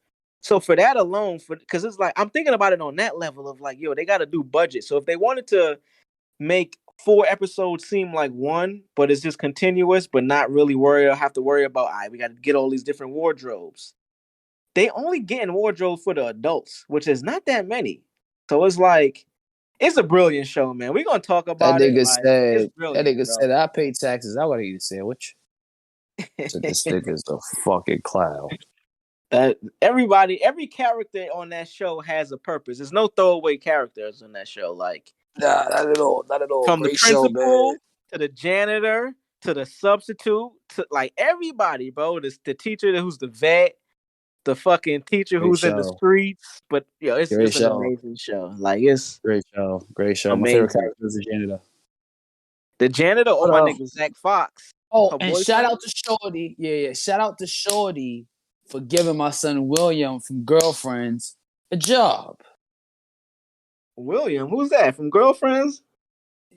So for that alone, because it's like, I'm thinking about it on that level of like, yo, they got to do budget. So if they wanted to make 4 episodes seem like one, but it's just continuous, but not really have to worry about, all right, we got to get all these different wardrobes. They only getting wardrobes for the adults, which is not that many. So it's like, it's a brilliant show, man. We're gonna talk That about it. nigga Like, it's said. That brilliant, nigga bro. said I pay taxes. I would eat a sandwich. So this nigga's a fucking clown. Every character on that show has a purpose. There's no throwaway characters on that show. Like, Nah, not at all. Not at all. from the Great show, man. principal to the janitor to the substitute to like everybody, bro. The teacher who's the vet, the fucking teacher Great who's in the show. streets. But yo, it's Great just an show. amazing show. Like, it's Great show. Great show. My favorite amazing. character is the janitor. The janitor or But my nigga Zach Fox, oh, her and shout boyfriend. out to Shorty. Yeah. Shout out to Shorty for giving my son William from Girlfriends a job. William, who's that from Girlfriends?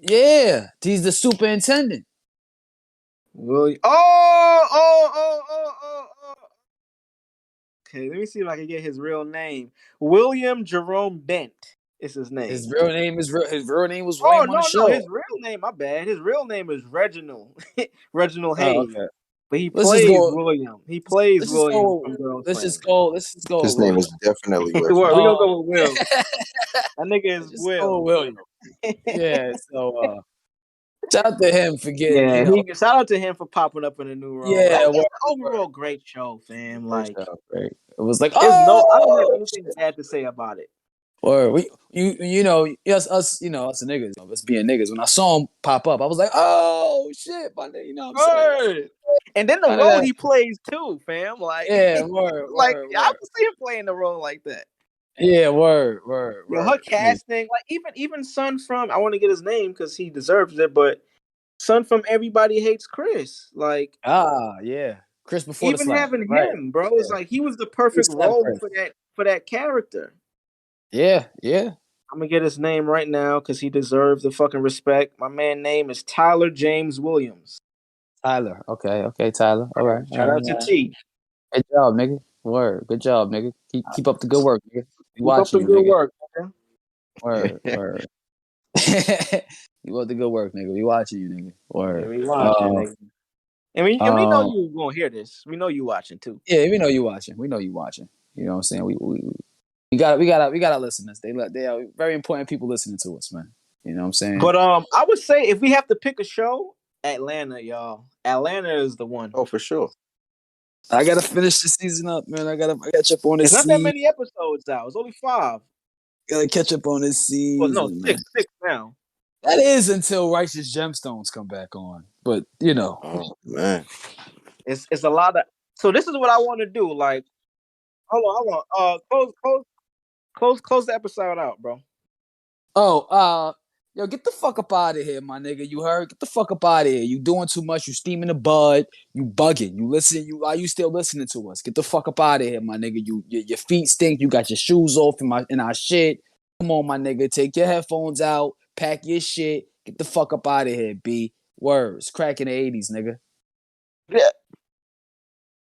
Yeah, he's the superintendent. William. Oh. Okay, let me see if I can get his real name. William Jerome Bent is his name. His real name was Oh William on the no, show. his real name. My bad. His real name is Reginald. Reginald Oh, Hayes. okay. But he Let's just plays go. William. He plays Let's just William go. from Let's just Girlfriend. go. Let's just go His with name William. is definitely We're Reginald. gonna go with Will. That nigga Let's is just go Will. with William. Yeah. So shout out to him for getting. Yeah, shout out to him for popping up in a new role. Yeah. That's an overall great show, fam. Great Like, show. Great. It was like, I don't have oh anything shit. bad to say about it. Or us the niggas, us being niggas. When I saw him pop up, I was like, oh shit, my nigga, you know what I'm saying? Word. And then the Kind of role that. he plays too, fam. Like, Yeah, word, like word, I word. can see him playing the role like that. Yeah, word. Yo, her casting, like even son from, I want to get his name because he deserves it, but son from Everybody Hates Chris, like Yeah. Chris before the even slap. having Right. him, bro, it's Yeah. like he was the He perfect slapped role Chris. for that character. Yeah. I'm gonna get his name right now because he deserves the fucking respect. My man name is Tyler James Williams. Tyler. Okay, Tyler. All right. Shout out to T. Good job, nigga. Word. Good job, nigga. Keep up the good work, nigga. We Keep up the watching you, good nigga. work, man. Word. Keep up the good work, nigga. We watching you, nigga. Word. Yeah, we watching, nigga. And we know you gonna hear this. We know you watching too. Yeah, we know you watching. You know what I'm saying? We gotta listen to this. They are very important people listening to us, man. You know what I'm saying? But I would say if we have to pick a show, Atlanta, y'all. Atlanta is the one. Oh, for sure. I gotta finish the season up, man. I gotta catch up on this It's not that season. many episodes out. It's only 5. Gotta catch up on this Well, no, season, man. 6 now. That is until Righteous Gemstones come back on. But you know. Oh man. It's a lot of. So this is what I want to do. Like, hold on. Close the episode out, bro. Oh, yo, get the fuck up out of here, my nigga. You heard? Get the fuck up out of here. You doing too much. You steaming the bud. You bugging. You listening. Are you still listening to us? Get the fuck up out of here, my nigga. Your feet stink. You got your shoes off in our shit. Come on, my nigga. Take your headphones out. Pack your shit. Get the fuck up out of here, B. Words. Cracking the 80s, nigga. Yeah.